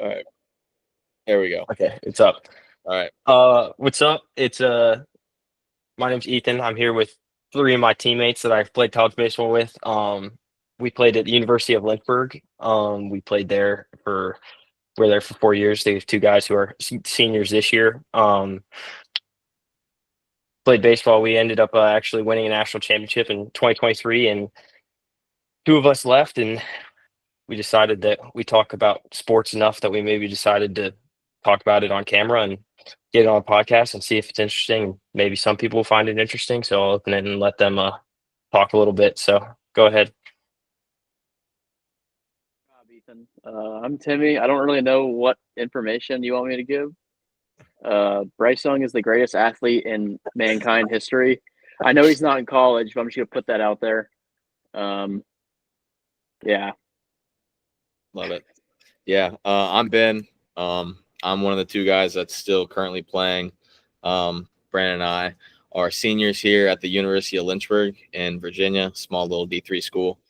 All right. There we go. Okay, it's up. All right. What's up? It's my name's Ethan. I'm here with three of my teammates that I've played college baseball with. We played at the University of Lynchburg. We played there for we're there for 4 years. They have two guys who are seniors this year. Played baseball. We ended up actually winning a national championship in 2023, and two of us left, and we decided that we talk about sports enough that we maybe decided to talk about it on camera and get it on a podcast and see if it's interesting. Maybe some people will find it interesting, so I'll open it and let them talk a little bit. So go ahead. Ethan. I'm Timmy. I don't really know what information you want me to give. Bryce Young is the greatest athlete in mankind history. I know he's not in college, but I'm just going to put that out there. Yeah. Love it. Yeah. I'm Ben. I'm one of the two guys that's still currently playing. Brandon and I are seniors here at the University of Lynchburg in Virginia, small little D3 school.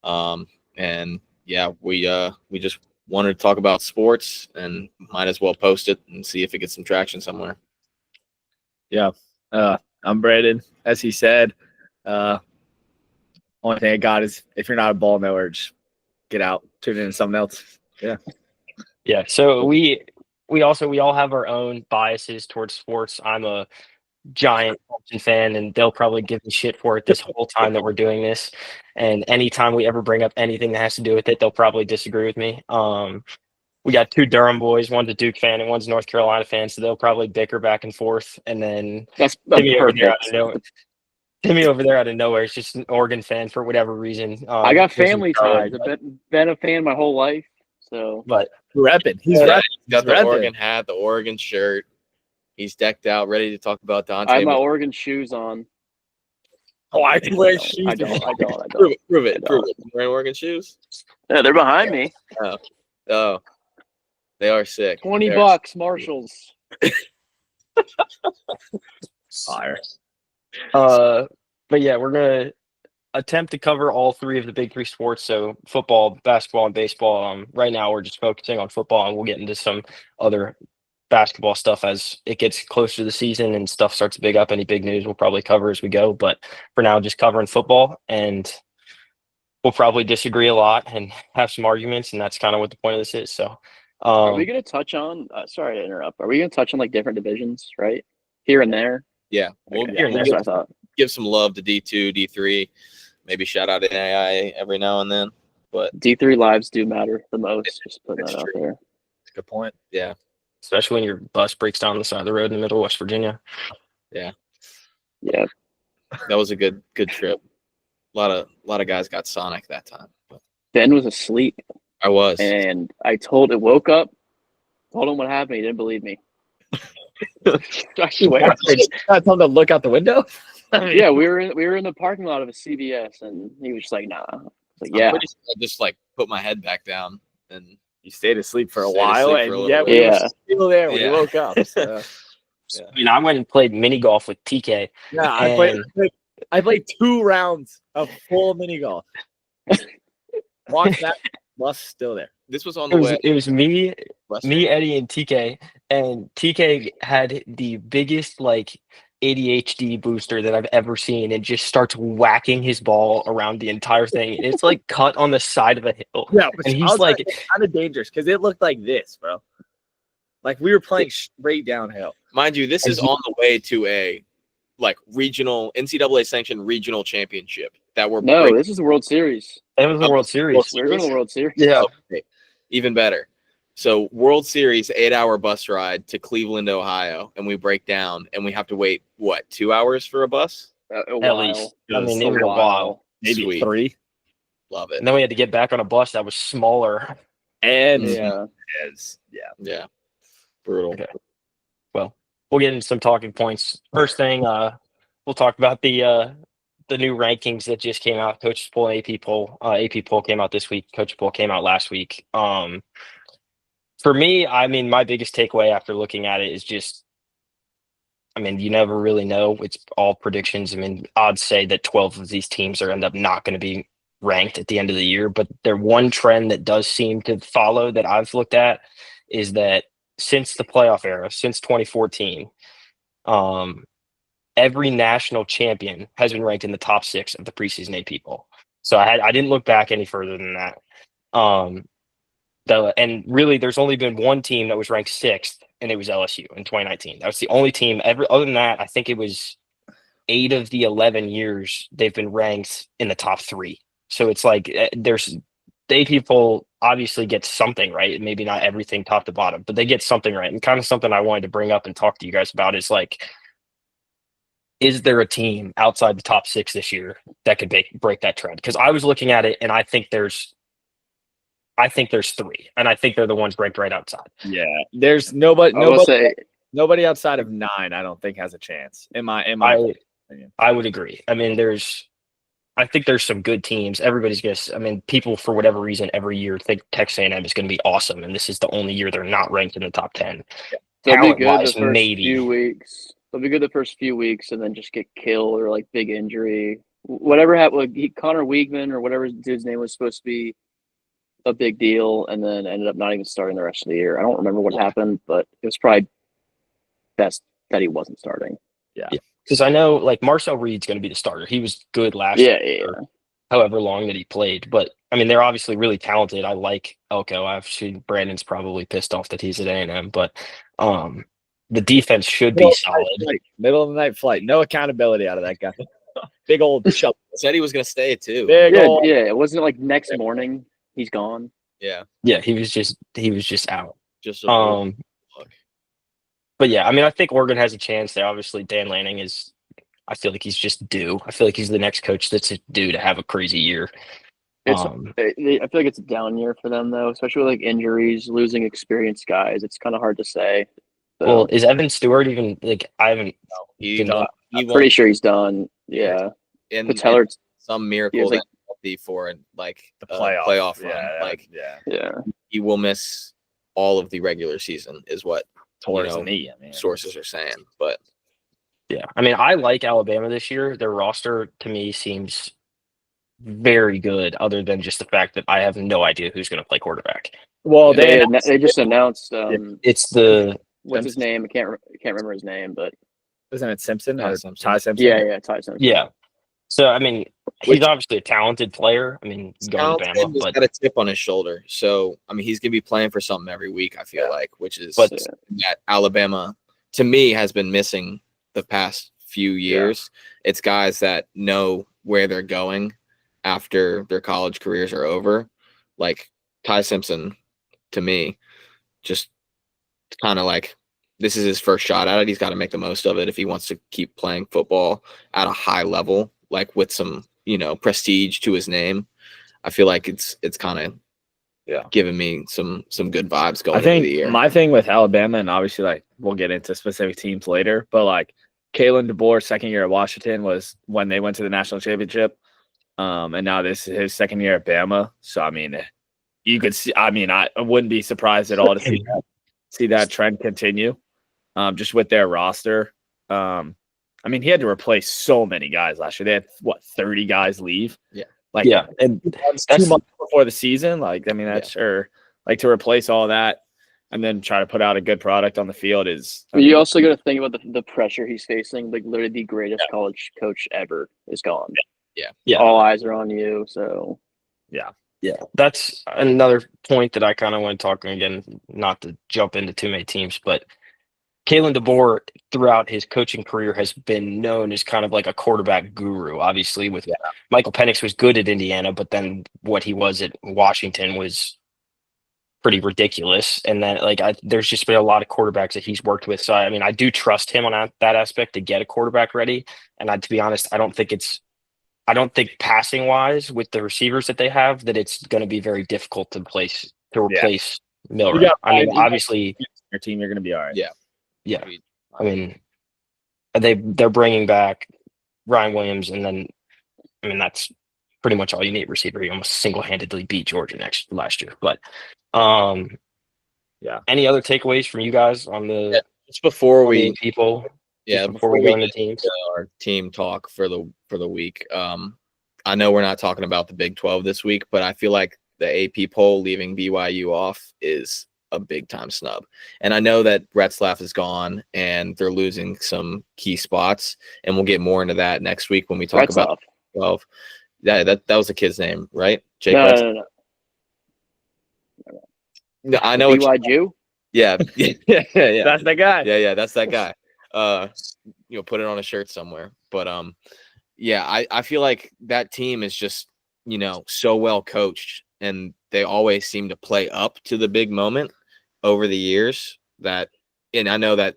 And yeah, we just wanted to talk about sports and might as well post it and see if it gets some traction somewhere. Yeah. I'm Brandon. As he said, only thing I got is if you're not a ball knower, just get out, tune in to something else. Yeah. Yeah. So we all have our own biases towards sports. I'm a giant Clemson fan, and they'll probably give me shit for it this whole time that we're doing this. And anytime we ever bring up anything that has to do with it, they'll probably disagree with me. We got two Durham boys, one's a Duke fan and one's a North Carolina fan, so they'll probably bicker back and forth. And then Timmy over there out of nowhere is just an Oregon fan for whatever reason. I got family ties. I've been a fan my whole life. So, but repping. He's got the Oregon hat, the Oregon shirt. He's decked out, ready to talk about Dante. I have my Oregon shoes on. Oh, I can wear shoes. I don't. Prove it. You're wearing Oregon shoes? Yeah, they're behind me. Oh, they are sick. $20, Marshalls. Fire. But yeah, we're gonna attempt to cover all three of the big three sports. So football, basketball, and baseball. Right now we're just focusing on football, and we'll get into some other basketball stuff as it gets closer to the season and stuff starts to big up. Any big news we'll probably cover as we go, but for now, just covering football, and we'll probably disagree a lot and have some arguments, and that's kind of what the point of this is. So are we going to touch on sorry to interrupt, are we going to touch on like different divisions, right, here and there? Yeah, we'll give some love to D2, D3, maybe shout out to NAIA every now and then, but D3 lives do matter the most. Just putting that out there. That's a good point. Yeah. Especially when your bus breaks down the side of the road in the middle of West Virginia. Yeah. That was a good trip. A lot of guys got Sonic that time. Ben was asleep. I was. And I woke up, told him what happened. He didn't believe me. I swear. I told him to look out the window. Yeah, we were in the parking lot of a CVS, and he was just like, "Nah." I was like, "Yeah." I just like put my head back down, and you stayed asleep for a while, and we were still there when you woke up. So. Yeah. I mean, I went and played mini golf with TK. Yeah, I played 2 rounds of full mini golf. Watch that bus still there. This was on the way. It was me, Eddie, and TK. And TK had the biggest like ADHD booster that I've ever seen, and just starts whacking his ball around the entire thing. And it's like cut on the side of a hill. Yeah, and he's like kind of dangerous because it looked like this, bro. Like we were playing straight downhill. Mind you, this is on the way to a like regional NCAA sanctioned regional championship that we're this is the World Series. It was the World Series. We're going to the World Series. Yeah. Okay. Even better. So World Series 8-hour bus ride to Cleveland, Ohio, and we break down and we have to wait 2 hours for a bus? At least. I mean, it was a while. Maybe Sweet. 3. Love it. And then we had to get back on a bus that was smaller. And yeah. Brutal. Okay. Well, we'll get into some talking points. First thing, we'll talk about the new rankings that just came out. Coach's poll, AP poll. AP poll came out this week. Coach's poll came out last week. For me, I mean, my biggest takeaway after looking at it is just, I mean, you never really know. It's all predictions. I mean, odds say that 12 of these teams are end up not going to be ranked at the end of the year. But there's one trend that does seem to follow that I've looked at is that since the playoff era, since 2014, every national champion has been ranked in the top 6 of the preseason AP poll. So I didn't look back any further than that. And really, there's only been one team that was ranked 6th, and it was LSU in 2019. That was the only team. Other than that, I think it was 8 of the 11 years they've been ranked in the top 3. So it's like the AP poll obviously gets something right. Maybe not everything top to bottom, but they get something right. And kind of something I wanted to bring up and talk to you guys about is like, is there a team outside the top 6 this year that could break that trend? Because I was looking at it, and I think there's 3, and I think they're the ones ranked right outside. Yeah, there's nobody. I will say Nobody outside of 9, I don't think has a chance. In my opinion. I would agree. I mean, I think there's some good teams. Everybody's guess. I mean, people for whatever reason every year think Texas A&M is going to be awesome, and this is the only year they're not ranked in the top 10. they'll be good the first maybe. few weeks. They'll be good the first few weeks, and then just get killed or like big injury, whatever happened. Like Connor Weigman or whatever dude's name was supposed to be a big deal, and then ended up not even starting the rest of the year. I don't remember what happened, but it was probably best that he wasn't starting. Yeah. Because I know, like, Marcel Reed's going to be the starter. He was good last year, however long that he played. But, I mean, they're obviously really talented. I like Elko. Obviously, Brandon's probably pissed off that he's at A&M. But the defense should be solid. Middle of the night flight. No accountability out of that guy. Big old shove. Said he was going to stay, too. Yeah, it wasn't like next morning he's gone. Yeah. Yeah, he was just out. Just But yeah, I mean, I think Oregon has a chance there. Obviously, Dan Lanning I feel like he's just due. I feel like he's the next coach that's due to have a crazy year. I feel like it's a down year for them, though, especially with like injuries, losing experienced guys. It's kind of hard to say. So. Well, is Evan Stewart even like? I haven't. I'm pretty sure he's done. Yeah. And Patellar, some miracle that for like the playoff run. He will miss all of the regular season, is what sources are saying. But yeah, I mean, I like Alabama this year. Their roster to me seems very good, other than just the fact that I have no idea who's going to play quarterback. Well, they just announced. It's what's his name? I can't remember his name, but isn't it Simpson? Ty Simpson. Yeah, Ty Simpson. Yeah. So I mean, he's obviously a talented player. I mean, going to Bama, but got a chip on his shoulder. So I mean, he's gonna be playing for something every week. I feel like, which is that Alabama to me has been missing the past few years. Yeah. It's guys that know where they're going after their college careers are over. Like Ty Simpson, to me, just kind of like this is his first shot at it. He's got to make the most of it if he wants to keep playing football at a high level, like with some, prestige to his name. I feel like it's kind of giving me some good vibes going into the year. My thing with Alabama, and obviously like we'll get into specific teams later, but like Kalen DeBoer's second year at Washington was when they went to the national championship. And now this is his second year at Bama. So I mean, you could see, I wouldn't be surprised at all to see that trend continue. Just with their roster. I mean, he had to replace so many guys last year. They had 30 guys leave. Yeah. And that's 2 months before the season. Like, I mean, that's sure. Like to replace all that and then try to put out a good product on the field is. You also got to think about the pressure he's facing. Like, literally, the greatest college coach ever is gone. Yeah. All eyes are on you. So. Yeah, that's another point that I kind of want to talk again. Not to jump into too many teams, but Kalen DeBoer, throughout his coaching career, has been known as kind of like a quarterback guru. Obviously, with Michael Penix was good at Indiana, but then what he was at Washington was pretty ridiculous. And then, there's just been a lot of quarterbacks that he's worked with. So, I mean, I do trust him on that aspect to get a quarterback ready. And to be honest, I don't think passing wise with the receivers that they have that it's going to be very difficult to replace Milroe. I mean, obviously, your team, you're going to be all right. Yeah, I mean, they're bringing back Ryan Williams, and then, I mean, that's pretty much all you need receiver. He almost single-handedly beat Georgia last year. But, any other takeaways from you guys on the just before we people? Yeah, before we go into teams, our team talk for the week. I know we're not talking about the Big 12 this week, but I feel like the AP poll leaving BYU off is a big time snub. And I know that Retzlaff is gone and they're losing some key spots, and we'll get more into that next week when we talk about 12. Yeah, that was the kid's name, right? Jake No. No, I know BY Jew? Yeah. That's the guy. Yeah, that's that guy. Put it on a shirt somewhere. But yeah, I feel like that team is just, so well coached, and they always seem to play up to the big moment over the years and I know that,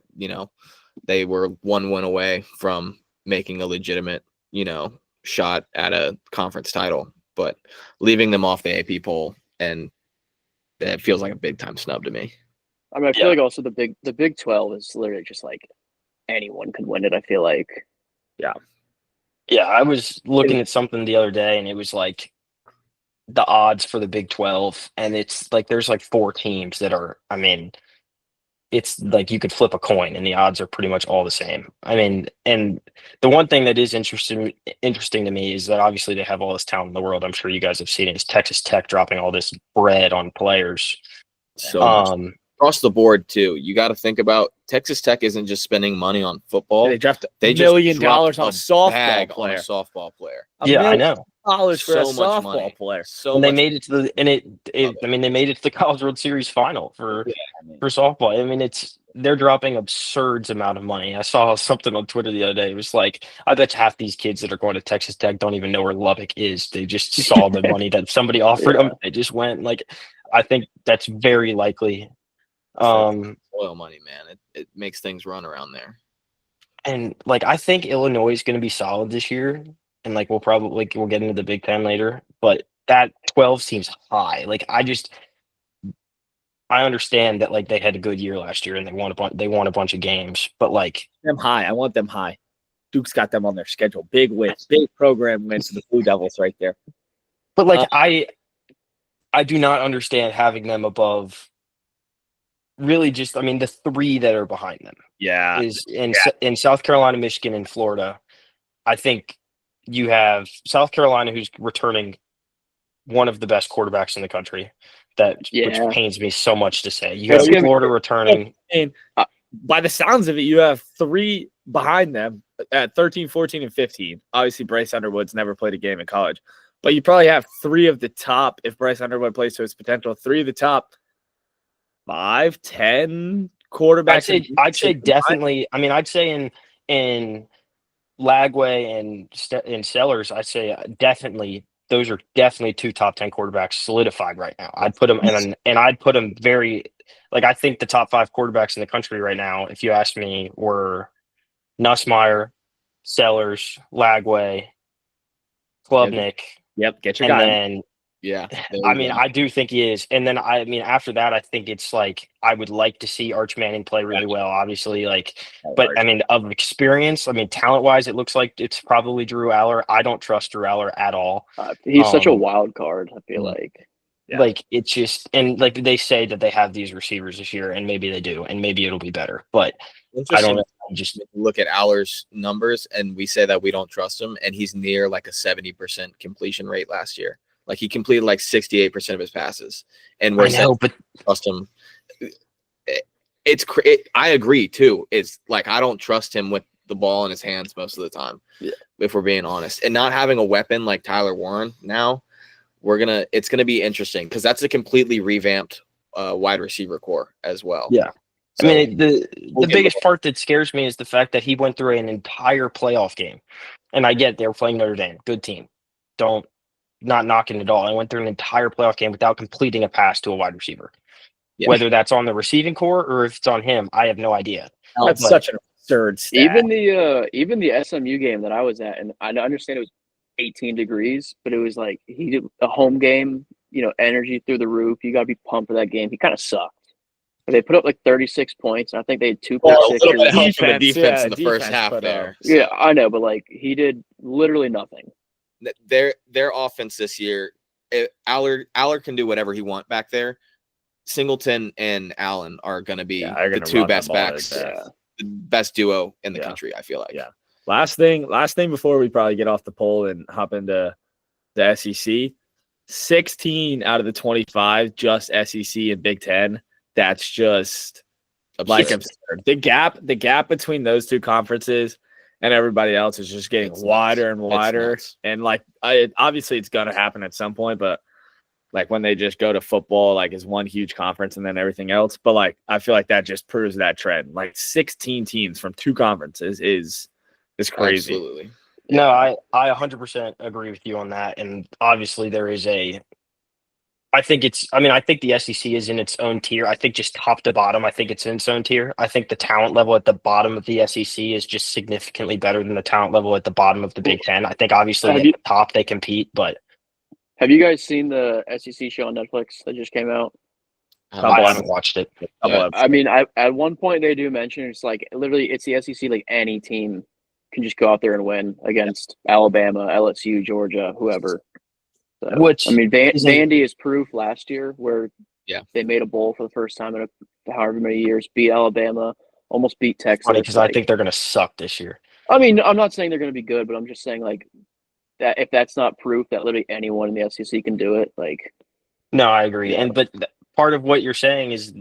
they were 1 win away from making a legitimate, shot at a conference title, but leaving them off the AP poll, and it feels like a big time snub to me. I mean, I feel like also the Big 12 is literally just like anyone could win it, I feel like. Yeah, I was looking at something the other day, and it was like the odds for the Big 12, and it's like there's like 4 teams that are, I mean, it's like you could flip a coin and the odds are pretty much all the same. I mean, and the one thing that is interesting to me is that obviously they have all this talent in the world. I'm sure you guys have seen it. Is Texas Tech dropping all this bread on players. So much. Across the board too. You got to think about Texas Tech isn't just spending money on football. They dropped $1 million on a softball player. I know. Dollars for a softball player. And they made it to the they made it to the College World Series final for softball. I mean, they're dropping absurd amount of money. I saw something on Twitter the other day. It was like, I bet half these kids that are going to Texas Tech don't even know where Lubbock is. They just saw the money that somebody offered them. They just went. Like, I think that's very likely. Oil money, man. It makes things run around there. And like, I think Illinois is going to be solid this year, and like we'll get into the Big Ten later. But that 12 seems high. Like, I understand that like they had a good year last year and they won a bunch of games, but like them high. I want them high. Duke's got them on their schedule. Big wins, big program wins for the Blue Devils right there. But like I do not understand having them above. Really, just I mean the 3 that are behind them. Yeah, is in South Carolina, Michigan, and Florida. I think you have South Carolina, who's returning one of the best quarterbacks in the country. Which pains me so much to say. You have Florida returning. And by the sounds of it, you have 3 behind them at 13, 14, and 15. Obviously, Bryce Underwood's never played a game in college. But you probably have 3 of the top, if Bryce Underwood plays to his potential, 3 of the top 5, 10 quarterbacks. I'd say definitely. I mean, I'd say in Lagway and Sellers, I'd say definitely. Those are definitely 2 top 10 quarterbacks solidified right now. I'd put them and I'd put them very like I think the top 5 quarterbacks in the country right now, if you asked me, were Nussmeier, Sellers, Lagway, Klubnik. Yep, get your guy. And then I mean, I do think he is. And then I mean, after that, I think it's like I would like to see Arch Manning play really well, obviously. But I mean, of experience, I mean, talent wise, it looks like it's probably Drew Aller. I don't trust Drew Aller at all. He's such a wild card, I feel like. Yeah. Like it's just, and like they say that they have these receivers this year, and maybe they do, and maybe it'll be better. But I don't know. Just look at Aller's numbers, and we say that we don't trust him, and he's near like a 70% completion rate last year. Like he completed like 68% of his passes, and we're saying but trust him. I agree too. It's like I don't trust him with the ball in his hands most of the time, if we're being honest. And not having a weapon like Tyler Warren now, it's gonna be interesting because that's a completely revamped wide receiver core as well. Yeah, so, I mean the biggest part that scares me is the fact that he went through an entire playoff game, and I get they were playing Notre Dame, good team. Not knocking it all. I went through an entire playoff game without completing a pass to a wide receiver. Yeah. Whether that's on the receiving core or if it's on him, I have no idea. That's such an absurd stat. Even the SMU game that I was at, and I understand it was 18 degrees, but it was like he did a home game, energy through the roof. You got to be pumped for that game. He kind of sucked. They put up like 36 points. And I think they had 2 defense in the first half there. So. Yeah, I know, but like he did literally nothing. Their offense this year, Aller can do whatever he wants back there. Singleton and Allen are going to be the 2 best backs, the best duo in the country. I feel like. Yeah. Last thing before we probably get off the poll and hop into the SEC. 16 out of the 25 just SEC and Big Ten that's just like absurd. The gap between those two conferences and everybody else is just getting wider and wider. And like, obviously it's going to happen at some point, but like when they just go to football, like is one huge conference and then everything else. But like, I feel like that just proves that trend. Like 16 teams from two conferences is crazy. Absolutely. No, I 100% agree with you on that. And obviously there is I think the SEC is in its own tier. I think just top to bottom, I think it's in its own tier. I think the talent level at the bottom of the SEC is just significantly better than the talent level at the bottom of the Big Ten. I think obviously at the top they compete, but. Have you guys seen the SEC show on Netflix that just came out? I haven't watched it. I mean, at one point they do mention it's like literally it's the SEC. Like any team can just go out there and win against Alabama, LSU, Georgia, whoever. So, Which I mean, Vandy is proof last year where they made a bowl for the first time in however many years, beat Alabama, almost beat Texas. Funny because I think they're going to suck this year. I mean, I'm not saying they're going to be good, but I'm just saying like that if that's not proof that literally anyone in the SEC can do it, like. No, I agree, but part of what you're saying is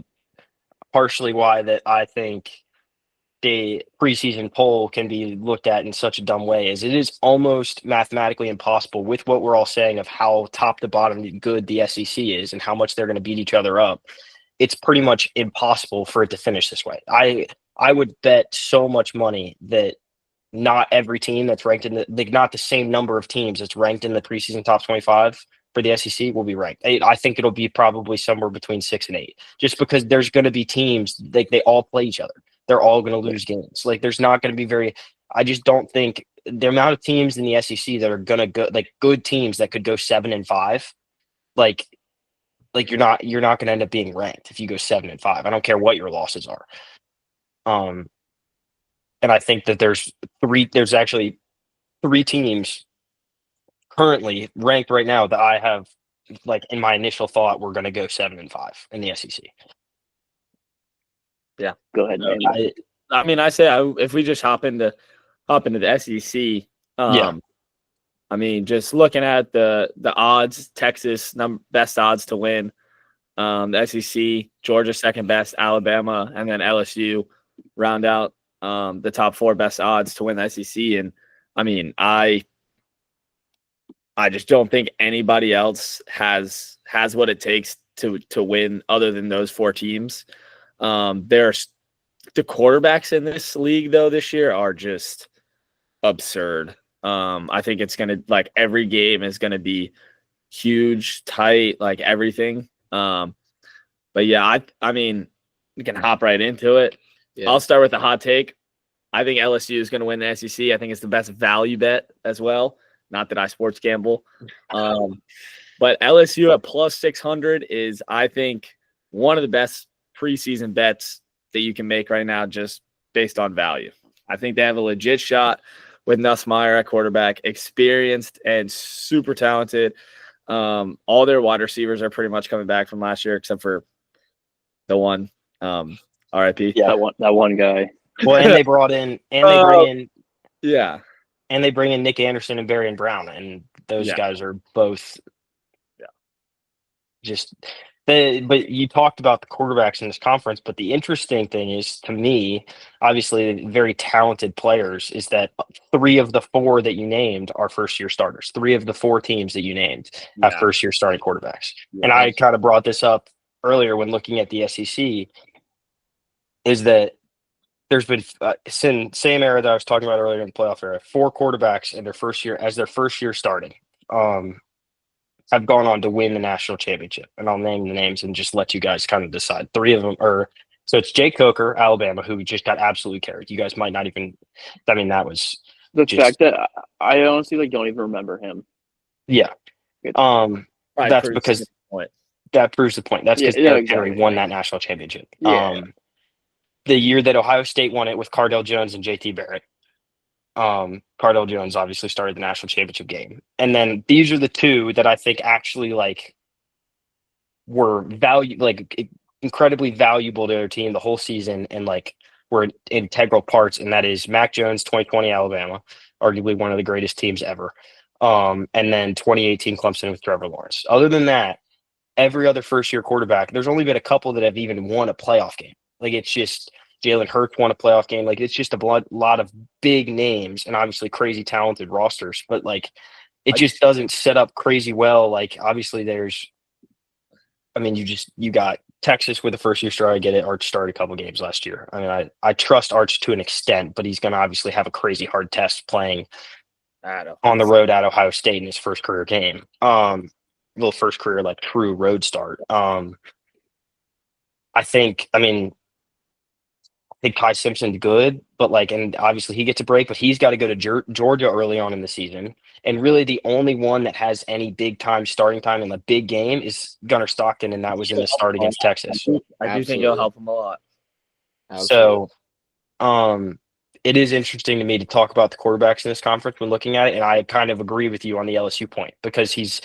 partially why that I think the preseason poll can be looked at in such a dumb way is it is almost mathematically impossible with what we're all saying of how top to bottom good the SEC is and how much they're going to beat each other up. It's pretty much impossible for it to finish this way. I would bet so much money that not every team that's ranked in not the same number of teams that's ranked in the preseason top 25 for the SEC will be ranked. I think it'll be probably somewhere between 6 and 8, just because there's going to be teams they all play each other. They're all going to lose games. Like there's not going to be I just don't think the amount of teams in the SEC that are going to go like good teams that could go 7-5, like you're not going to end up being ranked if you go 7-5. I don't care what your losses are. And I think that there's actually 3 teams currently ranked right now that I have like in my initial thought we're going to go 7-5 in the SEC. Yeah, go ahead. I mean, I say if we just hop into the SEC, I mean, just looking at the odds, Texas best odds to win, the SEC, Georgia second best, Alabama, and then LSU round out the top 4 best odds to win the SEC. And I mean, I just don't think anybody else has what it takes to win other than those 4 teams. There's the quarterbacks in this league though this year are just absurd. I think it's gonna like every game is gonna be huge, tight, like everything. But yeah, I mean, we can hop right into it. Yeah. I'll start with a hot take. I think LSU is going to win the SEC. I think it's the best value bet as well. Not that I sports gamble. But LSU at plus 600 is, I think, one of the best preseason bets that you can make right now just based on value. I think they have a legit shot with Nussmeier at quarterback, experienced and super talented. All their wide receivers are pretty much coming back from last year except for the one, RIP. Yeah, that one guy. Well, and they bring in Nick Anderson and Barry and Brown, and those guys are both just but you talked about the quarterbacks in this conference, but the interesting thing is, to me, obviously very talented players, is that 3 of the 4 that you named are first-year starters. 3 of the 4 teams that you named have first-year starting quarterbacks. Yeah, and I kind of brought this up earlier when looking at the SEC, is that there's been same era that I was talking about earlier in the playoff era, 4 quarterbacks in their first year starting have gone on to win the national championship. And I'll name the names and just let you guys kind of decide. 3 of them are, so it's Jay Coker, Alabama, who just got absolutely carried. You guys might not even, I mean, that was the fact that I honestly don't even remember him. Yeah. That's because that proves the point. That's because Derrick Henry won that national championship. Yeah. The year that Ohio State won it with Cardale Jones and JT Barrett. Cardale Jones obviously started the national championship game. And then these are the 2 that I think actually were incredibly valuable to their team the whole season and were integral parts. And that is Mac Jones, 2020 Alabama, arguably one of the greatest teams ever. And then 2018 Clemson with Trevor Lawrence. Other than that, every other first-year quarterback, there's only been a couple that have even won a playoff game. Like, it's just Jalen Hurts won a playoff game. Like, it's just a lot of big names and obviously crazy talented rosters. But, like, it just doesn't set up crazy well. Like, obviously you got Texas with the first-year star. I get it. Arch started a couple games last year. I mean, I trust Arch to an extent, but he's going to obviously have a crazy hard test playing on the road at Ohio State in his first career game. First career, like, true road start. I think Ty Simpson's good, but and obviously he gets a break, but he's got to go to Georgia early on in the season. And really the only one that has any big time starting time in the big game is Gunnar Stockton, and that was in the start against Texas. I do think it'll help him a lot. Absolutely. So it is interesting to me to talk about the quarterbacks in this conference when looking at it, and I kind of agree with you on the LSU point because this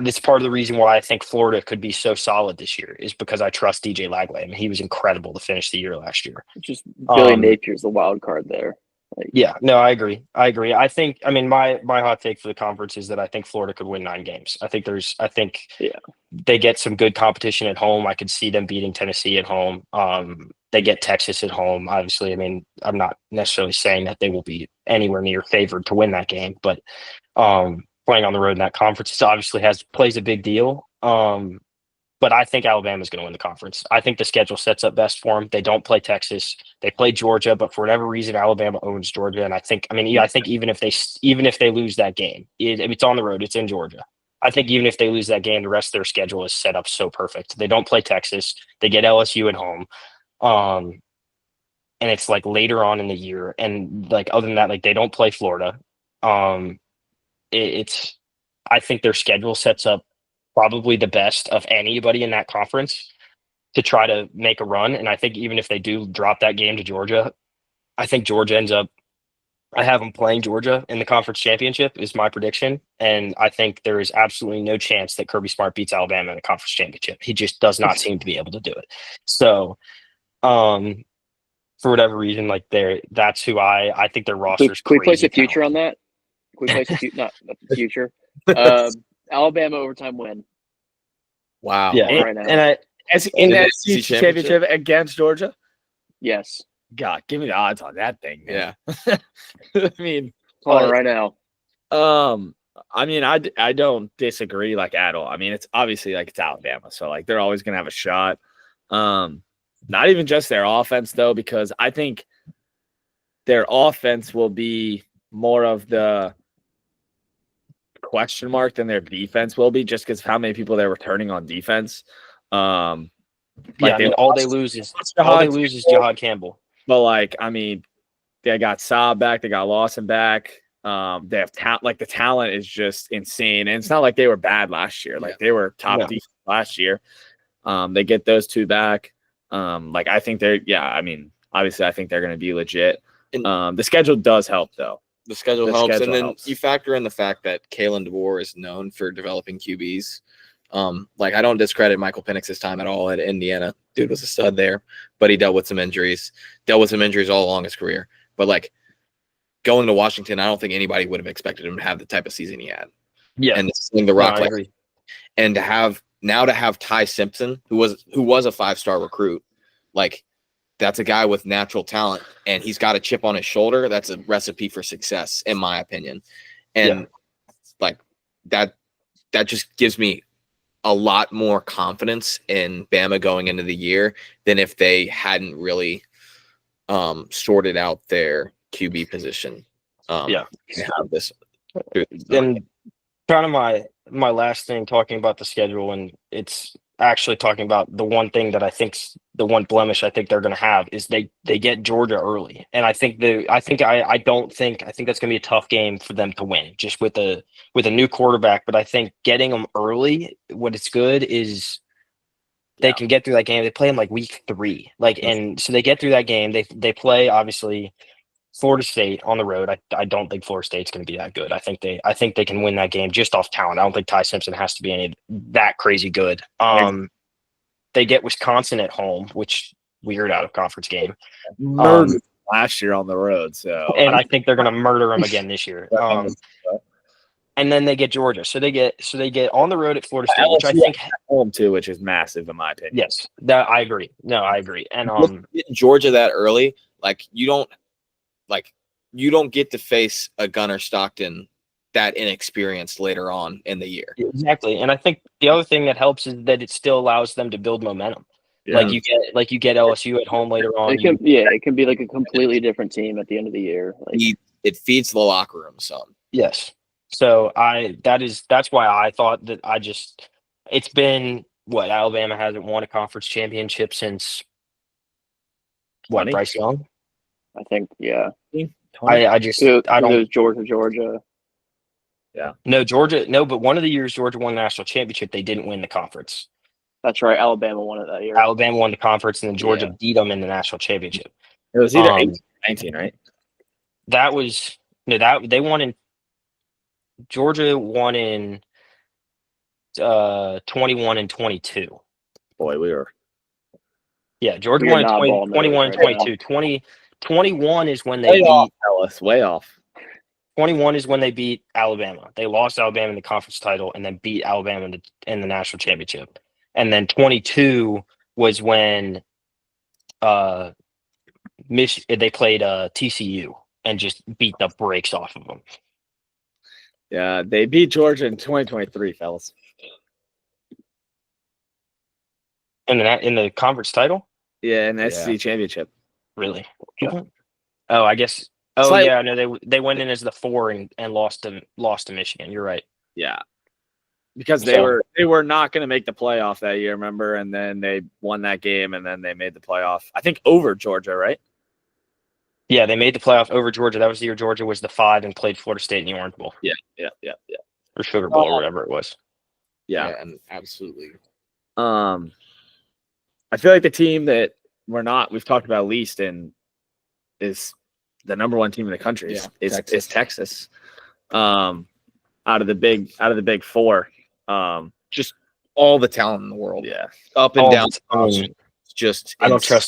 is part of the reason why I think Florida could be so solid this year is because I trust DJ Lagway. I mean, he was incredible to finish the year last year. Just Billy Napier's the wild card there. Yeah, no, I agree. I think, my hot take for the conference is that I think Florida could win 9 games. I think they get some good competition at home. I could see them beating Tennessee at home. They get Texas at home. Obviously, I'm not necessarily saying that they will be anywhere near favored to win that game, but playing on the road in that conference obviously plays a big deal. But I think Alabama's going to win the conference. I think the schedule sets up best for them. They don't play Texas. They play Georgia, but for whatever reason, Alabama owns Georgia. And I think even if they lose that game, it's on the road. It's in Georgia. I think even if they lose that game, the rest of their schedule is set up so perfect. They don't play Texas. They get LSU at home. And it's later on in the year. And other than that, they don't play Florida. I think their schedule sets up probably the best of anybody in that conference to try to make a run. And I think even if they do drop that game to Georgia, I think Georgia ends up, I have them playing Georgia in the conference championship is my prediction. And I think there is absolutely no chance that Kirby Smart beats Alabama in the conference championship. He just does not seem to be able to do it. So, for whatever reason, that's who I think their roster is. Can we place a future on that? Can we place not the future? Alabama overtime win. Wow. Yeah. Right now. And in that championship against Georgia? Yes. God, give me the odds on that thing, man. Yeah. Right now. I don't disagree at all. It's obviously it's Alabama, so they're always gonna have a shot. Not even just their offense though, because I think their offense will be more of the question mark than their defense will be, just because how many people they're returning on defense. All they lose is Jahad Campbell. But they got Saab back, they got Lawson back. They have talent. The talent is just insane, and it's not like they were bad last year. They were top defense last year. They get those 2 back. I think they're obviously I think they're going to be legit. The schedule does help though. The schedule helps, and then you factor in the fact that Kalen DeBoer is known for developing QBs. I don't discredit Michael Penix's time at all at Indiana. Dude was a stud there, but he dealt with some injuries all along his career. But going to Washington, I don't think anybody would have expected him to have the type of season he had. Yeah, and swing the rock and to have Ty Simpson, who was a 5-star recruit, that's a guy with natural talent, and he's got a chip on his shoulder. That's a recipe for success, in my opinion. And that just gives me a lot more confidence in Bama going into the year than if they hadn't really sorted out their QB position. Have this. And kind of my last thing talking about the schedule, and it's actually talking about the one thing that I think's the one blemish I think they're going to have is they get Georgia early, and I think that's going to be a tough game for them to win just with a new quarterback. But I think getting them early, what it's good is they can get through that game. They play them week 3, and so they get through that game. They play obviously Florida State on the road. I don't think Florida State's going to be that good. I think they can win that game just off talent. I don't think Ty Simpson has to be that crazy good. They get Wisconsin at home, which weird out of conference game. Last year on the road, so and I think they're going to murder them again this year. and then they get Georgia. So they get on the road at Florida State, which I LSU think at home too, which is massive in my opinion. yes, that I agree. No, I agree. And Getting Georgia that early, like you don't get to face a Gunnar Stockton that inexperienced later on in the year. exactly. And I think the other thing that helps is that it still allows them to build momentum. Yeah. Like you get LSU at home later on. It can be like a completely different team at the end of the year. Like, It feeds the locker room some. Yes. So that's why I thought that it's been what Alabama hasn't won a conference championship since what 20? Bryce Young. I think, yeah. I don't. It was Georgia. No, Georgia. No, but one of the years Georgia won the national championship, they didn't win the conference. That's right. Alabama won it that year. Alabama won the conference, and then Georgia beat them in the national championship. It was either 18 or 19, right? That was that they won in. Georgia won in 21 and 22. Boy, we were. Yeah, Georgia We won are in not 21 and right now. 22. 21 is when Way they beat. off, Ellis. Way off. 21 is when they beat Alabama. They lost Alabama in the conference title and then beat Alabama in the national championship. And then 22 was when they played TCU and just beat the brakes off of them. Yeah, they beat Georgia in 2023, fellas. In the conference title? Yeah, in the SEC championship. Really? Yeah. Oh, I guess. Oh, Slightly. yeah. No, they went in as the 4 and lost to Michigan. You're right. Yeah, because they were not going to make the playoff that year, remember? And then they won that game, and then they made the playoff. I think over Georgia, right? Yeah, they made the playoff over Georgia. That was the year Georgia was the 5 and played Florida State in the Orange Bowl. Yeah. Or Sugar Bowl or whatever it was. Yeah, and absolutely. I feel like the team that we've talked about least and is the number one team in the country is Texas. Out of the big four. Just all the talent in the world. Yeah. Up and down. Just I don't trust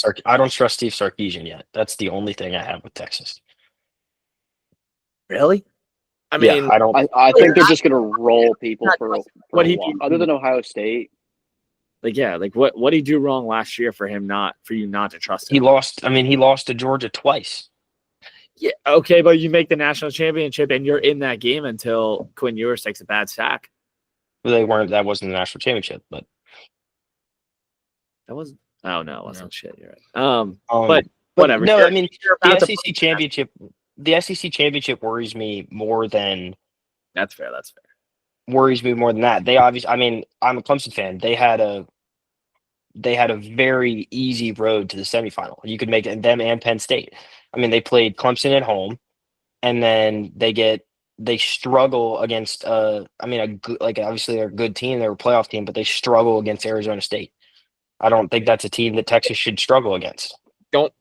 Steve Sarkisian yet. That's the only thing I have with Texas. Really? I mean, I don't. I think they're just going to roll people for what a he while. Other than Ohio State. What did he do wrong last year for you not to trust him? He lost to Georgia twice. Yeah, okay, but you make the national championship and you're in that game until Quinn Ewers takes a bad sack. Well, that wasn't the national championship, but that wasn't. Oh no, it wasn't shit. You're right. But whatever. No, I mean the SEC championship. The SEC championship worries me more than. That's fair. Worries me more than that. They obviously. I mean, I'm a Clemson fan. They had a very easy road to the semifinal. You could make it them and Penn State. I mean, they played Clemson at home, and then they struggle against obviously they're a good team, they're a playoff team, but they struggle against Arizona State. I don't think that's a team that Texas should struggle against. Don't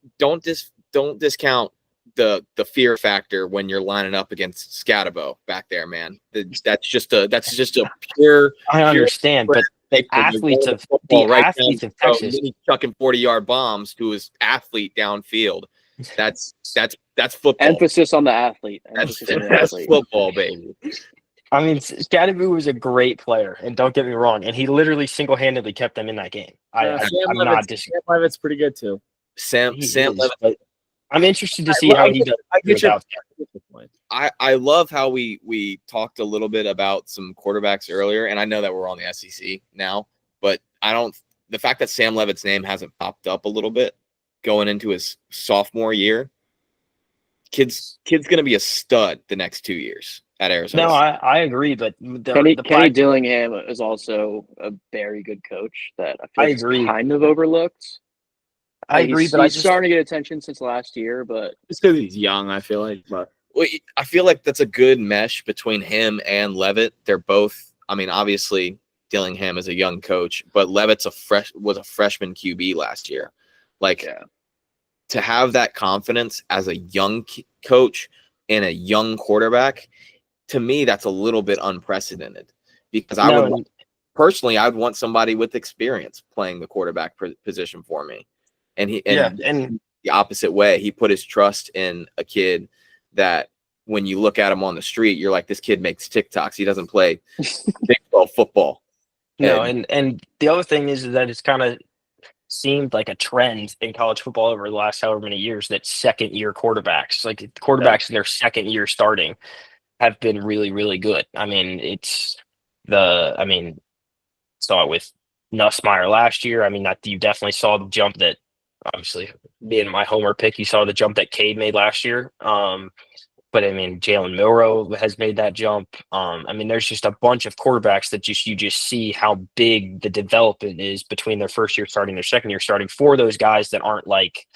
discount the fear factor when you're lining up against Scatabo back there, man. That's just a pure. I understand, but the athletes of Texas chucking 40-yard bombs to his athlete downfield. That's football. Emphasis on the athlete. That's football, baby. I mean, Scatabo was a great player, and don't get me wrong, and he literally single-handedly kept them in that game. I'm not disagreeing. Sam Levitt's pretty good too. Sam Levitt. I'm interested to see how he does. I love how we talked a little bit about some quarterbacks earlier, and I know that we're on the SEC now, but the fact that Sam Levitt's name hasn't popped up a little bit going into his sophomore year, kid's gonna be a stud the next 2 years at Arizona. No, I agree, but Kenny Dillingham is also a very good coach that I feel like kind of overlooked. I agree, but he's starting to get attention since last year, but it's because he's young, I feel like. But I feel like that's a good mesh between him and Levitt. They're both. I mean, obviously Dillingham is a young coach, but Levitt's was a freshman QB last year. To have that confidence as a young coach and a young quarterback, to me, that's a little bit unprecedented. Because I'd want somebody with experience playing the quarterback position for me. And the opposite way, he put his trust in a kid that when you look at him on the street, you're like, this kid makes TikToks. He doesn't play Big 12 football. No, and the other thing is that it's kind of seemed like a trend in college football over the last however many years that second-year quarterbacks, like quarterbacks in their second year starting, have been really, really good. I mean, saw it with Nussmeier last year. I mean, you definitely saw the jump that, obviously, being my homer pick, you saw the jump that Cade made last year. But I mean, Jalen Milroe has made that jump. I mean, there's just a bunch of quarterbacks that you just see how big the development is between their first year starting, their second year starting, for those guys that aren't like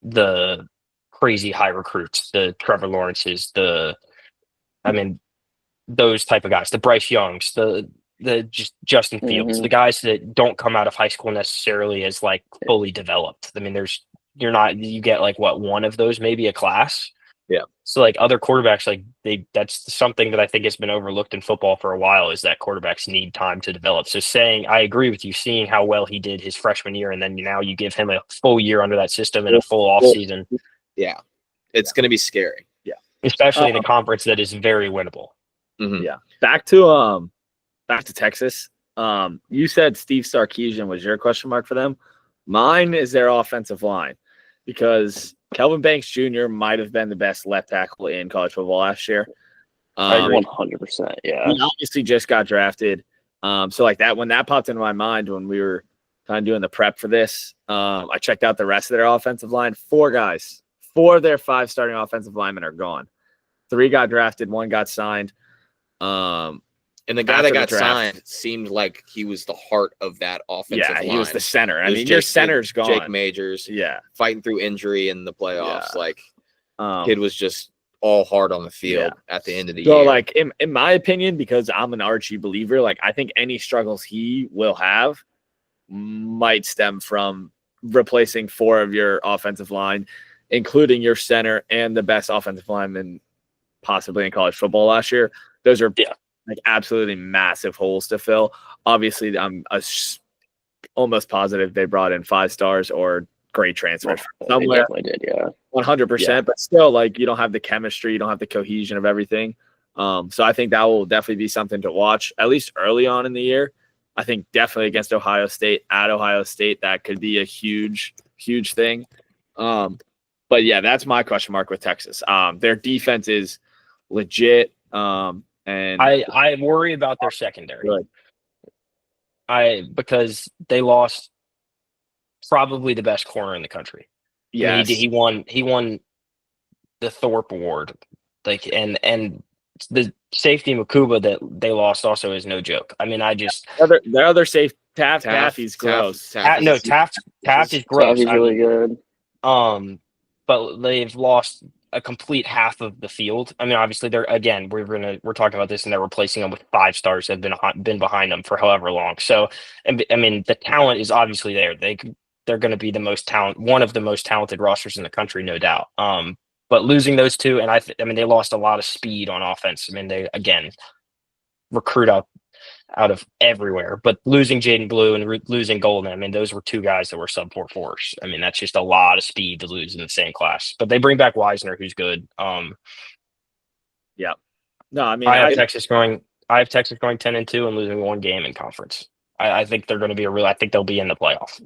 the crazy high recruits, the Trevor Lawrences, those type of guys, the Bryce Youngs, the just Justin Fields, the guys that don't come out of high school necessarily as like fully developed. I mean, you get like one of those, maybe a class. Yeah. So like other quarterbacks, like that's something that I think has been overlooked in football for a while, is that quarterbacks need time to develop. So I agree with you, seeing how well he did his freshman year, and then now you give him a full year under that system and a full off season. Yeah. It's going to be scary. Yeah. Especially in a conference that is very winnable. Mm-hmm. Yeah. Back to Texas. You said Steve Sarkisian was your question mark for them. Mine is their offensive line, because Kelvin Banks Jr. might have been the best left tackle in college football last year. I agree 100%. Yeah. He obviously just got drafted. So like that, when that popped into my mind when we were kind of doing the prep for this, I checked out the rest of their offensive line. 4 of their 5 starting offensive linemen are gone. 3 got drafted, 1 got signed. And the guy that got signed seemed like he was the heart of that offensive line. Yeah, he was the center. I mean, your center's gone. Jake Majors, fighting through injury in the playoffs. Like, kid was just all hard on the field at the end of the year. So, like, in my opinion, because I'm an Archie believer, like, I think any struggles he will have might stem from replacing 4 of your offensive line, including your center and the best offensive lineman possibly in college football last year. Those are like absolutely massive holes to fill. Obviously, I'm almost positive they brought in 5 stars or great transfers somewhere. They definitely did, 100%. But still, like, you don't have the chemistry, you don't have the cohesion of everything. So I think that will definitely be something to watch, at least early on in the year. I think definitely against Ohio State, at Ohio State, that could be a huge, huge thing. But yeah, that's my question mark with Texas. Their defense is legit. And I worry about their secondary. Good. Because they lost probably the best corner in the country. Yeah, I mean, he won the Thorpe Award. Like, and the safety Makuba that they lost also is no joke. I mean, their other safe Taft is gross. Taft is gross. He's really good. But they've lost a complete half of the field. I mean, obviously we're talking about this, and they're replacing them with 5 stars that have been behind them for however long. So, I mean, the talent is obviously there. They're going to be one of the most talented rosters in the country, no doubt. But losing those 2, and I mean, they lost a lot of speed on offense. I mean, they again recruit out of everywhere. But losing Jaden Blue and losing Golden, I mean, those were 2 guys that were sub 4.4s. I mean, that's just a lot of speed to lose in the same class. But they bring back Wisner, who's good. Yeah. No, I mean, I have Texas going 10-2 and losing 1 game in conference. I think they're going to be I think they'll be in the playoff.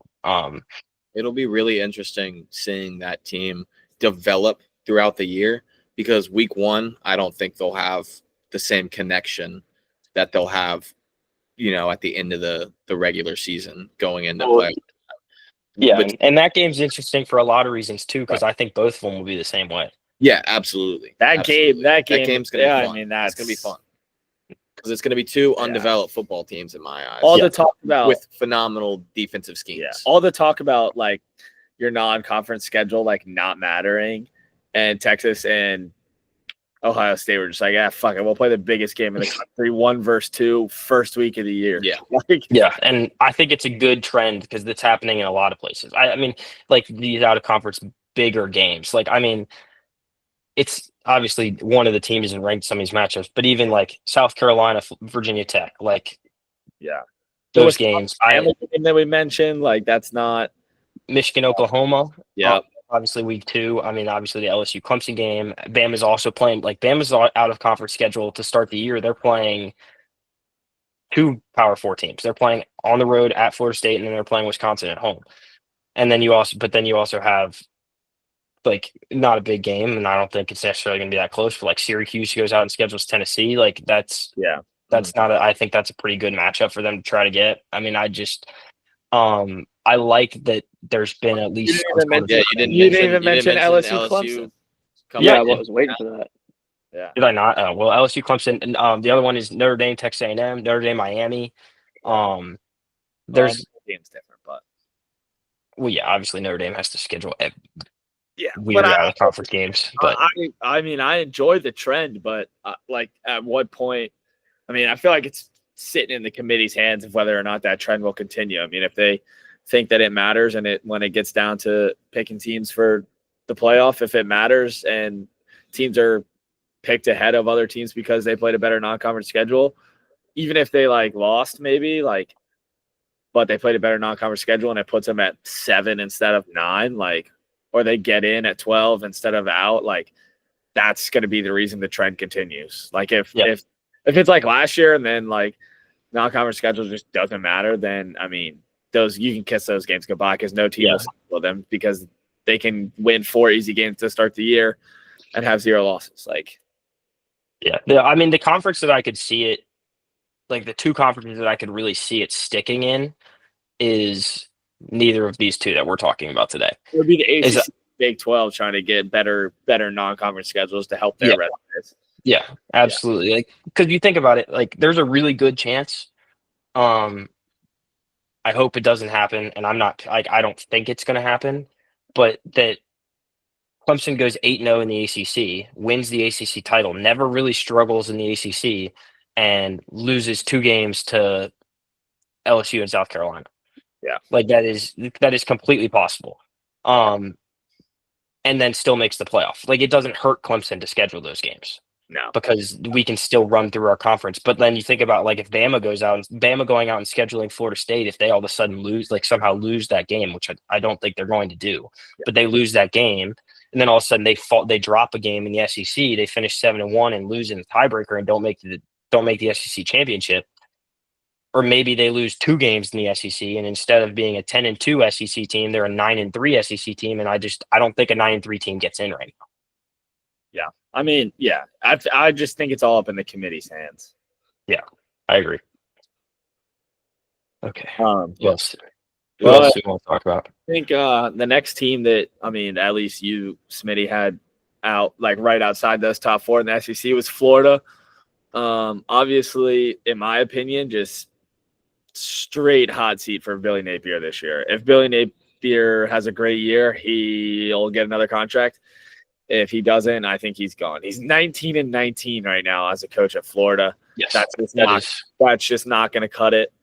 It'll be really interesting seeing that team develop throughout the year, because week 1, I don't think they'll have the same connection that they'll have, at the end of the regular season going into play. Yeah, and that game's interesting for a lot of reasons too, because I think both of them will be the same way. Yeah, absolutely. That game's gonna be fun. I mean, it's gonna be fun because it's gonna be 2 undeveloped football teams in my eyes. All the talk about with phenomenal defensive schemes. Yeah. All the talk about like your non-conference schedule like not mattering, and Texas and Ohio State were just like, fuck it, we'll play the biggest game in the country, 1 versus 2, first week of the year. Yeah, and I think it's a good trend because it's happening in a lot of places. I mean, like these out of conference bigger games. Like, I mean, it's obviously one of the teams isn't ranked in some of these matchups, but even like South Carolina, Virginia Tech, like, those games. And that we mentioned, like, that's not Michigan, Oklahoma. Yeah. obviously week 2. I mean, obviously the LSU Clemson game. Bama's also playing. Like Bama's out of conference schedule to start the year. They're playing 2 Power 4 teams. They're playing on the road at Florida State, and then they're playing Wisconsin at home. And then you also have like not a big game, and I don't think it's necessarily going to be that close. For like Syracuse goes out and schedules Tennessee. Like that's not. I think that's a pretty good matchup for them to try to get. I mean, I like that there's been at least. You didn't even mention LSU Clemson. Yeah, I was waiting for that. Yeah. Did I not? Well, LSU Clemson, and the other one is Notre Dame, Texas A&M, Notre Dame, Miami. There's game's different, but well, yeah, obviously Notre Dame has to schedule weird out of conference games. But I mean, I enjoy the trend, but like at what point? I mean, I feel like it's sitting in the committee's hands of whether or not that trend will continue. I mean, if they think that it matters, and when it gets down to picking teams for the playoff, if it matters and teams are picked ahead of other teams because they played a better non-conference schedule, even if they like lost maybe like, but they played a better non-conference schedule and it puts them at 7 instead of 9, like, or they get in at 12 instead of out, like that's going to be the reason the trend continues. Like if it's like last year and then like non-conference schedule just doesn't matter, then I mean you can kiss those games goodbye because no team will schedule them because they can win 4 easy games to start the year and have 0 losses. Like, I mean, the conference that I could see it, like the 2 conferences that I could really see it sticking in, is neither of these 2 that we're talking about today. It would be the ACC, Big 12 trying to get better non-conference schedules to help their resumes. Yeah, absolutely. Like, because you think about it, like there's a really good chance. I hope it doesn't happen, and I'm not like I don't think it's going to happen, but that Clemson goes 8-0 in the ACC, wins the ACC title, never really struggles in the ACC, and loses 2 games to LSU and South Carolina. Yeah, like that is completely possible. And then still makes the playoff. Like it doesn't hurt Clemson to schedule those games. No, because we can still run through our conference. But then you think about like if Bama going out and scheduling Florida State, if they all of a sudden somehow lose that game, which I don't think they're going to do, but they lose that game, and then all of a sudden they drop a game in the SEC, they finish 7-1 and lose in the tiebreaker and don't make the SEC championship. Or maybe they lose 2 games in the SEC, and instead of being a 10-2 SEC team, they're a 9-3 SEC team, and I don't think a 9-3 team gets in right now. Yeah. I mean, I just think it's all up in the committee's hands. Yeah, I agree. Okay. What else do you want to talk about? I think the next team that, I mean, at least you, Smitty, had out like right outside those top 4 in the SEC was Florida. Obviously, in my opinion, just straight hot seat for Billy Napier this year. If Billy Napier has a great year, he'll get another contract. If he doesn't, I think he's gone. He's 19-19 right now as a coach at Florida. Yes, that's just not going to cut it.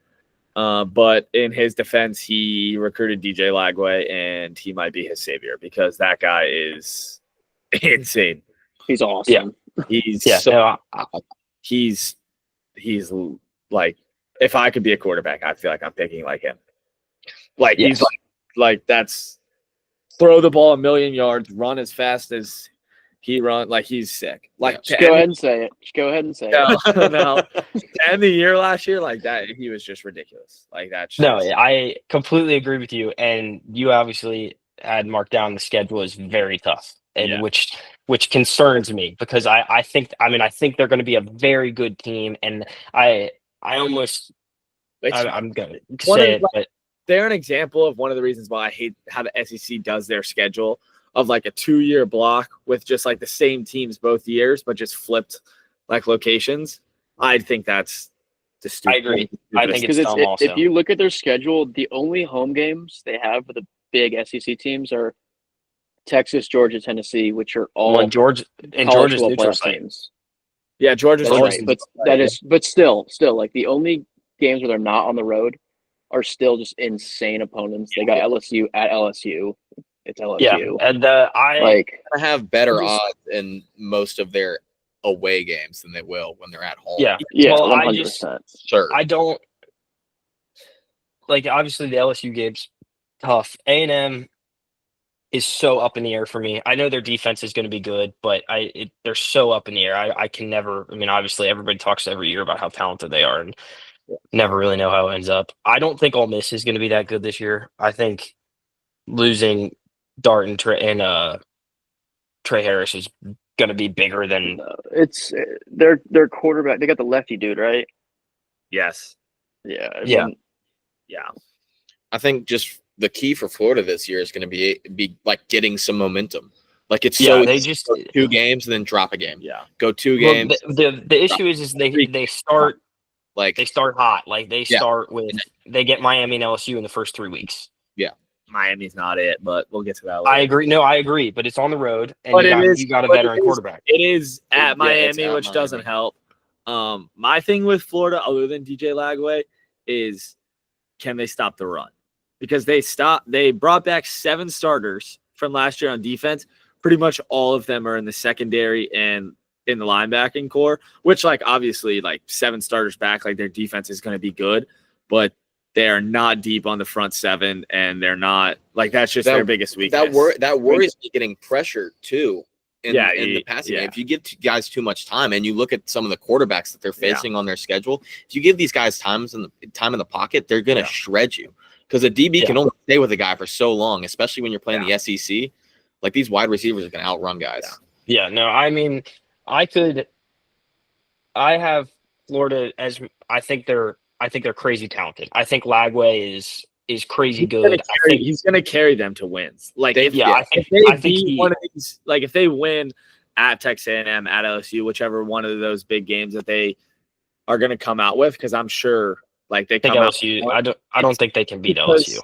But in his defense, he recruited DJ Lagway, and he might be his savior because that guy is insane. He's awesome. Yeah. He's like, if I could be a quarterback, I feel like I'm picking like him. Like he's like that's. Throw the ball 1,000,000 yards, run as fast as he run. Like he's sick. Like just go ahead and say it. No. To end the year last year like that, he was just ridiculous. Like that. No, I completely agree with you. And you obviously had marked down the schedule is very tough, and which concerns me because I think they're going to be a very good team, and I'm going to say it, but. They're an example of one of the reasons why I hate how the SEC does their schedule of like a 2-year block with just like the same teams both years, but just flipped like locations. I think that's the stupid. I agree. I think it's dumb also. If you look at their schedule, the only home games they have for the big SEC teams are Texas, Georgia, Tennessee, which are all Georgia's neutral teams. Yeah, Georgia's right, but still like the only games where they're not on the road are still just insane opponents. They got LSU at LSU. It's LSU. Yeah, and I have better odds in most of their away games than they will when they're at home. Yeah, well, 100%. Sure. I don't like. Obviously, the LSU game's tough. A&M is so up in the air for me. I know their defense is going to be good, but they're so up in the air. I can never. I mean, obviously, everybody talks every year about how talented they are, and never really know how it ends up. I don't think Ole Miss is going to be that good this year. I think losing Dart and Trey Harris is going to be bigger than. It's their quarterback. They got the lefty dude, right? Yes. Yeah. Yeah. Yeah. I think just the key for Florida this year is going to be like getting some momentum. Like it's so they easy just to go 2 games and then drop a game. Yeah. Go 2 well, games. the issue is they start like they start hot. Like they Yeah. start with they get Miami and LSU in the first 3 weeks. Miami's not it, but we'll get to that later. I agree. No, I agree. But it's on the road, and But you got a veteran quarterback. It is at It's Miami, at which Miami. doesn't help. My thing with Florida, other than DJ Lagway, is can they stop the run? Because they brought back 7 starters from last year on defense. Pretty much all of them are in the secondary and in the linebacking core, which like obviously like 7 starters back, like their defense is going to be good, but they are not deep on the front 7, and they're not like that's just their biggest weakness. That worries me getting pressure too in the passing game. yeah. If you give guys too much time, and you look at some of the quarterbacks that they're facing on their schedule, if you give these guys time in the pocket, they're going to shred you, because a DB can only stay with a guy for so long, especially when you're playing the SEC. Like these wide receivers are going to outrun guys. Yeah, no, I mean, I have Florida as I think they're crazy talented. I think Lagway is crazy good. He's going to carry them to wins. Like I think one of these, like if they win at Texas A&M, at LSU, whichever one of those big games that they are going to come out with, because I'm sure like they come LSU. I don't think they can beat LSU.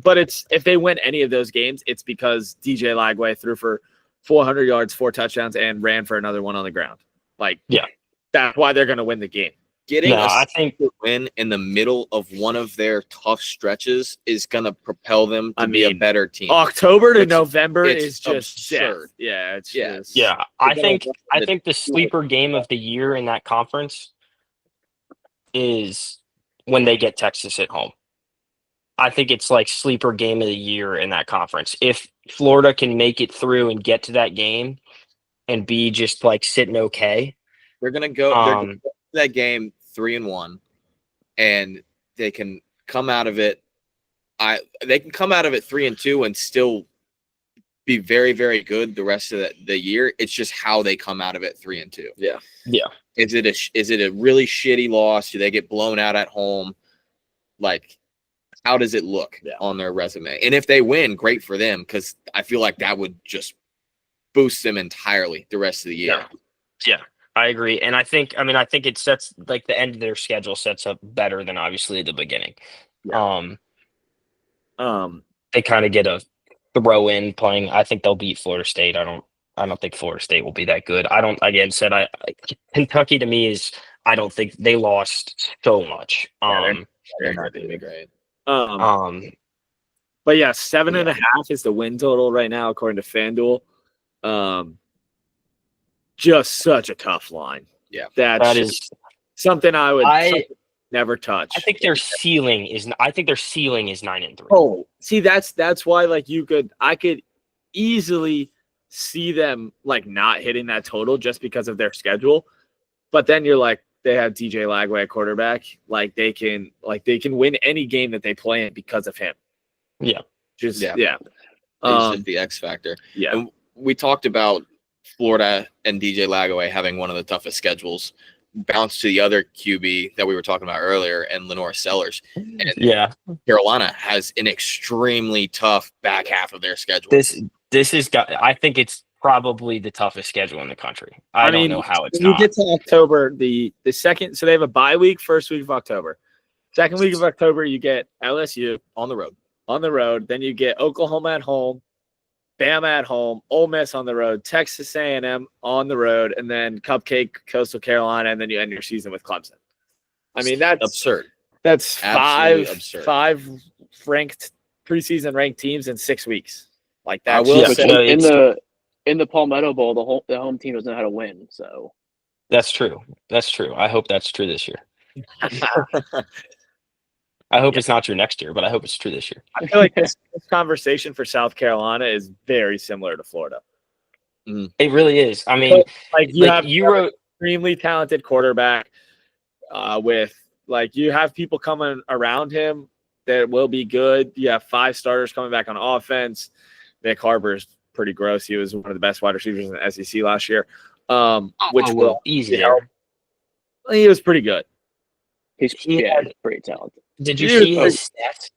But if they win any of those games, it's because DJ Lagway threw for 400 yards, 4 touchdowns, and ran for another one on the ground. Like that's why they're going to win the game. I think the win in the middle of one of their tough stretches is going to propel them to be a better team. October to November is just absurd. Death. Yeah, it's just, I think the sleeper game of the year in that conference is when they get Texas at home. I think it's like sleeper game of the year in that conference. If Florida can make it through and get to that game and be just like sitting okay, they're going to go to that game 3-1, and they can come out of it. They can come out of it 3-2 and still be very, very good the rest of the year. It's just how they come out of it 3-2. Yeah. Is it a really shitty loss? Do they get blown out at home? Like, how does it look on their resume? And if they win, great for them, because I feel like that would just boost them entirely the rest of the year. Yeah, I agree. And I think it sets like the end of their schedule sets up better than obviously the beginning. Yeah. They kind of get a throw in playing. I think they'll beat Florida State. I don't think Florida State will be that good. Kentucky to me is, I don't think they lost so much. They're not going to be great. But yeah, 7.5 is the win total right now according to FanDuel. Just such a tough line. Yeah, that is something I would never touch. I think their ceiling is 9-3. Oh, see, that's why like I could easily see them like not hitting that total just because of their schedule. But then you're like, they have DJ Lagway at quarterback. Like they can win any game that they play in because of him. Yeah. He's just the X factor. Yeah. And we talked about Florida and DJ Lagway having one of the toughest schedules. Bounce to the other QB that we were talking about earlier, and Lenore Sellers. And Carolina has an extremely tough back half of their schedule. I think it's probably the toughest schedule in the country. I don't know how it's not. You get to October, the second, so they have a bye week, first week of October. Second week of October, you get LSU on the road. Then you get Oklahoma at home, Bama at home, Ole Miss on the road, Texas A&M on the road, and then Cupcake, Coastal Carolina, and then you end your season with Clemson. I mean, that's absurd. That's absurd. five preseason ranked teams in 6 weeks. Like that. I will say in the Palmetto Bowl, the home team doesn't know how to win. So that's true. I hope that's true this year. I hope it's not true next year, but I hope it's true this year. I feel like this conversation for South Carolina is very similar to Florida. It really is. I mean, like you wrote extremely talented quarterback with you have people coming around him that will be good. You have 5 starters coming back on offense. Nick Harbor's pretty gross. He was one of the best wide receivers in the SEC last year. Which will easy there. He was pretty good. He's pretty talented. Did you see his stats?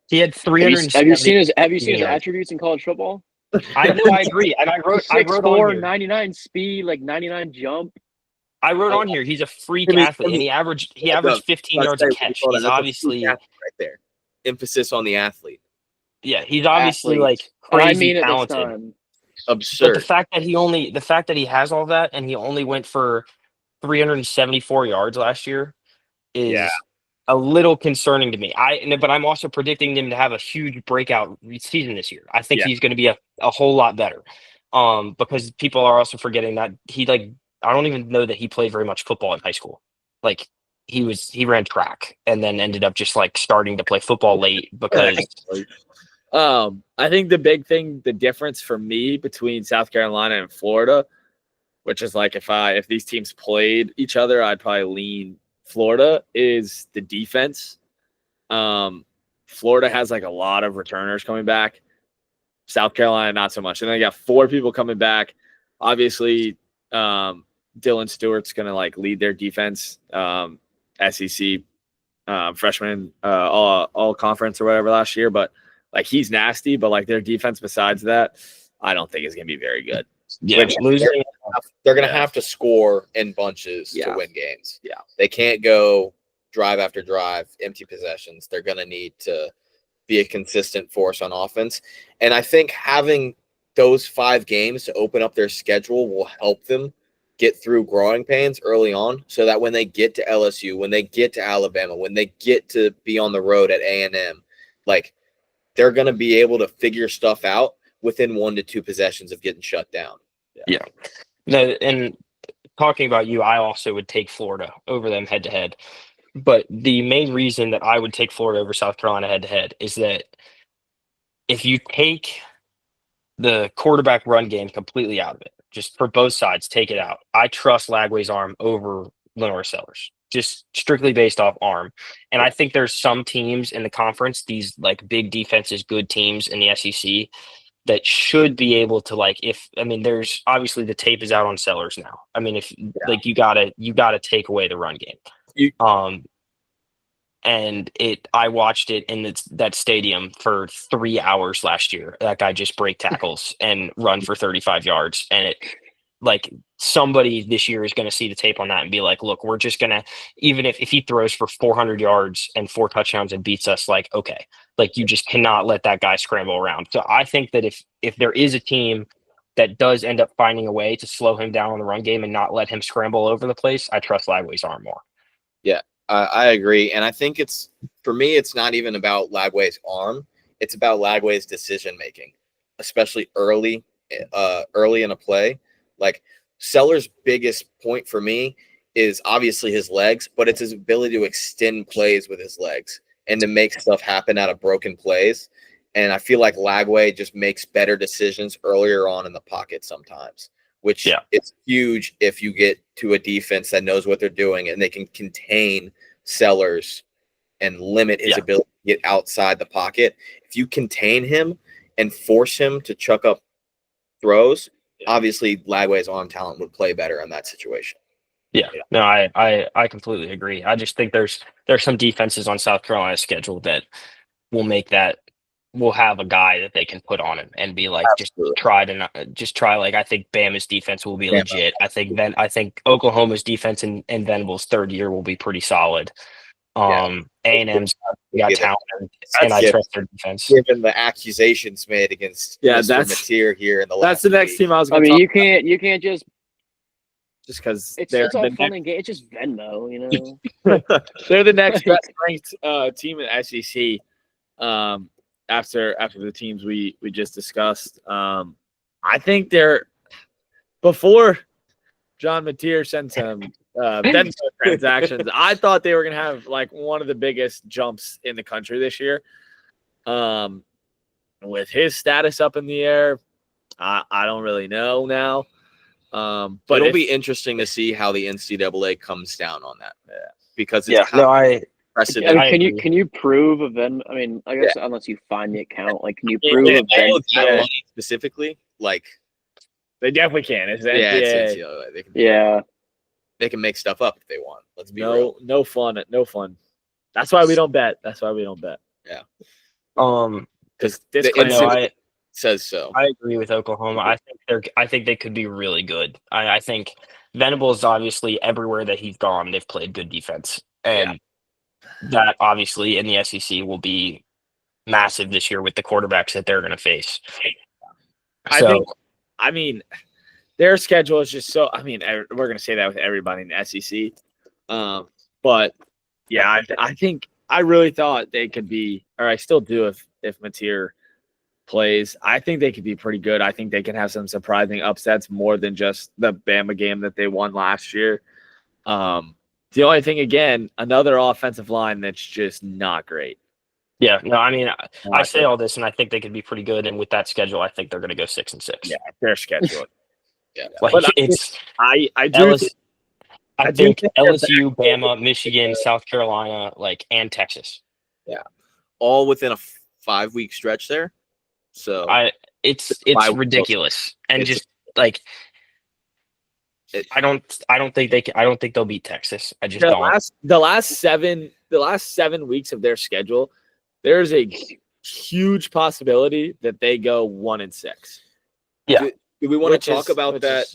He had 300. Have you seen his attributes in college football? I know, I agree. And I wrote 6'4", on here, 99 speed, 99 jump. I wrote on here he's a freak athlete, and he averaged 15 yards a catch. He's obviously right there. Emphasis on the athlete. Yeah, he's obviously crazy talented. Absurd. But the fact that he has all that and he only went for 374 yards last year is a little concerning to me. But I'm also predicting him to have a huge breakout season this year. I think he's going to be a whole lot better. Because people are also forgetting that I don't even know that he played very much football in high school. He ran track and then ended up just starting to play football late because I think the difference for me between South Carolina and Florida, which is if these teams played each other, I'd probably lean Florida, is the defense. Florida has a lot of returners coming back. South Carolina, not so much. And they got 4 people coming back. Obviously, Dylan Stewart's going to lead their defense, SEC freshman, all conference or whatever last year. But he's nasty, but their defense besides that, I don't think is going to be very good. Yeah, they're going to have to score in bunches to win games. Yeah, they can't go drive after drive, empty possessions. They're going to need to be a consistent force on offense. And I think having those 5 games to open up their schedule will help them get through growing pains early on so that when they get to LSU, when they get to Alabama, when they get to be on the road at A&M, they're going to be able to figure stuff out within 1 to 2 possessions of getting shut down. Yeah. No, and talking about you, I also would take Florida over them head-to-head. But the main reason that I would take Florida over South Carolina head-to-head is that if you take the quarterback run game completely out of it, just for both sides, take it out. I trust Lagway's arm over Lenore Sellers, just strictly based off arm. And I think there's some teams in the conference, these big defenses, good teams in the SEC, that should be able to there's obviously the tape is out on Sellers now. I mean, if you gotta take away the run game. And I watched it in that stadium for 3 hours last year. That guy just break tackles and run for 35 yards. And somebody this year is going to see the tape on that and be like, look, we're just going to, even if he throws for 400 yards and 4 touchdowns and beats us, okay, you just cannot let that guy scramble around. So I think that if there is a team that does end up finding a way to slow him down on the run game and not let him scramble over the place, I trust Lagway's arm more. Yeah. I agree. And I think for me, it's not even about Lagway's arm. It's about Lagway's decision-making, especially early in a play. Sellers' biggest point for me is obviously his legs, but it's his ability to extend plays with his legs and to make stuff happen out of broken plays. And I feel like Lagway just makes better decisions earlier on in the pocket sometimes, which is huge if you get to a defense that knows what they're doing and they can contain Sellers and limit his ability to get outside the pocket. If you contain him and force him to chuck up throws, obviously Lagway's arm talent would play better in that situation. Yeah. No, I completely agree. I just think there's some defenses on South Carolina's schedule that will have a guy that they can put on him and be just try. I think Bama's defense will be legit. I think Oklahoma's defense in Venables' 3rd year will be pretty solid. A&M's got talent, and I trust their defense. Given the accusations made against Mr. Mateer here in the last that's the next team I was going to talk about. You can't just because it's all fun and game. It's just Venmo, They're the next best ranked team in SEC. After the teams we just discussed, I think they're before John Mateer sent some Venmo transactions. I thought they were gonna have like one of the biggest jumps in the country this year. With his status up in the air, I don't really know now. But it'll be interesting to see how the NCAA comes down on that. Yeah. Because it's precedent. Can you prove a Venmo? I mean, I guess unless you find the account, like, can you prove a Venmo specifically? Like, they definitely can. It's yeah, NCAA. it's NCAA. They can make stuff up if they want. Let's be real. No fun. That's why we don't bet. Yeah. Because the NCAA says so. I agree with Oklahoma. I think they could be really good. I think Venables, obviously everywhere that he's gone, they've played good defense, and that obviously in the SEC will be massive this year with the quarterbacks that they're going to face. I mean, their schedule is just so. I mean, we're going to say that with everybody in the SEC, but yeah, I think I really thought they could be, or I still do if Mateer plays. I think they could be pretty good. I think they can have some surprising upsets more than just the Bama game that they won last year. The only thing, again, another offensive line that's just not great. Yeah, no, I mean, I say all this, and I think they could be pretty good. And with that schedule, I think they're going to go 6-6. Yeah, their schedule. Yeah, like but it's. I think LSU, Bama, Michigan, South Carolina, and Texas. Yeah, all within a 5-week stretch there. So it's ridiculous, and I don't think they'll beat Texas. I just don't. The last 7 weeks of their schedule, there's a huge possibility that they go 1-6. Yeah. Do we want to talk about that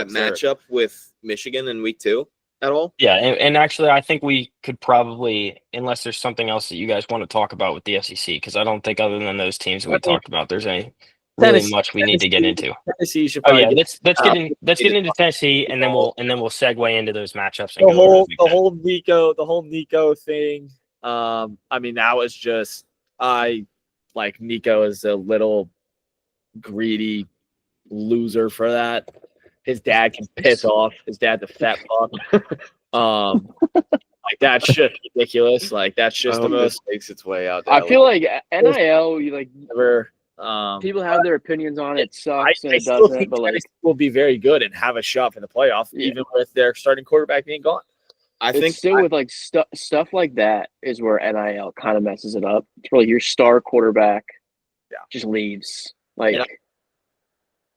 matchup with Michigan in week 2 at all? Yeah, and actually, I think we could probably, unless there's something else that you guys want to talk about with the SEC, because I don't think other than those teams we talked about, there's any really much we need to get into. Tennessee should let's get into Tennessee, and then we'll segue into those matchups. And the whole Nico thing. I mean, that was just Nico is a little greedy loser for that. His dad can piss off. His dad's a fat fuck. That's just ridiculous. That's just the most makes its way out. I feel like NIL, never. People have their opinions on it. It sucks and it doesn't. But will be very good and have a shot for the playoff, even with their starting quarterback being gone. I think still with stuff like that is where NIL kind of messes it up. It's really your star quarterback just leaves.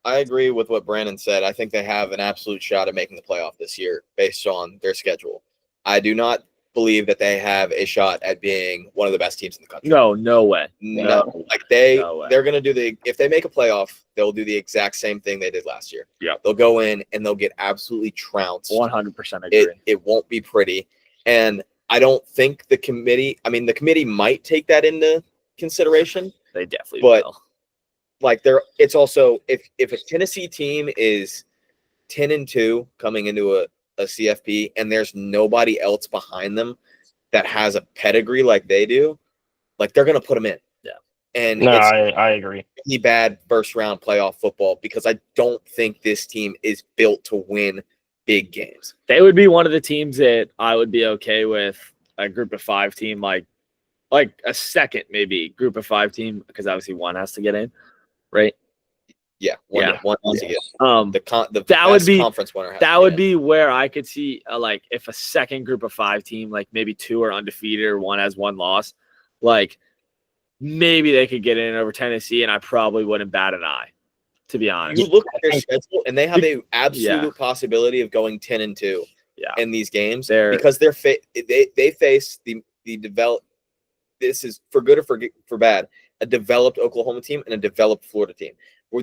I agree with what Brandon said. I think they have an absolute shot at making the playoff this year based on their schedule. I do not believe that they have a shot at being one of the best teams in the country. No way. No. They're going to do if they make a playoff, they'll do the exact same thing they did last year. Yeah. They'll go in and they'll get absolutely trounced. 100% agree. It won't be pretty. And I don't think the committee might take that into consideration. They definitely will. It's also if a Tennessee team is 10-2 coming into a CFP and there's nobody else behind them that has a pedigree like they do, they're gonna put them in. Yeah. And I agree. Really bad first round playoff football because I don't think this team is built to win big games. They would be one of the teams that I would be okay with a group of 5 team, like a second maybe group of 5 team, because obviously one has to get in. Right. Yeah. One has to get the that would be conference winner. That would be where I could see if a second group of 5 team, maybe 2 are undefeated or 1 has 1 loss, maybe they could get in over Tennessee, and I probably wouldn't bat an eye, to be honest. You look at their schedule, and they have an absolute possibility of going 10-2 in these games because they face the developed. This is for good or for bad. A developed Oklahoma team and a developed Florida team.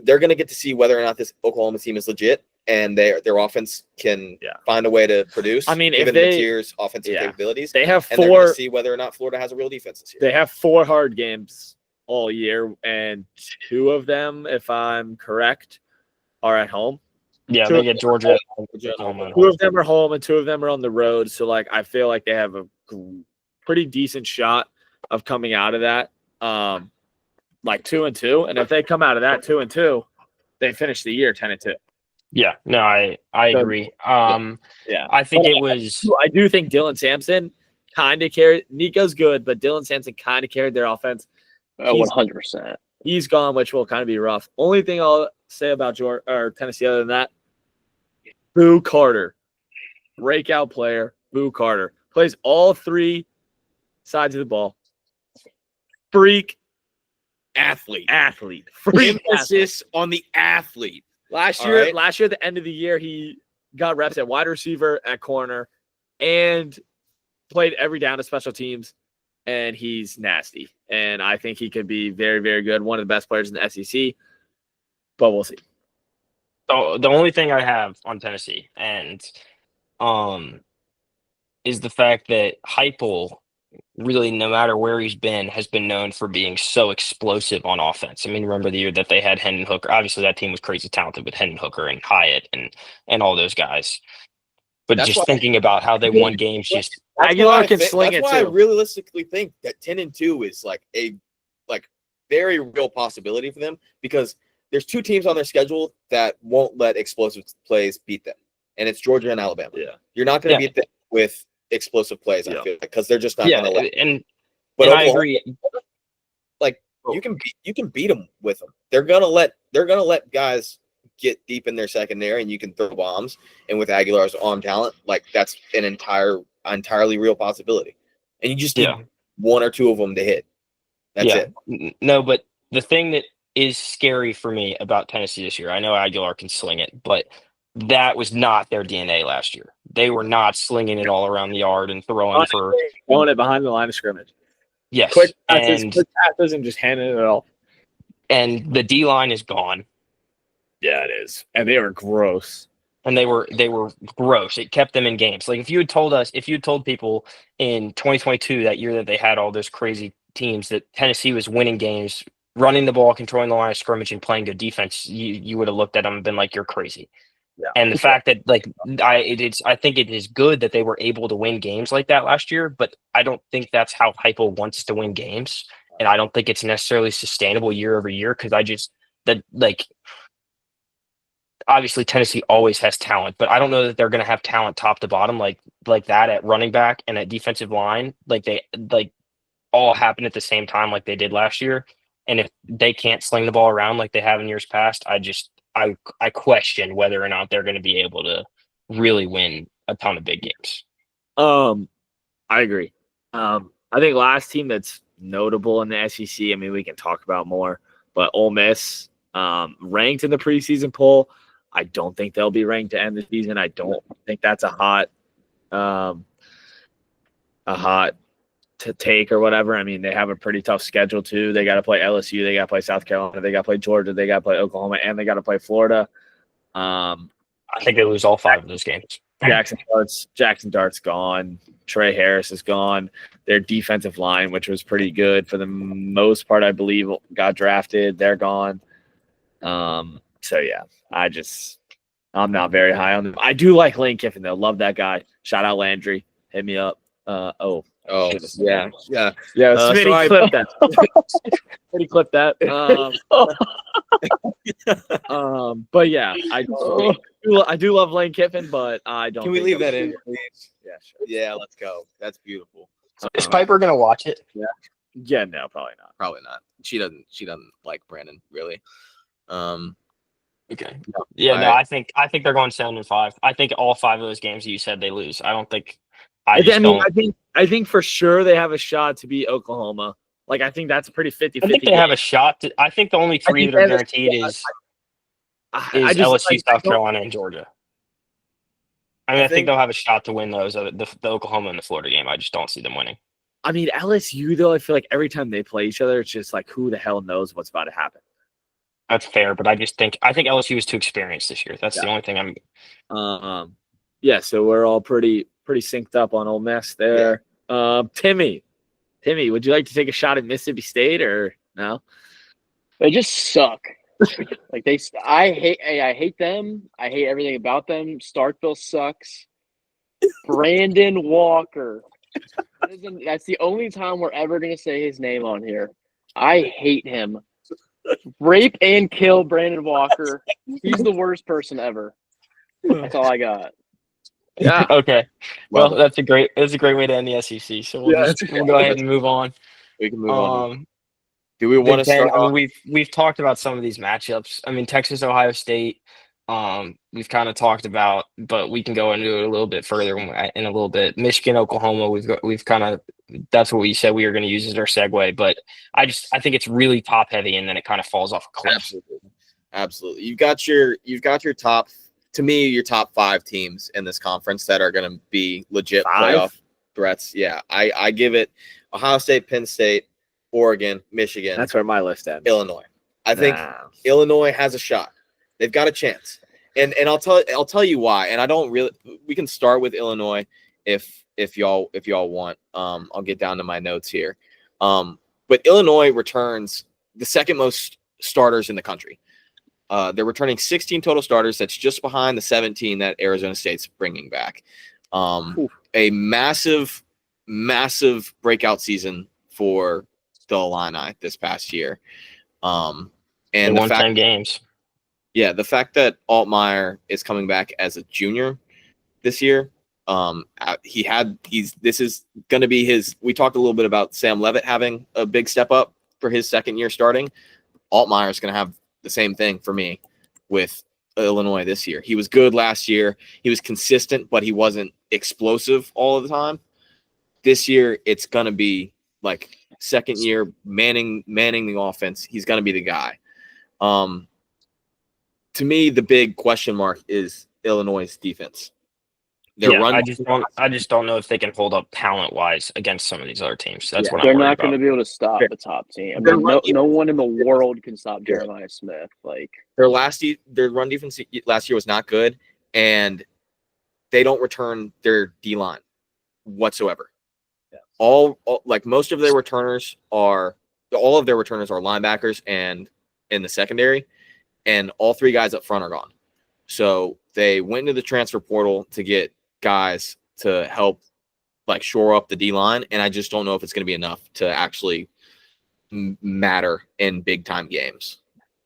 They're going to get to see whether or not this Oklahoma team is legit and their offense can find a way to produce. I mean, given Mateer's offensive capabilities, they have 4. And they're going to see whether or not Florida has a real defense this year. They have 4 hard games all year, and 2 of them, if I'm correct, are at home. Yeah, they get Georgia. 2 of them are home, and 2 of them are on the road. So, I feel like they have a pretty decent shot of coming out of that. 2-2, and if they come out of that 2-2, they finish the year 10-2. Yeah, no, I agree. Yeah, I think But it was I do think Dylan Sampson kind of carried. Nico's good, but Dylan Sampson kind of carried their offense. 100%. He's gone, which will kind of be rough. Only thing I'll say about Tennessee other than that, Boo Carter, breakout player. Boo Carter plays all three sides of the ball. Freak Athlete. Freak Emphasis on the athlete. Last All year, right. at the end of the year, he got reps at wide receiver, at corner, and played every down of special teams. And he's nasty. And I think he could be very, very good. One of the best players in the SEC. But we'll see. the only thing I have on Tennessee, and is the fact that Heupel, really, no matter where he's been, has been known for being so explosive on offense. I mean, remember the year that they had Hendon Hooker? Obviously, that team was crazy talented with Hendon Hooker and Hyatt and all those guys. But That's just why- thinking about how they won games, just Aguilar can sling that's it why I too. realistically think that 10-2 is like a very real possibility for them, because there's two teams on their schedule that won't let explosive plays beat them, and it's Georgia and Alabama. Yeah. You're not going to Yeah. beat them with explosive plays. Yeah. I feel like, because they're just not yeah, going to let. and But I Oklahoma, agree. you can beat them with them. They're gonna let guys get deep in their secondary, and you can throw bombs. And with Aguilar's arm talent, like, that's an entirely real possibility. And you just need one or two of them to hit. That's it. No, but the thing that is scary for me about Tennessee this year, I know Aguilar can sling it, but that was not their DNA last year. They were not slinging it all around the yard and throwing Throwing it behind the line of scrimmage. yes, Quick passes and just handing it off. And the D line is gone. Yeah, it is. And they were gross. And they were gross. It kept them in games. Like if you had told people in 2022, that year that they had all those crazy teams, that Tennessee was winning games, running the ball, controlling the line of scrimmage, and playing good defense, you would have looked at them and been like, "You're crazy." Yeah. And the fact that, like, I think it is good that they were able to win games like that last year, but I don't think that's how Heupel wants to win games, and I don't think it's necessarily sustainable year over year, because obviously Tennessee always has talent, but I don't know that they're going to have talent top to bottom like that at running back and at defensive line, they all happen at the same time like they did last year. And if they can't sling the ball around like they have in years past, I question whether or not they're going to be able to really win a ton of big games. I agree. I think last team that's notable in the SEC, I mean, we can talk about more, but Ole Miss, ranked in the preseason poll. I don't think they'll be ranked to end the season. I don't think that's a hot to take or whatever. I mean, they have a pretty tough schedule too. They got to play LSU, they got to play South Carolina, they got to play Georgia, they got to play Oklahoma, and they got to play Florida. I think they lose all 5 of those games. Jackson Dart's gone. Trey Harris is gone. Their defensive line, which was pretty good for the most part, I believe, got drafted. They're gone. So yeah, I'm not very high on them. I do like Lane Kiffin though. Love that guy. Shout out Landry. Hit me up. Yeah. Smitty clipped that. Smitty clipped that. But yeah, I do love Lane Kiffin, but I don't. Can we leave that in, please? Yeah, sure. Yeah, let's go. That's beautiful. Is Piper gonna watch it? Yeah, no, probably not. Probably not. She doesn't like Brandon, really. Okay. Yeah, no, I think they're going 7-5. I think all 5 of those games that you said they lose. I don't think. I think for sure they have a shot to beat Oklahoma. Like, I think that's a pretty 50-50. I think they have a shot. I think the only 3 that are guaranteed is LSU, South Carolina, and Georgia. I think they'll have a shot to win those, the Oklahoma and the Florida game. I just don't see them winning. I mean, LSU, though, I feel like every time they play each other, it's just like, who the hell knows what's about to happen. That's fair, but I think LSU is too experienced this year. That's the only thing I'm. Yeah, so we're all pretty synced up on Ole Miss there. Yeah. Timmy, would you like to take a shot at Mississippi State or no? They just suck. I hate them. I hate everything about them. Starkville sucks. Brandon Walker. That's the only time we're ever gonna say his name on here. I hate him. Rape and kill Brandon Walker. He's the worst person ever. That's all I got. Yeah. Okay. Love Well, it. that's a great way to end the SEC. So we'll go ahead and move on. We can move on. Do we want to start? I mean, we've talked about some of these matchups. I mean, Texas, Ohio State. We've kind of talked about, but we can go into it a little bit further in a little bit. Michigan, Oklahoma. We've kind of that's what we said we were going to use as our segue. But I think it's really top heavy, and then it kind of falls off a cliff. Absolutely. You've got your top. To me, your top 5 teams in this conference that are going to be legit playoff threats. Yeah, I give it Ohio State, Penn State, Oregon, Michigan. That's where my list ends. Illinois. I think Illinois has a shot. They've got a chance, and I'll tell you why. And I don't really. We can start with Illinois if y'all want. I'll get down to my notes here. But Illinois returns the second most starters in the country. They're returning 16 total starters. That's just behind the 17 that Arizona State's bringing back. A massive breakout season for the Illini this past year. And they won 10 games. Yeah, the fact that Altmaier is coming back as a junior this year, this is going to be his. We talked a little bit about Sam Levitt having a big step up for his second year starting. Altmaier is going to have the same thing for me with Illinois this year. He was good last year. He was consistent, but he wasn't explosive all of the time. This year, it's going to be like second year manning the offense. He's going to be the guy. To me, the big question mark is Illinois' defense. I just don't know if they can hold up talent-wise against some of these other teams. That's what I'm They're worried not going to about. be able to stop the top team. I mean, no one in the world can stop Jeremiah Smith. Like their run defense last year was not good, and they don't return their D line whatsoever. Yeah. All most of their returners are linebackers and in the secondary. And all 3 guys up front are gone. So they went into the transfer portal to get guys to help shore up the D-line. And I just don't know if it's going to be enough to actually matter in big-time games.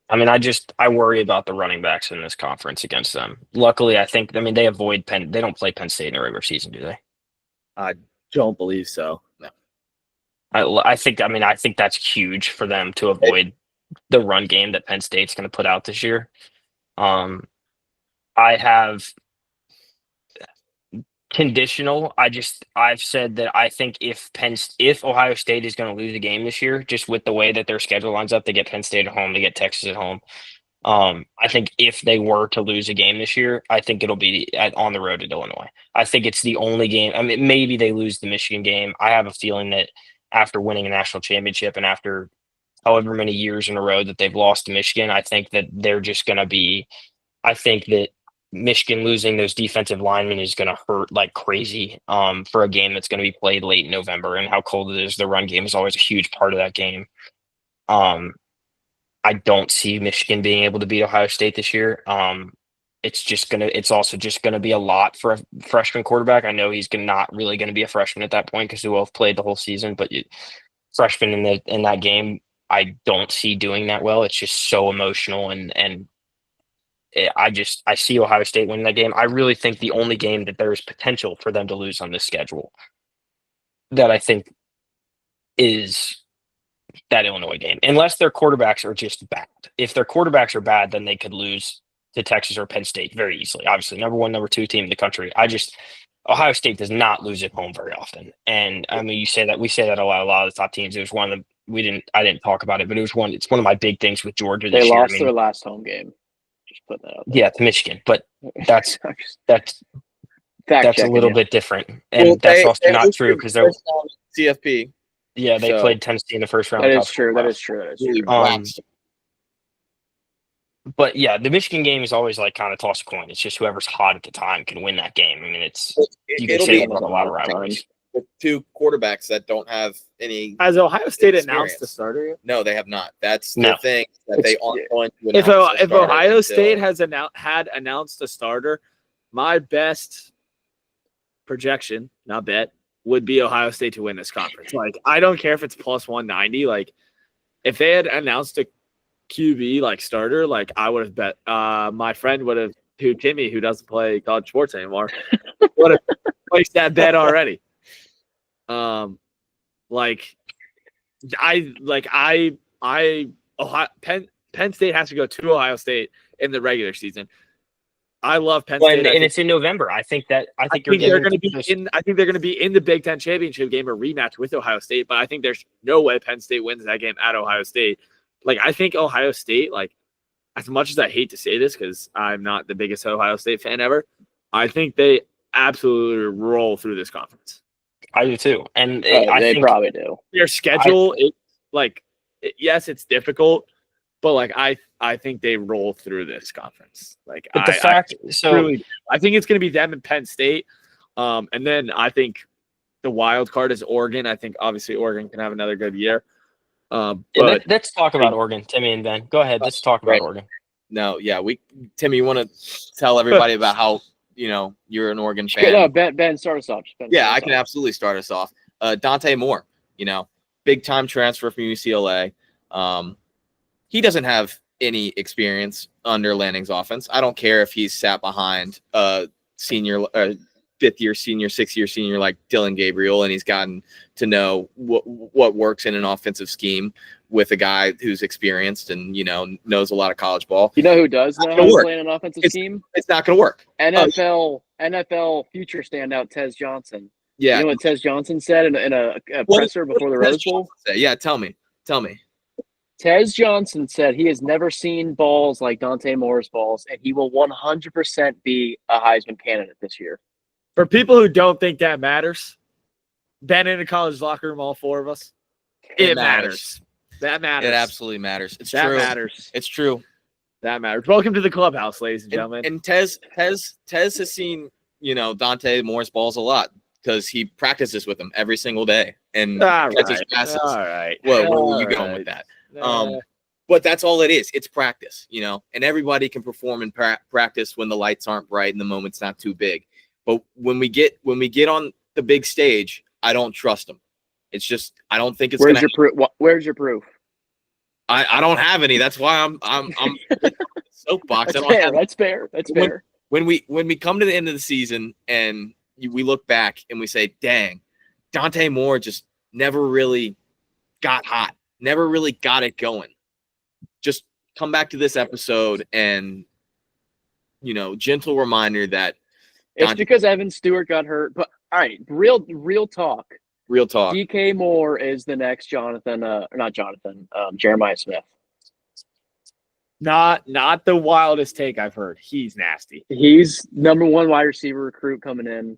I mean, I worry about the running backs in this conference against them. Luckily, they avoid Penn. They don't play Penn State in the regular season, do they? I don't believe so. No. I think that's huge for them to avoid the run game that Penn State's going to put out this year. I have conditional. I've said that I think if Ohio State is going to lose a game this year, just with the way that their schedule lines up, they get Penn State at home, they get Texas at home. I think if they were to lose a game this year, I think it'll be on the road at Illinois. I think it's the only game. I mean, maybe they lose the Michigan game. I have a feeling that after winning a national championship and after however many years in a row that they've lost to Michigan, I think that they're just going to be – I think that Michigan losing those defensive linemen is going to hurt like crazy for a game that's going to be played late in November, and how cold it is. The run game is always a huge part of that game. I don't see Michigan being able to beat Ohio State this year. It's also just going to be a lot for a freshman quarterback. I know he's not really going to be a freshman at that point because he will have played the whole season, but freshman in that game, I don't see doing that well. It's just so emotional, and I see Ohio State winning that game. I really think the only game that there is potential for them to lose on this schedule that I think is that Illinois game, unless their quarterbacks are just bad. If their quarterbacks are bad, then they could lose to Texas or Penn State very easily. Obviously, number 1, number 2 team in the country. Ohio State does not lose at home very often, and I mean, we say that a lot of the top teams. It was one of the I didn't talk about it, but it's one of my big things with Georgia this year. They lost their last home game. Just putting that out there. Yeah, to Michigan, but that's a little bit different, and that's also not true because they're CFP. Yeah, they played Tennessee in the first round. That is true. But yeah, the Michigan game is always kind of toss a coin. It's just whoever's hot at the time can win that game. I mean, you can say that a lot of rivalries. With 2 quarterbacks that don't have any. Has Ohio State announced the starter yet? No, they have not. That's the thing that they aren't going to announce. If Ohio State had announced a starter, my best projection, not bet, would be Ohio State to win this conference. I don't care if it's plus 190. If they had announced a QB like starter, like I would have bet. My friend would have, Timmy, who doesn't play college sports anymore, would have placed that bet already. Like Ohio, Penn State has to go to Ohio State in the regular season. I love Penn State, and it's in November. I think they're going to be in. I think they're going to be in the Big Ten championship game, a rematch with Ohio State. But I think there's no way Penn State wins that game at Ohio State. Like I think Ohio State, like as much as I hate to say this because I'm not the biggest Ohio State fan ever, I think they absolutely roll through this conference. I do too, and I think probably do. Their schedule is like, yes, it's difficult, but like I think they roll through this conference. Like, but the fact, I think it's going to be them and Penn State, and then I think the wild card is Oregon. I think obviously Oregon can have another good year. But let's talk about Oregon, Timmy and Ben. Go ahead, let's talk about Oregon. No, yeah, Timmy, you want to tell everybody about how you're an Oregon fan? No, Ben, start us off. I can absolutely start us off. Dante Moore, big time transfer from UCLA. He doesn't have any experience under Lanning's offense. I don't care if he's sat behind senior, fifth-year senior, sixth-year senior like Dylan Gabriel, and he's gotten to know what works in an offensive scheme with a guy who's experienced and knows a lot of college ball. You know who does know how to play an offensive scheme? It's not going to work. NFL future standout Tez Johnson. Yeah, you know what Tez Johnson said in a presser before the Rose Bowl? Yeah, tell me. Tez Johnson said he has never seen balls like Dante Moore's balls, and he will 100% be a Heisman candidate this year. For people who don't think that matters, been in a college locker room, all four of us, it matters. That matters. It absolutely matters. It's that true. Matters. It's true. That matters. Welcome to the clubhouse, ladies and gentlemen. And Tez has seen, Dante Moore's balls a lot because he practices with him every single day and catches passes. All right. Where were you going with that? But that's all it is. It's practice, and everybody can perform in practice when the lights aren't bright and the moment's not too big. But when we get on the big stage, I don't trust them. It's just I don't think it's. Where's your proof? I don't have any. That's why I'm soapbox. That's fair. When we come to the end of the season and we look back and we say, "Dang, Dante Moore just never really got hot, never really got it going." Just come back to this episode and gentle reminder that. It's because Evan Stewart got hurt. But all right, real talk. Real talk. DK Moore is the next Jeremiah Smith. Not the wildest take I've heard. He's nasty. He's number one wide receiver recruit coming in.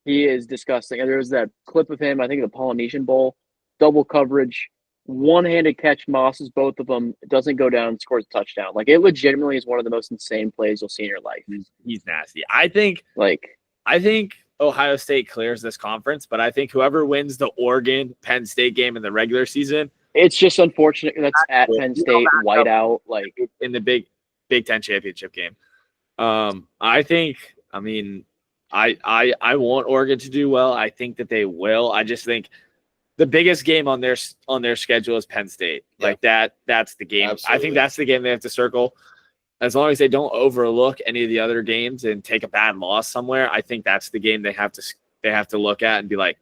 He is disgusting. And there was that clip of him, I think the Polynesian Bowl, double coverage, one-handed catch, Mosses both of them. It doesn't go down, scores a touchdown. Like, it legitimately is one of the most insane plays you'll see in your life. He's nasty. I think Ohio State clears this conference, but I think whoever wins the Oregon Penn State game in the regular season, it's just unfortunate that's at Penn State, whiteout, like in the Big Ten championship game. I want Oregon to do well. I think that they will. I just think the biggest game on their schedule is Penn State. Yeah. Like that's the game. Absolutely. I think that's the game they have to circle. As long as they don't overlook any of the other games and take a bad loss somewhere, I think that's the game they have to look at and be like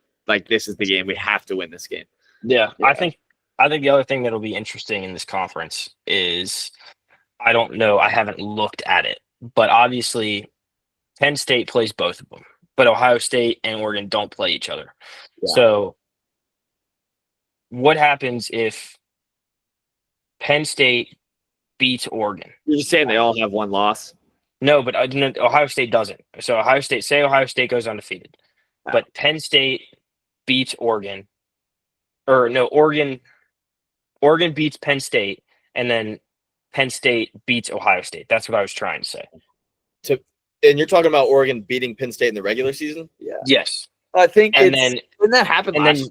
this is the game we have to win this game. Yeah. I think the other thing that'll be interesting in this conference is I don't know, I haven't looked at it, but obviously Penn State plays both of them, but Ohio State and Oregon don't play each other. Yeah. So what happens if Penn State beats Oregon? You're just saying they all have one loss? No, but Ohio State doesn't. So Ohio State goes undefeated. Wow. But Penn State beats Oregon. Or no, Oregon beats Penn State, and then Penn State beats Ohio State. That's what I was trying to say. And you're talking about Oregon beating Penn State in the regular season? Yeah. Yes. I think didn't that happen last year?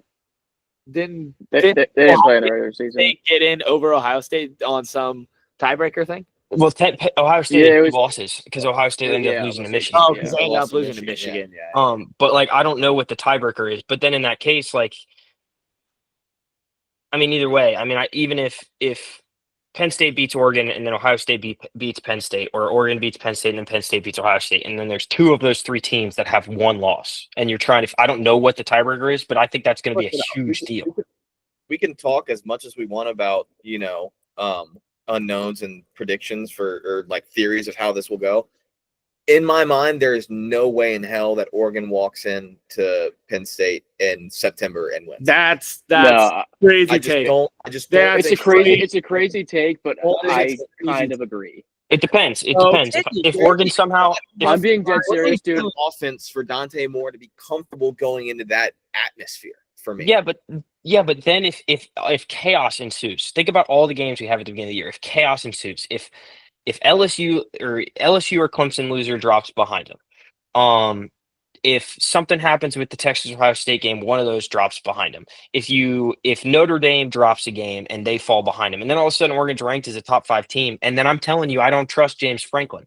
Didn't play in the regular season. They get in over Ohio State on some tiebreaker thing? Well, Ohio State had losses because Ohio State ended up losing to Michigan. Oh, because they ended up losing to Michigan. Yeah. But I don't know what the tiebreaker is. But then in that case, either way, even if Penn State beats Oregon, and then Ohio State beats Penn State, or Oregon beats Penn State, and then Penn State beats Ohio State, and then there's 2 of those 3 teams that have 1 loss, and you're trying to. I don't know what the tiebreaker is, but I think that's going to be a huge deal. We can talk as much as we want about unknowns and predictions or like theories of how this will go. In my mind, there is no way in hell that Oregon walks in to Penn State in September and wins. That's No, crazy I just take. don't. It's a crazy take, but Well, I it's kind of agree. It depends. It Oh, depends. If Oregon somehow, I'm being dead serious, dude. Offense for Dante Moore to be comfortable going into that atmosphere for me. yeah, but then if chaos ensues, think about all the games we have at the beginning of the year. If chaos ensues, if LSU or Clemson loser drops behind them, if something happens with the Texas Ohio State game, one of those drops behind them. If Notre Dame drops a game and they fall behind them, and then all of a sudden Oregon's ranked as a top 5 team, and then I'm telling you, I don't trust James Franklin.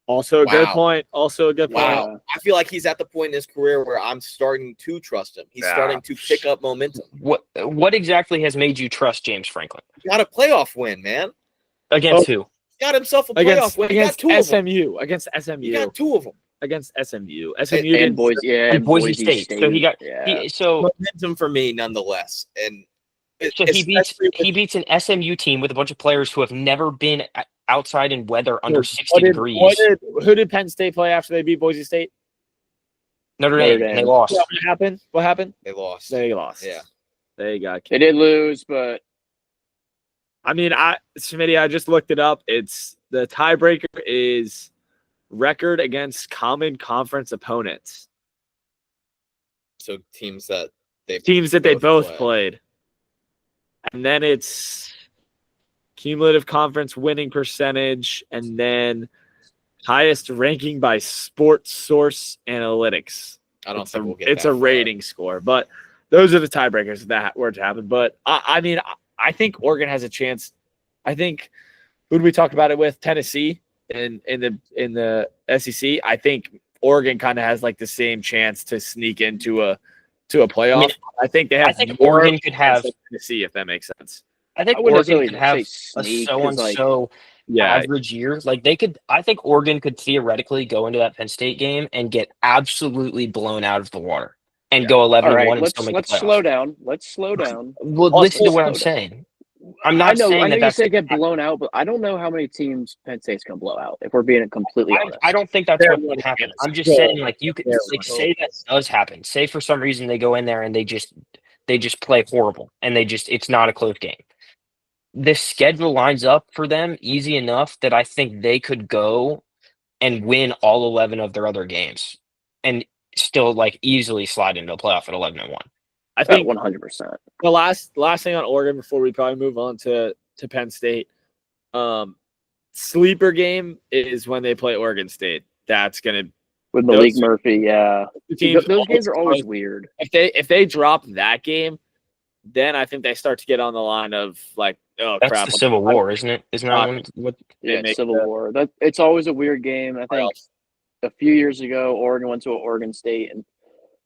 Also a good Wow. point. Also a good point. Wow. I feel like he's at the point in his career where I'm starting to trust him. He's starting to pick up momentum. What exactly has made you trust James Franklin? He got a playoff win, man. Against who? He got himself a playoff win. He got Against 2 of them. SMU. Against SMU. He got 2 of them. Against SMU. And Boise State. So he got so Momentum for me, nonetheless. And he beats an SMU team with a bunch of players who have never been outside in weather under 60 degrees. Who did Penn State play after they beat Boise State? Notre Dame. And they lost. What happened? What happened? They lost. They lost. Yeah. They got kicked. They did lose, but I mean, Smitty, I just looked it up. It's the tiebreaker is record against common conference opponents. So teams that they both played. And then it's cumulative conference winning percentage, and then highest ranking by Sports Source Analytics. I don't think we'll get it's that a far. rating score, but those are the tiebreakers that were to happen. But I mean, I think Oregon has a chance. I think who did we talk about it with? Tennessee in the SEC. I think Oregon kind of has like the same chance to sneak into a playoff. I think they have. I think Oregon could have Tennessee, if that makes sense. I think Oregon could have a so-and-so average year. Like I think Oregon could theoretically go into that Penn State game and get absolutely blown out of the water and go 11-1 right, and still make the playoffs. Let's slow down. Well, listen to what I'm saying. I'm not saying I know that's you say get blown out, but I don't know how many teams Penn State's gonna blow out. If we're being completely honest, I don't think that's what would happen. I'm just saying, like you could say that does happen. Say for some reason they go in there and they just play horrible and it's not a close game. This schedule lines up for them easy enough that I think they could go and win all 11 of their other games and still like easily slide into a playoff at 11-1. I think 100%. The last thing on Oregon before we probably move on to Penn State. Sleeper game is when they play Oregon State. That's gonna with Malik Murphy, yeah. Those games are always weird. If they drop that game, then I think they start to get on the line of like, oh that's crap. The Civil War, isn't it? Isn't that what? Yeah, Civil War. It's always a weird game. I think a few years ago, Oregon went to Oregon State and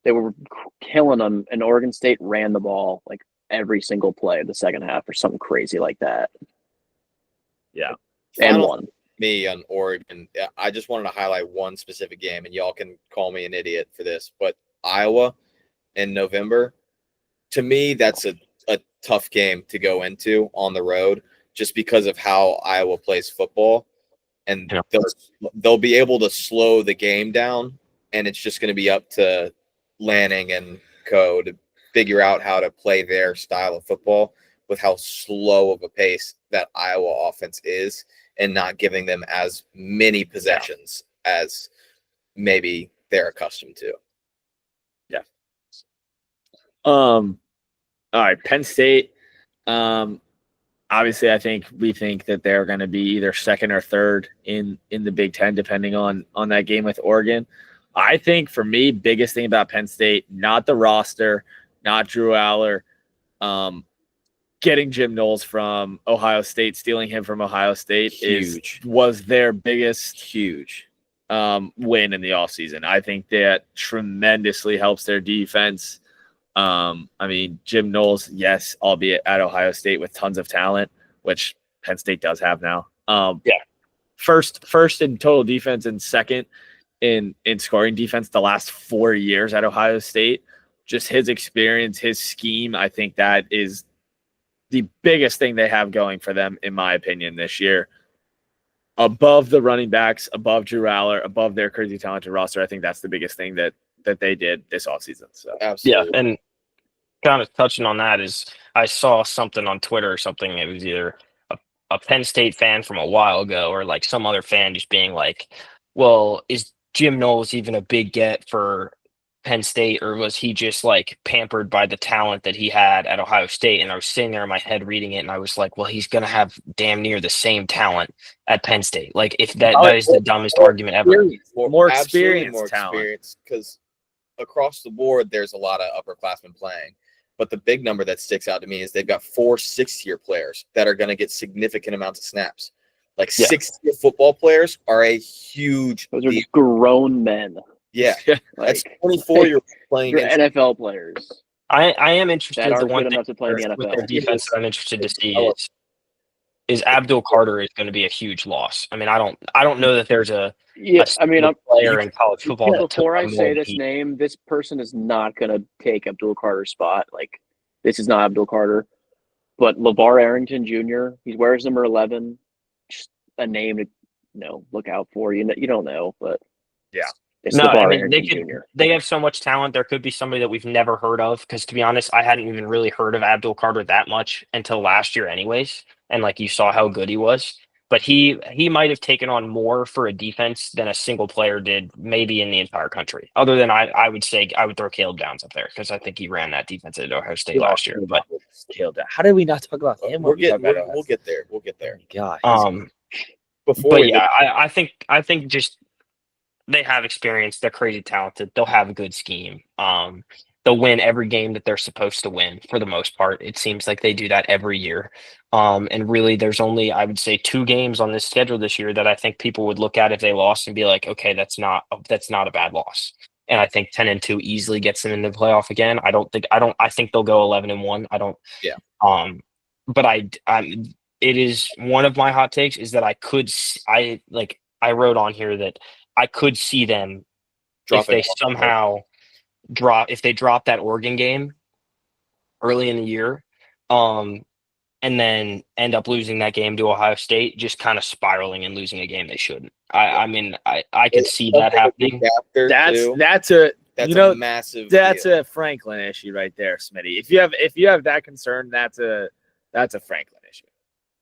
they were killing them, and Oregon State ran the ball like every single play of the second half or something crazy like that. Yeah. And won. Me on Oregon. I just wanted to highlight one specific game, and y'all can call me an idiot for this, but Iowa in November, to me, that's a tough game to go into on the road just because of how Iowa plays football. And they'll be able to slow the game down, and it's just going to be up to Lanning and co to figure out how to play their style of football with how slow of a pace that Iowa offense is and not giving them as many possessions as maybe they're accustomed to. Yeah. All right, Penn State. Obviously, we think that they're going to be either second or third in the Big Ten, depending on that game with Oregon. I think for me, biggest thing about Penn State, not the roster, not Drew Aller, getting Jim Knowles from Ohio State, stealing him from Ohio State was their biggest win in the offseason. I think that tremendously helps their defense. I mean, Jim Knowles, yes, albeit at Ohio State with tons of talent, which Penn State does have now. Yeah. First in total defense and second in scoring defense the last 4 years at Ohio State. Just his experience, his scheme, I think that is the biggest thing they have going for them, in my opinion, this year. Above the running backs, above Drew Aller, above their crazy talented roster, I think that's the biggest thing that they did this offseason. So Absolutely. Yeah, and kind of touching on that is I saw something on Twitter or something. It was either a Penn State fan from a while ago or like some other fan just being like, well, is Jim Knowles even a big get for Penn State, or was he just like pampered by the talent that he had at Ohio State? And I was sitting there in my head reading it, and I was like, well, he's going to have damn near the same talent at Penn State. Like, if that is the dumbest argument ever. More Absolutely experience, more talent. experience, because across the board, there's a lot of upperclassmen playing. But the big number that sticks out to me is they've got 4 6-year players that are going to get significant amounts of snaps. Like 6-year football players are a huge Those are deal. grown men. Yeah, that's Like 24-year-old playing you're against NFL players I am interested. that The aren't one good thing enough to play in the with their NFL. defense that I'm interested to see is Abdul Carter is going to be a huge loss. I mean, I don't know that there's a I mean, single player in college football that before I took on say more this heat. name, this person is not going to take Abdul Carter's spot. Like, this is not Abdul Carter. But LeVar Arrington Jr., he wears number 11. Just a name to look out for. You don't know, but Yeah. it's No, LeVar I mean Arrington Jr. they have so much talent. There could be somebody that we've never heard of. Because to be honest, I hadn't even really heard of Abdul Carter that much until last year, anyways. And like you saw how good he was. But he might have taken on more for a defense than a single player did, maybe in the entire country. Other than I would say I would throw Caleb Downs up there because I think he ran that defense at Ohio State last year. But Caleb Downs. How did we not talk about him? we'll get there. We'll get there. God. Before but we yeah, I think just they have experience. They're crazy talented. They'll have a good scheme. They'll win every game that they're supposed to win for the most part. It seems like they do that every year. And really, there's only, I would say, 2 games on this schedule this year that I think people would look at if they lost and be like, okay, that's not a bad loss. And I think 10-2 easily gets them into the playoff again. I think they'll go 11-1. I don't. Yeah. But it is one of my hot takes is that I wrote on here that I could see them if they somehow drop that Oregon game early in the year, and then end up losing that game to Ohio State, just kind of spiraling and losing a game they shouldn't. I mean, I could see that happening. That's a massive. That's deal. a Franklin issue right there, Smitty. If you have that concern, that's a Franklin issue.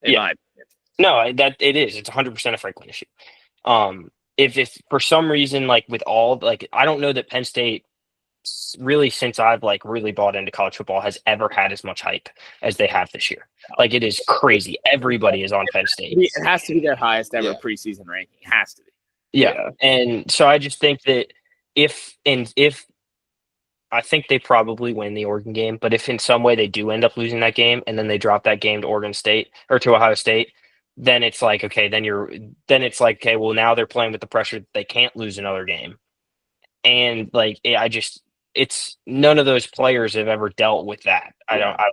In my opinion. No, that it is. It's 100% a Franklin issue. If for some reason, like with all, like, I don't know that Penn State really, since I've like really bought into college football, has ever had as much hype as they have this year. Like, it is crazy. Everybody is on Penn State. It has to be their highest ever preseason ranking. It has to be. Yeah. And so I just think that if I think they probably win the Oregon game, but if in some way they do end up losing that game and then they drop that game to Oregon State or to Ohio State, then it's like, okay, okay, well, now they're playing with the pressure that they can't lose another game. And like, it's none of those players have ever dealt with that. I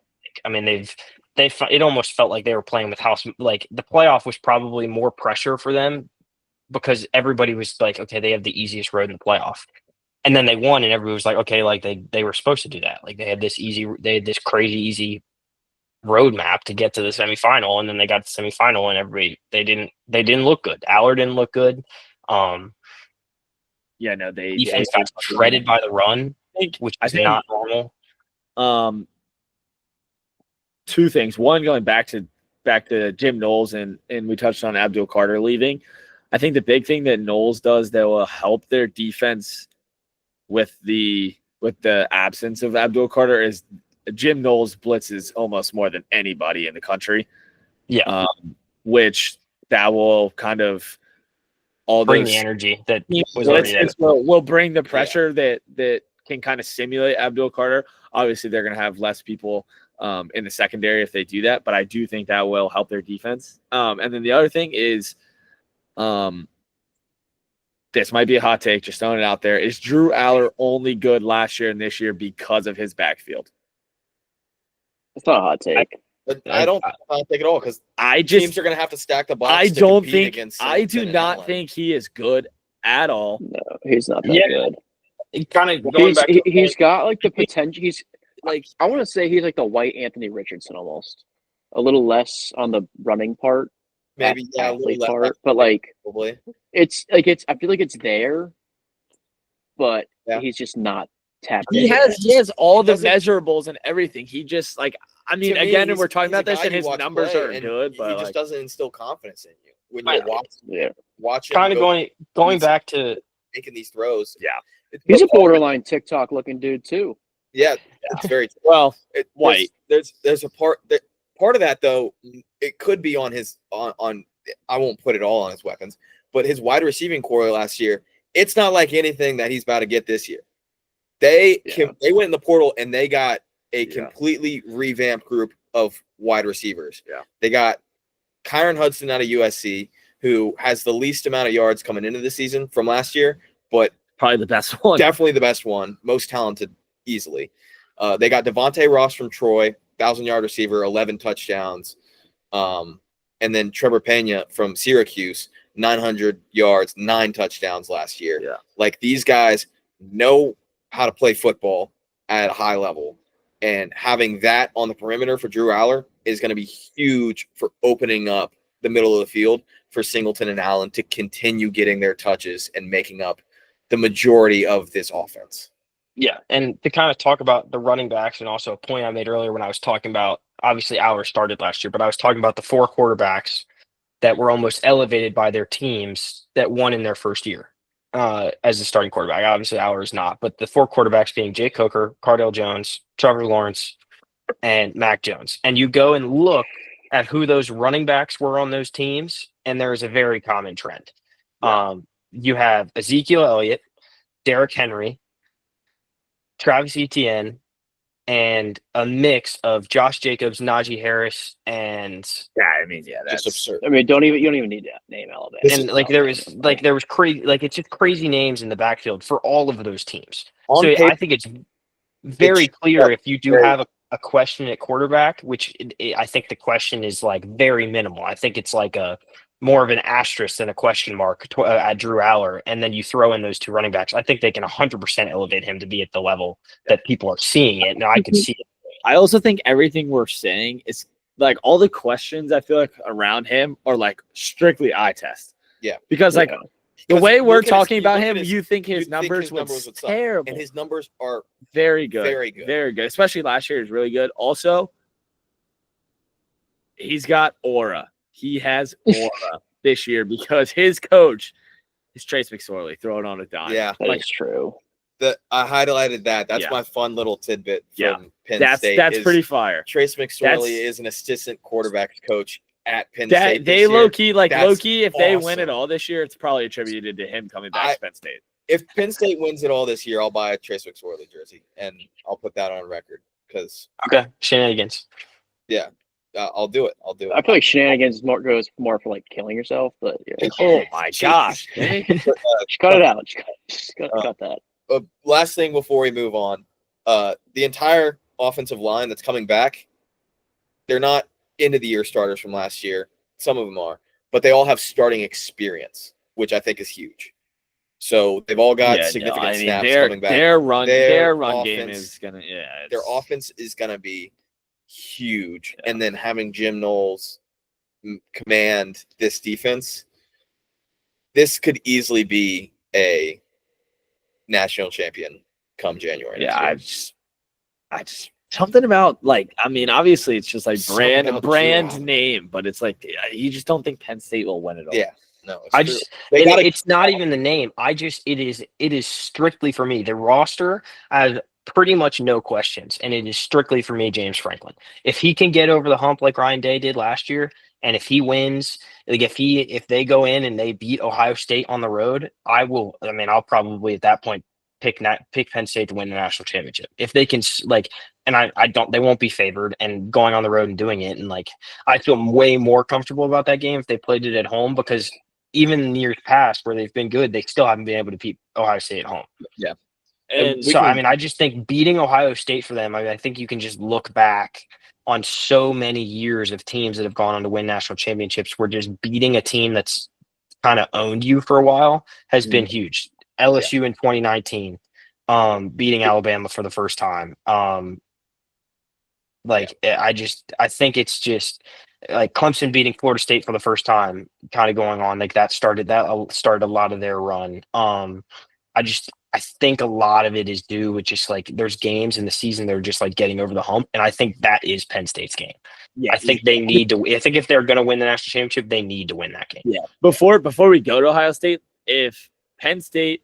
mean, it almost felt like they were playing with house. Like, the playoff was probably more pressure for them because everybody was like, okay, they have the easiest road in the playoff. And then they won, and everybody was like, okay, like they were supposed to do that. Like, they had this crazy easy roadmap to get to the semifinal, and then they got to the semifinal, and they didn't look good. Aller didn't look good. Defense got shredded by the run, which is not normal. 2 things. One, going back to Jim Knowles, and we touched on Abdul Carter leaving. I think the big thing that Knowles does that will help their defense with the absence of Abdul Carter is Jim Knowles blitzes almost more than anybody in the country. Yeah. Which that will kind of bring the energy that was already there. Will bring the pressure that can kind of simulate Abdul Carter. Obviously, they're going to have less people in the secondary if they do that, but I do think that will help their defense. And then the other thing is, this might be a hot take, just throwing it out there. Is Drew Aller only good last year and this year because of his backfield? It's not a hot take. But I don't think at all because teams are going to have to stack the box. I to don't compete think. Against I do Singleton and not Allen. think he is good at all. No, he's not that good. Kind of going back. He's got like the potential. He's like I want to say he's like the white Anthony Richardson almost. A little less on the running part, maybe a athlete little part, but like probably. it's like I feel like it's there, but he's just not tapped in. He has all the measurables and everything. He just like I mean, again, and we're talking about this, and his numbers aren't good, but he just doesn't instill confidence in you when you're watching. Kind of going back to making these throws. Yeah, he's a borderline TikTok looking dude too. Yeah, it's very well. White. There's a part of that though. It could be on his on. I won't put it all on his weapons, but his wide receiving core last year. It's not like anything that he's about to get this year. They went in the portal and they got a completely revamped group of wide receivers. Yeah, they got Kyron Hudson out of USC, who has the least amount of yards coming into the season from last year, but probably the best one. Definitely the best one, most talented, easily. They got Devontae Ross from Troy, 1,000-yard receiver, 11 touchdowns, and then Trevor Pena from Syracuse, 900 yards, 9 touchdowns last year. Yeah, like these guys know how to play football at a high level, and having that on the perimeter for Drew Aller is going to be huge for opening up the middle of the field for Singleton and Allen to continue getting their touches and making up the majority of this offense. Yeah, and to kind of talk about the running backs, and also a point I made earlier when I was talking about, obviously Aller started last year, but I was talking about the 4 quarterbacks that were almost elevated by their teams that won in their first year as a starting quarterback. Obviously Aller is not, but the 4 quarterbacks being Jake Coker, Cardale Jones, Trevor Lawrence, and Mac Jones. And you go and look at who those running backs were on those teams, and there is a very common trend. You have Ezekiel Elliott, Derrick Henry, Travis Etienne, and a mix of Josh Jacobs, Najee Harris, and that's just absurd. I mean, you don't even need to name Alabama. And there was crazy, like it's just crazy names in the backfield for all of those teams. I think it's very clear if you do have a question at quarterback, which I think the question is like very minimal. I think it's like a more of an asterisk than a question mark at Drew Aller, and then you throw in those 2 running backs. I think they can 100% elevate him to be at the level that people are seeing it. Now I can see it. I also think everything we're saying is like all the questions I feel like around him are like strictly eye test. Yeah, because like the way we're talking about him, you think his numbers would terrible, and his numbers are very good, very good, very good. Especially last year is really good. Also, he's got aura. He has aura this year because his coach is Trace McSorley throwing on a dime. Yeah, that's true. I highlighted that. That's my fun little tidbit from Penn State. That's pretty fire. Trace McSorley is an assistant quarterback coach at Penn State. They low-key, if they win it all this year, it's probably attributed to him coming back to Penn State. If Penn State wins it all this year, I'll buy a Trace McSorley jersey, and I'll put that on record because shenanigans. Yeah. I'll do it. I feel like shenanigans goes more for like killing yourself, but oh my gosh, just cut it out. Just cut that. Last thing before we move on, the entire offensive line that's coming back, they're not end of the year starters from last year. Some of them are, but they all have starting experience, which I think is huge. So they've all got significant snaps coming back. Their run game is gonna their offense is gonna be huge, and then having Jim Knowles command this defense, this could easily be a national champion come January. Yeah, I just something about like, I mean, obviously it's just like brand name, but it's like you just don't think Penn State will win it all. Yeah, no, it's not even the name. It is strictly for me. The roster has pretty much no questions, and it is strictly for me, James Franklin. If he can get over the hump like Ryan Day did last year, and if he wins, like if they go in and they beat Ohio State on the road, I'll probably at that point pick Penn State to win the national championship. If they can they won't be favored, and going on the road and doing it, and like I feel way more comfortable about that game if they played it at home, because even in years past where they've been good, they still haven't been able to beat Ohio State at home. Yeah. And so, I just think beating Ohio State for them, I think you can just look back on so many years of teams that have gone on to win national championships, where just beating a team that's kind of owned you for a while has been huge. LSU in 2019, beating Alabama for the first time. I think it's just like Clemson beating Florida State for the first time, kind of going on like that started a lot of their run. I think a lot of it is due with just like there's games in the season they're just like getting over the hump, and I think that is Penn State's game. Yeah, I think they need to. I think if they're going to win the national championship, they need to win that game. Yeah. Before we go to Ohio State, if Penn State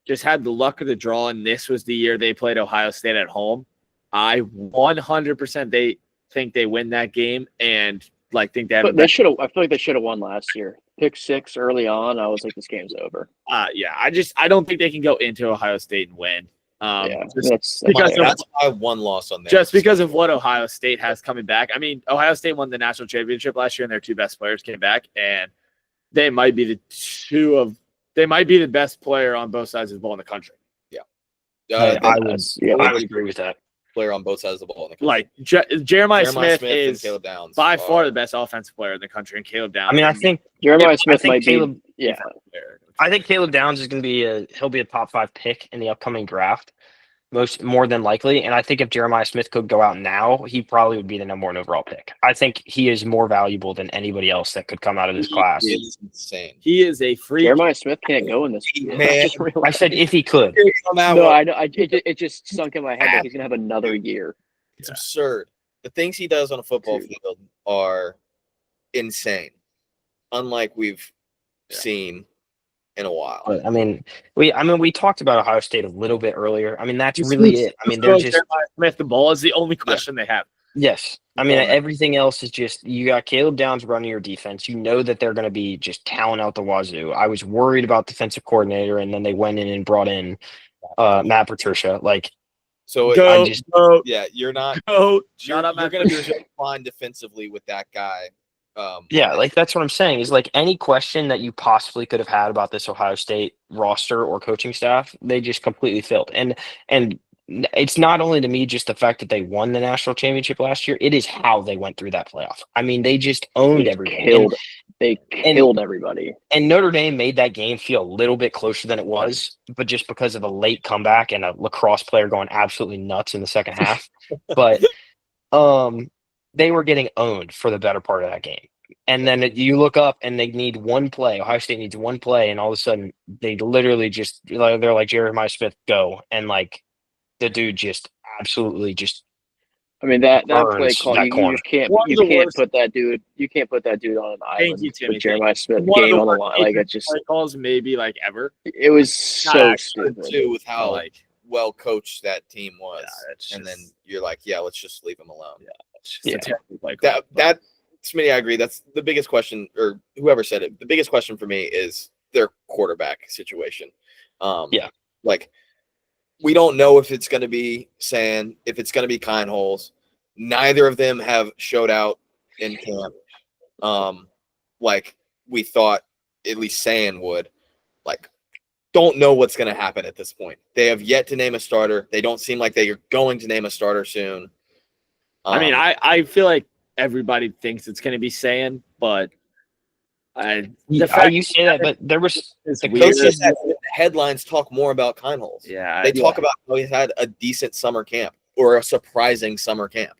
just had the luck of the draw and this was the year they played Ohio State at home, I 100% think they win that game and like think they have. But they should have. I feel like they should have won last year. Pick 6 early on. I was like, this game's over. Yeah. I don't think they can go into Ohio State and win. That's my one loss on there. Just because of what Ohio State has coming back. I mean, Ohio State won the national championship last year, and their 2 best players came back, and they might be the best player on both sides of the ball in the country. Yeah, I would agree with that. Player on both sides of the ball in the country. Like Jeremiah Smith is Caleb Downs by far the best offensive player in the country, and Caleb Downs. I mean, I think Jeremiah Smith might Caleb, be. Yeah, I think Caleb Downs is going to be he'll be a top 5 pick in the upcoming draft, more than likely. And I think if Jeremiah Smith could go out now, he probably would be the number 1 overall pick. I think he is more valuable than anybody else that could come out of this class. It's insane. He is a freak. Jeremiah Smith can't go in this. Man, I said if he could. No, I know. It just sunk in my head that he's gonna have another year. It's absurd. The things he does on a football field are insane, unlike we've seen in a while. But, I mean, we talked about Ohio State a little bit earlier. I mean, that's really it. I mean, they're just Jeremiah Smith. The ball is the only question they have. yes. I mean, everything else is just you got Caleb Downs running your defense. You know that they're going to be just talent out the wazoo. I was worried about defensive coordinator, and then they went in and brought in Matt Patricia. Like, So you're not. You're going to be just fine defensively with that guy. Like that's what I'm saying is like any question that you possibly could have had about this Ohio State roster or coaching staff, they just completely filled. And it's not only to me just the fact that they won the national championship last year, it is how they went through that playoff. I mean, they just owned everybody. They killed everybody. And Notre Dame made that game feel a little bit closer than it was, but just because of a late comeback and a lacrosse player going absolutely nuts in the second half. But they were getting owned for the better part of that game. And then you look up and they need one play. Ohio State needs one play. And all of a sudden they literally just, they're like, Jeremiah Smith, go. And like the dude just absolutely just. I mean, that play call, you can't put that dude on an island with Jeremiah Smith game on the line. Like it just play calls maybe like ever. It was so stupid too with how well coached that team was. And then you're like, let's just leave him alone. That Smitty, I agree. That's the biggest question, or whoever said it. The biggest question for me is their quarterback situation. Like we don't know if it's going to be Sand, if it's going to be Kindholes. Neither of them have showed out in camp, like we thought. At least Sand would. Like, don't know what's going to happen at this point. They have yet to name a starter. They don't seem like they are going to name a starter soon. I mean, I feel like everybody thinks it's going to be Sand, but you say that, but there was the headlines talk more about Kindholes. Yeah, they talk about how he's had a decent summer camp or a surprising summer camp,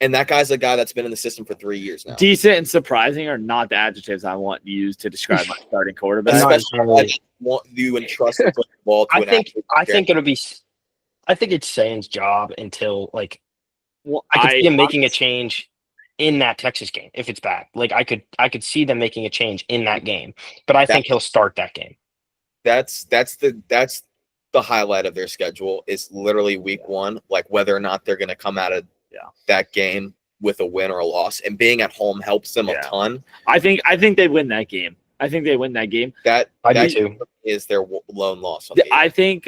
and that guy's a guy that's been in the system for 3 years now. Decent and surprising are not the adjectives I want to use to describe my starting quarterback. Especially want you entrust the ball to I think it'll be. I think it's Sand's job until like. Well, I could see him making a change in that Texas game if it's bad. Like I could see them making a change in that game, but I think he'll start that game. That's the highlight of their schedule is literally week 1, like whether or not they're going to come out of that game with a win or a loss, and being at home helps them a ton. I think they win that game. I think they win that game. That do too. Is their lone loss. I think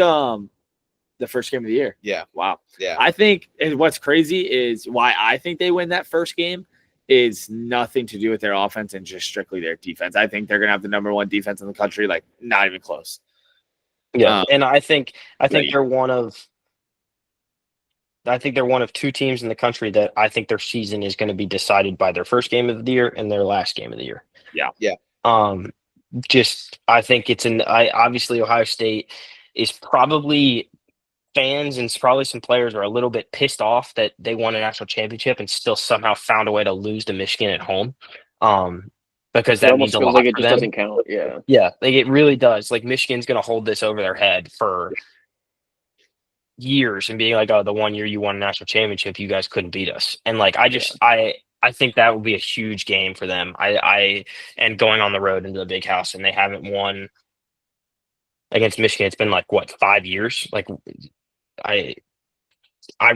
the first game of the year. Yeah. Wow. Yeah. I think what's crazy is why I think they win that first game is nothing to do with their offense and just strictly their defense. I think they're going to have the number 1 defense in the country, like not even close. Yeah. And I think they're one of I think they're one of two teams in the country that I think their season is going to be decided by their first game of the year and their last game of the year. Yeah. I think obviously Ohio State is probably fans and probably some players are a little bit pissed off that they won a national championship and still somehow found a way to lose to Michigan at home. Because that means a lot like it for just them. doesn't count. Yeah. Yeah, like it really does. Like Michigan's going to hold this over their head for years and being like, oh, the 1 year you won a national championship, you guys couldn't beat us. And like, I think that would be a huge game for them. And going on the road into the big house, and they haven't won against Michigan. It's been like what, 5 years? Like I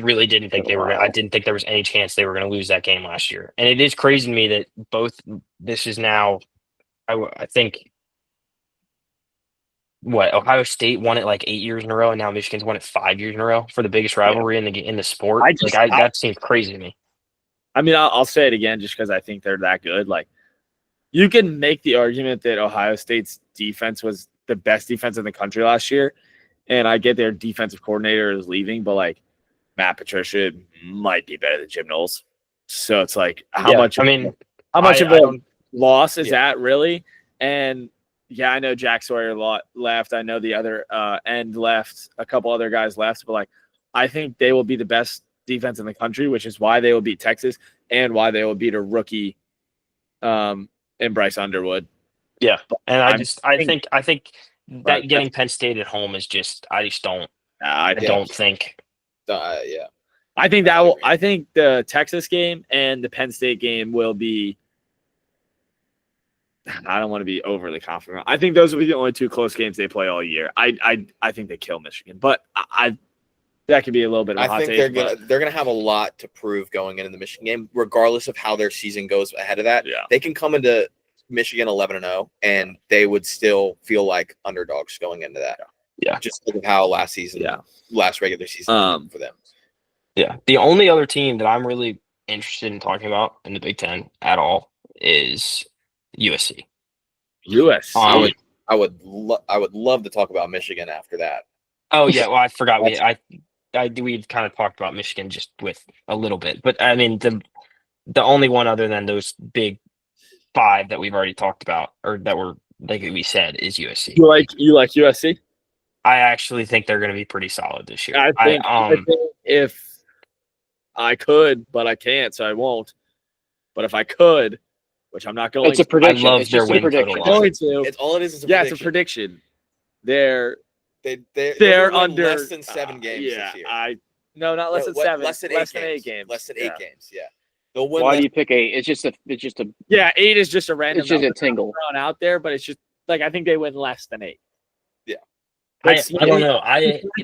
really didn't think I didn't think there was any chance they were going to lose that game last year. And it is crazy to me that this is now, I think, Ohio State won it like 8 years in a row, and now Michigan's won it 5 years in a row for the biggest rivalry in the sport. That seems crazy to me. I mean, I'll say it again just because I think they're that good. Like, you can make the argument that Ohio State's defense was the best defense in the country last year, and I get their defensive coordinator is leaving, but like Matt Patricia might be better than Jim Knowles. So it's like, how much of a loss is that really? And yeah, I know Jack Sawyer left. I know the other end left. A couple other guys left. But, like, I think they will be the best defense in the country, which is why they will beat Texas and why they will beat a rookie in Bryce Underwood. Yeah. And I think that getting Penn State at home is just – I don't think. Yeah. I think I think the Texas game and the Penn State game will be – I don't want to be overly confident. I think those will be the only two close games they play all year. I think they kill Michigan, but that could be a little bit of a hot take. I think they're gonna have a lot to prove going into the Michigan game, regardless of how their season goes ahead of that. Yeah. They can come into Michigan 11-0, and they would still feel like underdogs going into that. Yeah, just look at how last regular season for them. Yeah, the only other team that I'm really interested in talking about in the Big Ten at all is USC. I would love to talk about Michigan after that. Oh yeah, well I forgot we kind of talked about Michigan just with a little bit, but I mean the only one other than those big five that we've already talked about or that were like we said is USC. You like USC? I actually think they're going to be pretty solid this year. I think if I could, but I can't, so I won't. But if I could. Which I'm not going. It's a prediction. I love their win total. It's all it is. It's a prediction. They're under less than 7 games this year. Not less than 7. Less than 8 games. Less than 8 games. Yeah. They'll win. Why do you pick 8? It's just a. 8 is just a random. It's just a tingle thrown out there, but it's just like I think they win less than 8. Yeah. I don't know.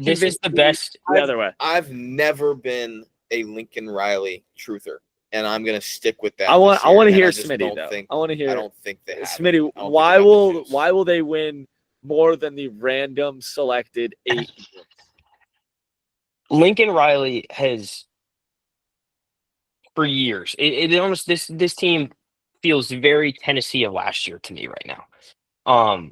This is the best. The other way. I've never been a Lincoln Riley truther. And I'm gonna stick with that. I want to hear Smitty though. I want to hear. I don't think they have Smitty. Why will they win more than the random selected 8? Lincoln Riley has for years. It almost this team feels very Tennessee of last year to me right now.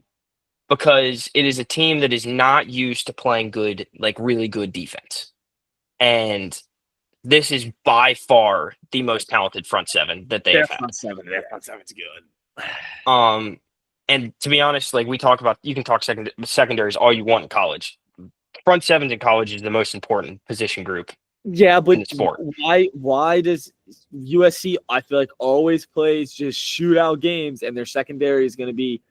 Because it is a team that is not used to playing good, like really good defense, and this is by far the most talented front seven that they have had. Their front seven's good. And to be honest, like we talk about, you can talk secondaries all you want in college. Front sevens in college is the most important position group. Yeah, but in the sport. Why does USC? I feel like always plays just shootout games, and their secondary is going to be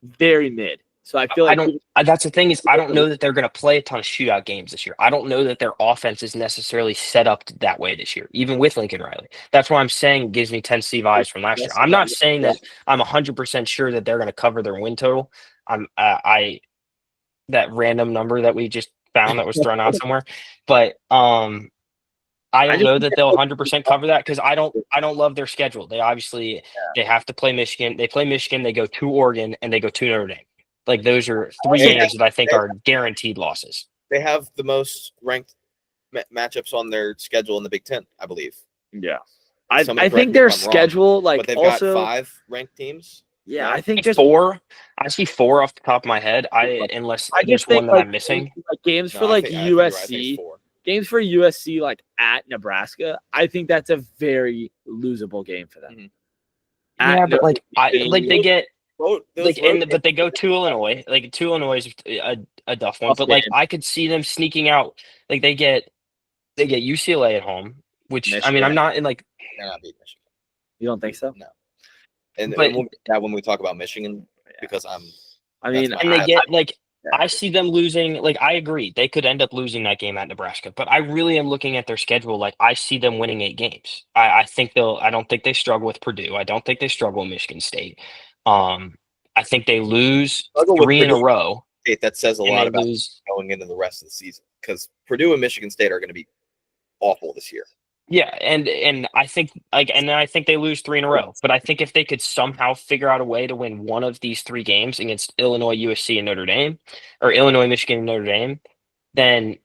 very mid. So I feel like that's the thing is I don't know that they're going to play a ton of shootout games this year. I don't know that their offense is necessarily set up that way this year, even with Lincoln Riley. That's why I'm saying it gives me Tennessee vibes from last year. I'm not saying that I'm 100% sure that they're going to cover their win total. That random number that we just found that was thrown out somewhere, but I don't know that they'll 100% cover that because I don't love their schedule. They obviously they have to play Michigan. They play Michigan. They go to Oregon and they go to Notre Dame. Like those are 3 games that I think are guaranteed losses. They have the most ranked matchups on their schedule in the Big Ten, I believe. Yeah, I think their schedule but they've also got 5 ranked teams. Yeah, I think just 4. I see 4 off the top of my head. Unless there's one that I'm missing. Games for USC. games for USC like at Nebraska, I think that's a very losable game for them. Mhm. Yeah, but like they get Those like road but they go to Illinois. Like to Illinois is a tough one. Tough But like game. I could see them sneaking out. Like they get UCLA at home, which I mean Michigan. I'm not in like They're not beating Michigan. You don't think so? No. And But- we'll get to that when we talk about Michigan because I mean, That's and they get yeah. I see them losing. Like I agree, they could end up losing that game at Nebraska. But I really am looking at their schedule. Like I see them winning 8 games. I think they'll. I don't think they struggle with Purdue. I don't think they struggle with Michigan State. I think they lose Struggle with 3 in a Purdue. row. that says a And lot they about lose. going into the rest of the season because Purdue and Michigan State are going to be awful this year. Yeah, and I think I think they lose 3 in a row. But I think if they could somehow figure out a way to win one of these 3 games against Illinois, USC, and Notre Dame, or Illinois, Michigan, and Notre Dame, then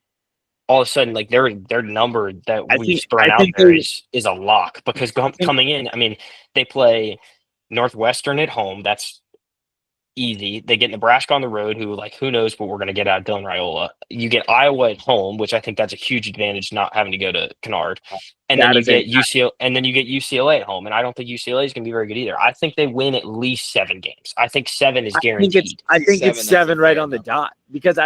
all of a sudden, like their number that I we think- spread I out think there they- is a lock because coming in, I mean, they play Northwestern at home. That's easy. They get Nebraska on the road, who knows what we're going to get out of Dylan Raiola. You get Iowa at home, which I think that's a huge advantage not having to go to Kennard. And then you get UCLA at home, and I don't think UCLA is going to be very good either. I think they win at least 7 games. I think 7 is guaranteed. I think it's 7, 7 that's a right fair on the number. dot because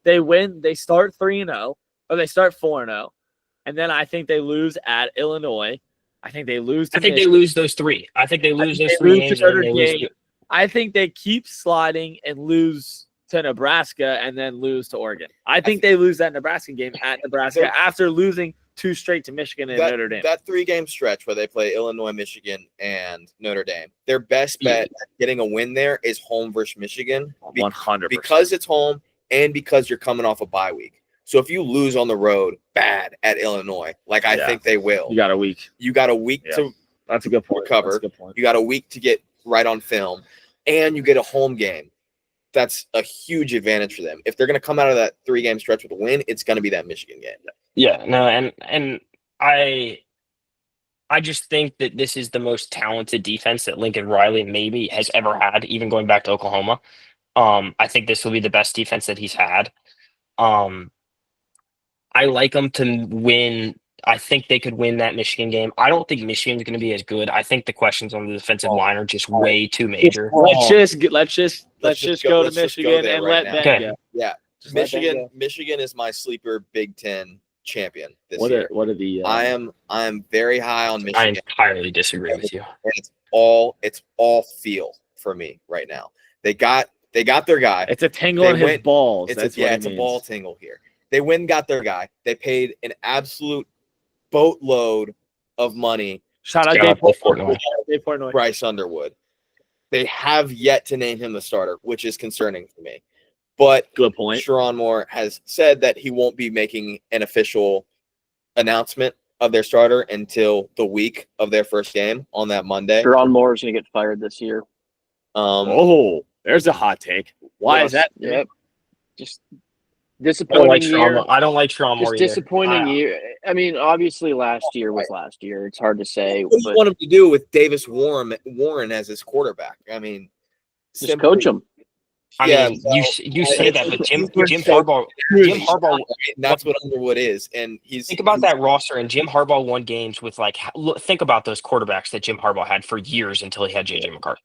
they win. They start 3-0, or they start 4-0, and then I think they lose at Illinois. I think they lose. To I think they Michigan. lose those 3. I think they lose those they 3 lose to games, and then Notre they lose. Dame. I think they keep sliding and lose to Nebraska and then lose to Oregon. I think they lose that Nebraska game at Nebraska after losing 2 straight to Michigan and Notre Dame. That 3-game stretch where they play Illinois, Michigan, and Notre Dame, their best bet at getting a win there is home versus Michigan. 100%. Because it's home and because you're coming off a bye week. So if you lose on the road bad at Illinois, like I think they will, You got a week. you got a week to That's a good point. recover. That's a good point. You got a week to get right on film, and you get a home game. That's a huge advantage for them. If they're going to come out of that 3-game stretch with a win, it's going to be that Michigan game. Yeah, no, and I just think that this is the most talented defense that Lincoln Riley maybe has ever had, even going back to Oklahoma. I think this will be the best defense that he's had. I like them to win. I think they could win that Michigan game. I don't think Michigan's going to be as good. I think the questions on the defensive line are just way too major. Let's just go to let's just go Michigan there and right let now. Ben Okay. go. Yeah, Just let Ben go. Michigan is my sleeper Big Ten champion this What year. are the? I am very high on I Michigan. entirely disagree with you. And it's all feel for me right now. They got their guy. It's a tingle They in his went- balls. It's That's a what it a means. ball tingle here. They went and got their guy. They paid an absolute boatload of money. Shout out Shout Dave out to Portnoy. Portnoy. Bryce Underwood. They have yet to name him the starter, which is concerning for me. But Good point. Sharon Moore has said that he won't be making an official announcement of their starter until the week of their first game on that Monday. Sharon Moore is going to get fired this year. Oh, there's a hot take. Why is that? Yep. Just I don't disappointing like year. Shawn. I don't like Shawn Moore Just either. disappointing year. I mean, obviously last year was last year. It's hard to say, What do you but want him to do with Davis Warren as his quarterback? I mean, just coach him. I Yeah, mean, well, you say that, but Jim Harbaugh- Harbaugh. That's what Underwood is, and he's Think about that roster, and Jim Harbaugh won games with think about those quarterbacks that Jim Harbaugh had for years until he had JJ McCarthy.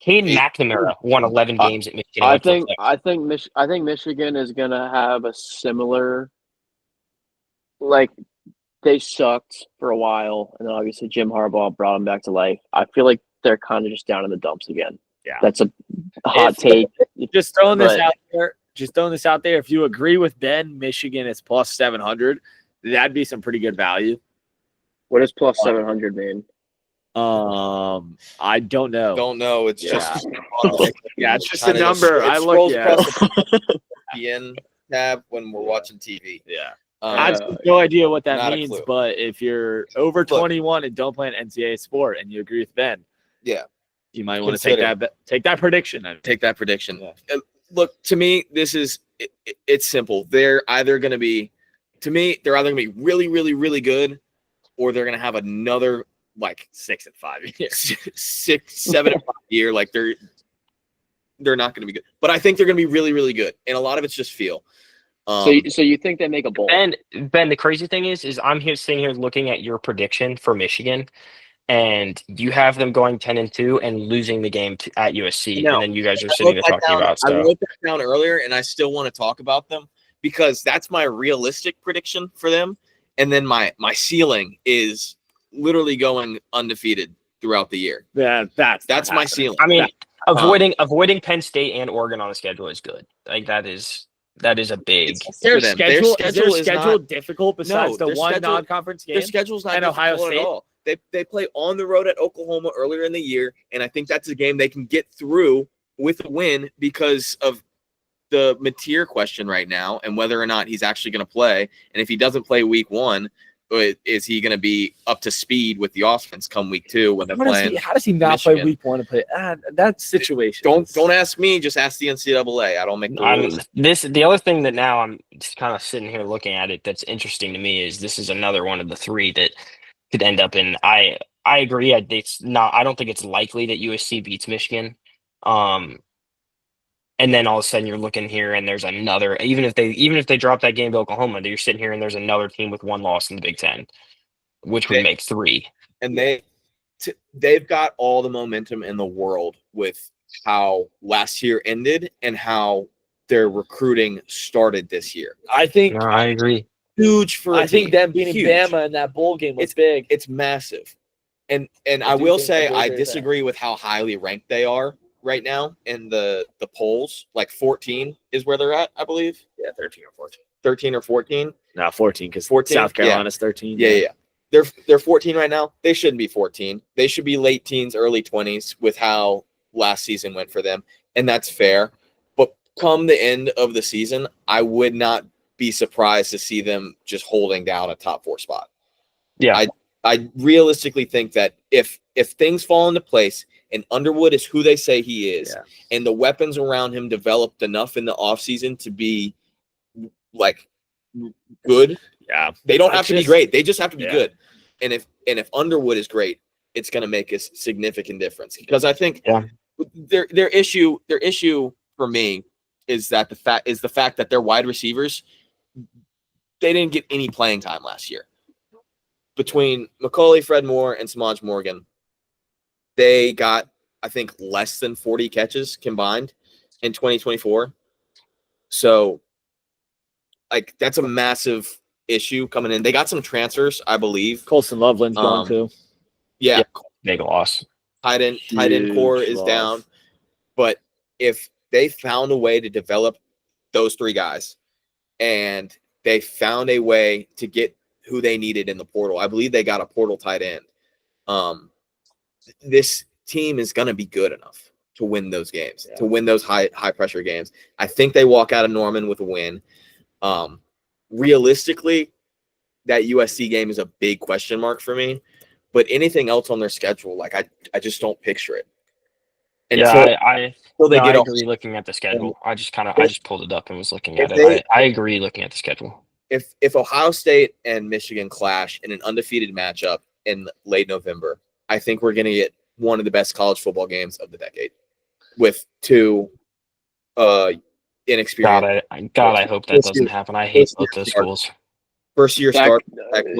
Caden McNamara won 11 games at Michigan. I think Michigan is going to have a similar, like, they sucked for a while, and then obviously Jim Harbaugh brought them back to life. I feel like they're kind of just down in the dumps again. Yeah. That's a hot take. Just throwing this But- out there. Just throwing this out there. If you agree with Ben, Michigan is plus 700. That'd be some pretty good value. What does plus 700 mean? I don't know. don't know. It's Yeah. just Yeah, it's just a Kinda number. it I scrolls look across at. the ESPN tab when we're watching TV. Yeah. Um, I have no idea what that not a means, clue. but if you're over Look. 21 and don't play an NCAA sport and you agree with Ben, yeah, you might want to take that prediction. take that prediction. Yeah. Look, to me, this is it's simple. They're either going to be, to me, they're either going to be really, really, really good, or they're going to have another like 6 and 5 years. 6, 7, and 5 year. Like they're not going to be good, but I think they're going to be really, really good, and a lot of it's just feel. So you think they make a bowl? Ben, the crazy thing is I'm here sitting here looking at your prediction for Michigan, and you have them going 10-2 and losing the game at USC, No, and then you guys are sitting there talking about I stuff. wrote that down earlier, and I still want to talk about them because that's my realistic prediction for them. And then my ceiling is literally going undefeated throughout the year. Yeah, That's my ceiling. I mean, avoiding Penn State and Oregon on the schedule is good. Like that is a big. Their for them. schedule, Their is their is schedule not, difficult besides the their one schedule- non-conference game? their schedule's not and Ohio difficult State? at all. They play on the road at Oklahoma earlier in the year, and I think that's a game they can get through with a win because of the Mateer question right now and whether or not he's actually going to play. And if he doesn't play week 1, is he going to be up to speed with the offense come week 2 when they're playing? How does he not Michigan? play week 1 and play? That situation. Don't ask me. Just ask the NCAA. I don't make the rules. The other thing that now I'm just kind of sitting here looking at it that's interesting to me is this is another one of the 3 that could end up in. I agree. It's not. I don't think it's likely that USC beats Michigan. And then all of a sudden you're looking here and there's another. Even if they drop that game to Oklahoma, you're sitting here and there's another team with 1 loss in the Big Ten, which would make 3. And they've got all the momentum in the world with how last year ended and how their recruiting started this year. I think. No, I agree. Huge for. I think them beating Huge. Bama in that bowl game was big. It's massive, and I will think say the I Blazers disagree with how highly ranked they are right now in the polls. Like 14 is where they're at, I believe. Yeah, 13 or 14. 13 or 14. No, 14 because 14? South Carolina's 13. Yeah. They're 14 right now. They shouldn't be 14. They should be late teens, early 20s with how last season went for them, and that's fair. But come the end of the season, I would not be surprised to see them just holding down a top 4 spot. Yeah. I realistically think that if things fall into place and Underwood is who they say he is, and the weapons around him developed enough in the offseason to be like good. Yeah. They don't have to be great. They just have to be Yeah. good. And if Underwood is great, it's going to make a significant difference. Because I think their issue for me is that the fact that their wide receivers, they didn't get any playing time last year. Between McCauley, Fred Moore, and Samaj Morgan, they got, I think, less than 40 catches combined in 2024. So, like, that's a massive issue coming in. They got some transfers, I believe. Colson Loveland's gone too. Yeah. Big loss. Tight end core is down. But if they found a way to develop those 3 guys and they found a way to get who they needed in the portal, I believe they got a portal tight end. This team is going to be good enough to win those games, to win those high pressure games. I think they walk out of Norman with a win. Realistically, that USC game is a big question mark for me, but anything else on their schedule, like I just don't picture it. And I agree looking at the schedule. I just pulled it up and was looking at it. I agree looking at the schedule. If Ohio State and Michigan clash in an undefeated matchup in late November, I think we're going to get one of the best college football games of the decade with 2 inexperienced. God, I hope that doesn't happen. I hate both those schools. First year start.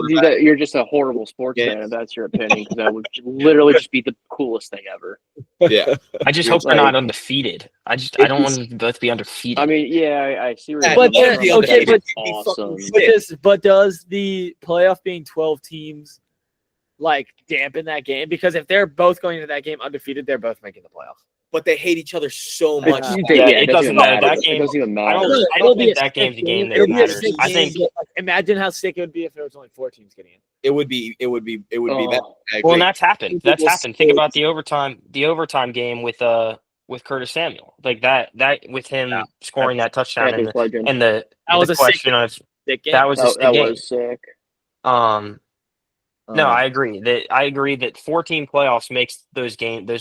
You're just a horrible sports fan if that's your opinion, because that would literally just be the coolest thing ever. Yeah. I just hope they're not undefeated. I don't want them both to be undefeated. I mean, I see where But you're okay, but awesome. But does the playoff being 12 teams like dampen that game? Because if they're both going into that game undefeated, they're both making the playoffs. But they hate each other so much. It doesn't matter. That game, it doesn't even matter. I don't think that game's a game that matters. I think. Imagine how sick it would be if there was only 4 teams getting in. It would be that. Well, and that's happened. That's happened. Think about the overtime game with Curtis Samuel, like that with him scoring that touchdown and the question of that was sick. No, I agree that 14 playoffs makes those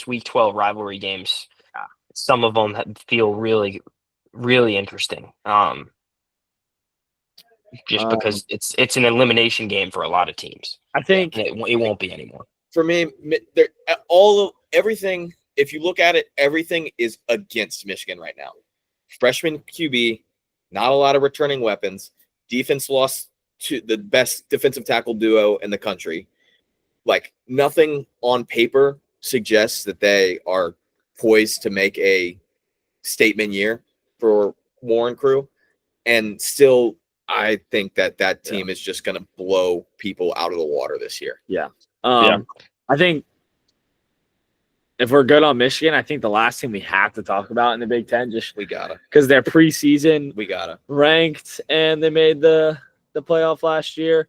Week 12 rivalry games. Some of them feel really, really interesting. Just because it's an elimination game for a lot of teams. I think it won't be anymore. For me, everything. If you look at it, everything is against Michigan right now. Freshman QB, not a lot of returning weapons. Defense lost to the best defensive tackle duo in the country. Like, nothing on paper suggests that they are poised to make a statement year for Warren Crew. And still, I think that team is just going to blow people out of the water this year. I think if we're good on Michigan, I think the last team we have to talk about in the Big Ten, just We gotta. because they're preseason ranked and they made the playoff last year.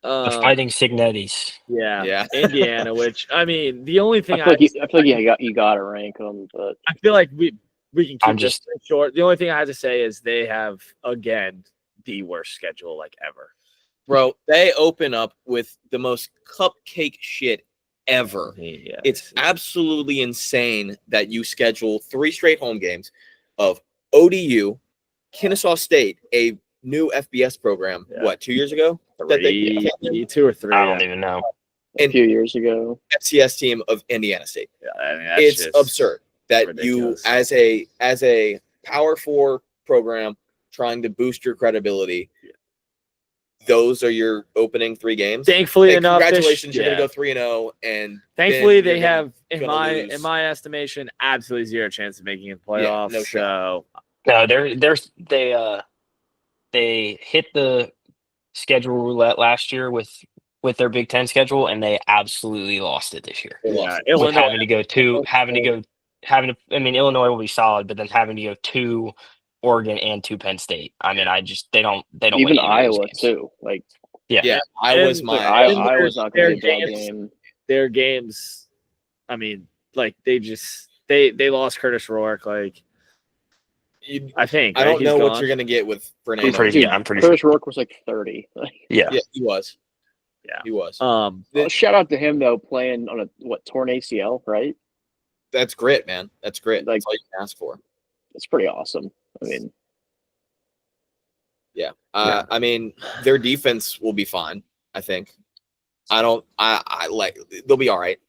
The Fighting Signettis. Yeah. Indiana, which, I mean, the only thing I feel like you got to rank them, but I feel like we can keep just short. The only thing I had to say is they have, again, the worst schedule like ever. Bro, they open up with the most cupcake shit ever. Yeah, It's absolutely insane that you schedule 3 straight home games of ODU, Kennesaw State, a new FBS program, 2 years ago? 2 or 3. I don't even know. a few years ago. FCS team of Indiana State. Yeah, I mean, that's It's just absurd that ridiculous. you, as a Power 4 program trying to boost your credibility, those are your opening 3 games. Thankfully enough, congratulations, you're gonna go 3-0, and thankfully then they have, in lose. my estimation, absolutely zero chance of making it playoffs. no shot. No, they hit the schedule roulette last year with their Big Ten schedule, and they absolutely lost it this year. Yeah, With Illinois, I mean, Illinois will be solid, but then having to go to Oregon and to Penn State. I mean, they don't Even win Iowa too. Like, Iowa's and, Iowa's not going to be a bad games- game. their games, I mean, like they lost Curtis Rourke. Like, I think I don't know what gone. you're gonna get with Fernando. I'm pretty Curtis Rourke was like 30. Yeah. Yeah, he was. Yeah. He was. Shout out to him though, playing on a torn ACL, right? That's grit, man. That's grit. Like- That's all you can ask for. It's pretty awesome. I mean, Yeah. I mean, their defense will be fine, I think. I like, they'll be all right.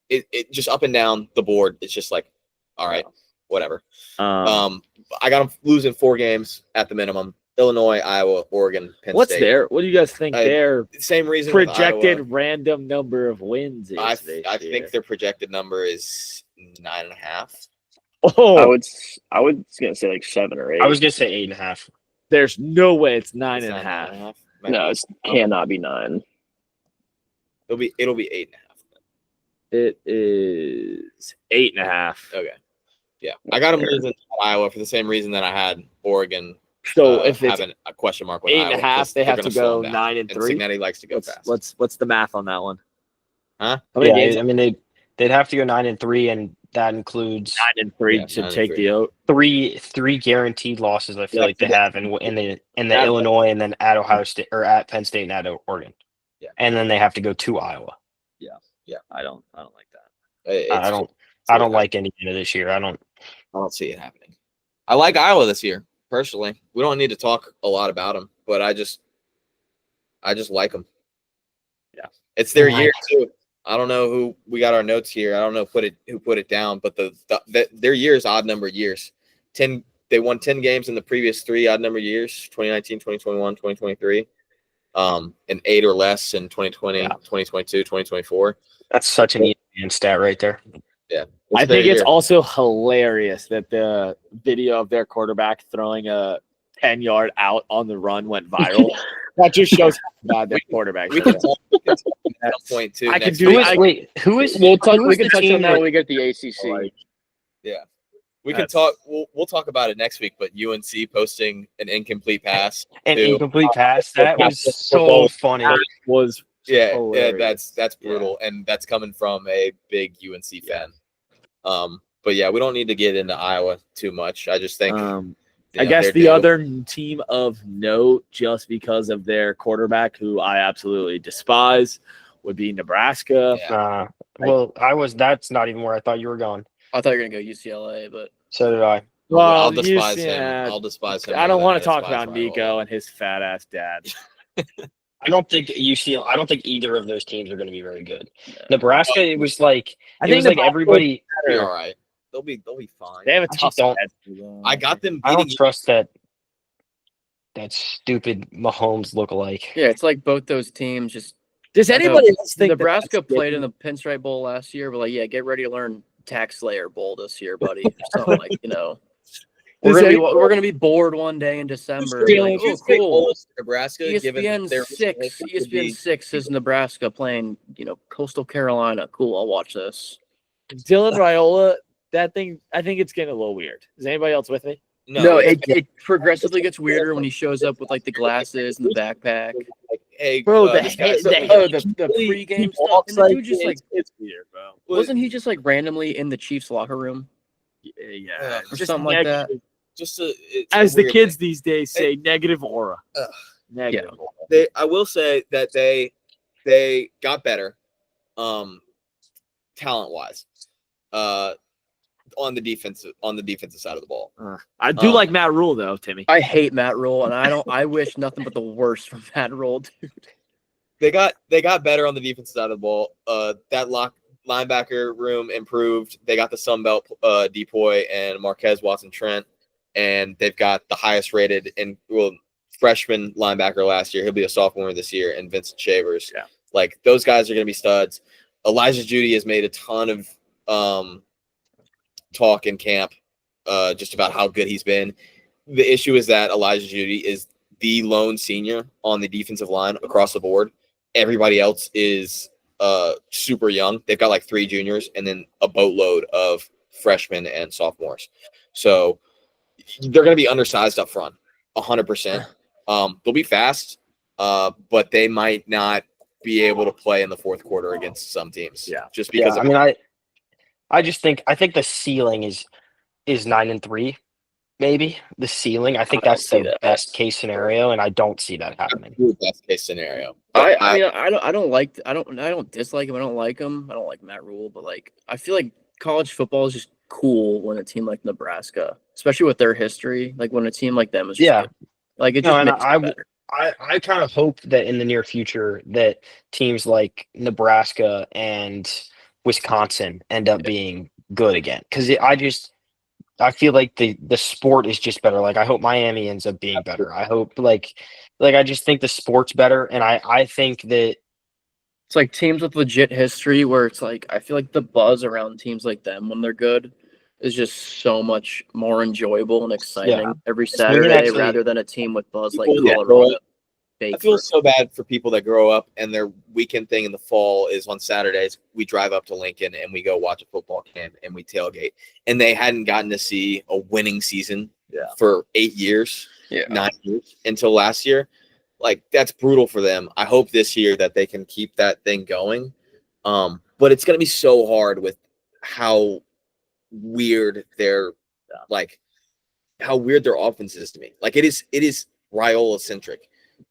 It just up and down the board. It's just like, all right, whatever. I got them losing 4 games at the minimum. Illinois, Iowa, Oregon, Penn State. What do you guys think their Same reason with projected Iowa. random number of wins is? I this year? think their projected number is 9.5. Oh, I was gonna say like 7 or 8. I was gonna say 8.5. there's no way it's 9.5. It's 9.5. No, it cannot be 9. It'll be 8.5. It is 8.5. Okay. Yeah. I got them losing Iowa for the same reason that I had Oregon. So if it's having a question mark with 8.5, Iowa, they have they're to gonna slow go them down. 9-3. And Signetti likes to go fast. What's the math on that one? Huh? How many games? I mean they'd have to go 9-3, and that includes 9-3 to 9-3. take the oath. three guaranteed losses. I feel like they have in the Illinois, and then at Ohio State or at Penn State and at Oregon. Yeah. And then they have to go to Iowa. I don't like that. I don't like Indiana this year. I don't see it happening. I like Iowa this year, personally. We don't need to talk a lot about them, but I just like them. Yeah. It's their year too. I don't know who we got our notes here. I don't know who put it down, but their year is odd number years. They won 10 games in the previous 3 odd number years, 2019, 2021, 2023. And 8 or less in 2020, 2022, 2024. That's such an ESPN stat right there. Yeah. I think it's also hilarious that the video of their quarterback throwing a 10-yard out on the run went viral. That just shows how bad their quarterback We is. can talk at some point too. I can next do week. it. We can touch on that when we get the ACC. We can talk. We'll talk about it next week. But UNC posting an incomplete pass. An to- incomplete pass. That was so funny. Was Yeah, hilarious. that's brutal, and that's coming from a big UNC fan. But yeah, we don't need to get into Iowa too much. I just think. I guess the other team of note, just because of their quarterback, who I absolutely despise, would be Nebraska. Yeah. That's not even where I thought you were going. I thought you were gonna go UCLA, but So did I. Well, I'll despise UCLA him. I'll despise him. I don't want to more talk than I about despise Nico Iowa. and his fat ass dad. I don't think either of those teams are going to be very good. Nebraska, it was like Nebraska everybody. They'll be all right. They'll be fine. They have a I tough just don't- schedule. I got them I beating don't trust that. that stupid Mahomes lookalike. Yeah, it's like both those teams just. Does anybody else think Nebraska played in the Pinstripe Bowl last year? But like, yeah, get ready to learn Tax Slayer Bowl this year, buddy. Or something like, we're gonna be bored one day in December. And be like, oh, cool. Nebraska, ESPN 6 is Nebraska playing, Coastal Carolina. Cool, I'll watch this. Dylan Raiola, that thing, I think it's getting a little weird. Is anybody else with me? No, it progressively gets weirder when he shows up with like the glasses and the backpack. Hey, bro, the pregame stuff. And the dude just it's weird, bro. Wasn't he just like randomly in the Chiefs locker room? Yeah, or something like that. As the kids these days say, negative aura. Negative. Yeah. I will say that they got better, talent wise, on the defensive side of the ball. I do like Matt Rule though, Timmy. I hate Matt Rule, and I wish nothing but the worst from Matt Rule, dude. They got better on the defensive side of the ball. That linebacker room improved. They got the Sunbelt Depoy and Marquez Watson-Trent, and they've got the highest rated freshman linebacker last year. He'll be a sophomore this year, and Vincent Shavers. Yeah. Like, those guys are going to be studs. Elijah Judy has made a ton of talk in camp just about how good he's been. The issue is that Elijah Judy is the lone senior on the defensive line across the board. Everybody else is super young. They've got like 3 juniors and then a boatload of freshmen and sophomores. So they're going to be undersized up front, 100%. They'll be fast, but they might not be able to play in the fourth quarter against some teams. Yeah, just because. I think the ceiling is 9-3, maybe the ceiling. I think that's the best case scenario, and I don't see that happening. Best case scenario. I don't dislike him. I don't like him. I don't like Matt Rule, but like I feel like college football is just cool when a team like Nebraska, especially with their history, like when a team like them is just good. Like it just makes it better. I kind of hope that in the near future that teams like Nebraska and Wisconsin end up being good again, because I feel like the sport is just better. Like I hope Miami ends up being better. I hope like I just think the sport's better, and I think that it's like teams with legit history where it's like I feel like the buzz around teams like them when they're good is just so much more enjoyable and exciting every Saturday rather than a team with buzz like Colorado. I feel so bad for people that grow up and their weekend thing in the fall is on Saturdays. We drive up to Lincoln and we go watch a football camp and we tailgate. And they hadn't gotten to see a winning season for 8 years, 9 years until last year. Like, that's brutal for them. I hope this year that they can keep that thing going. But it's going to be so hard with how weird their offense is to me. Like, it is Raiola centric.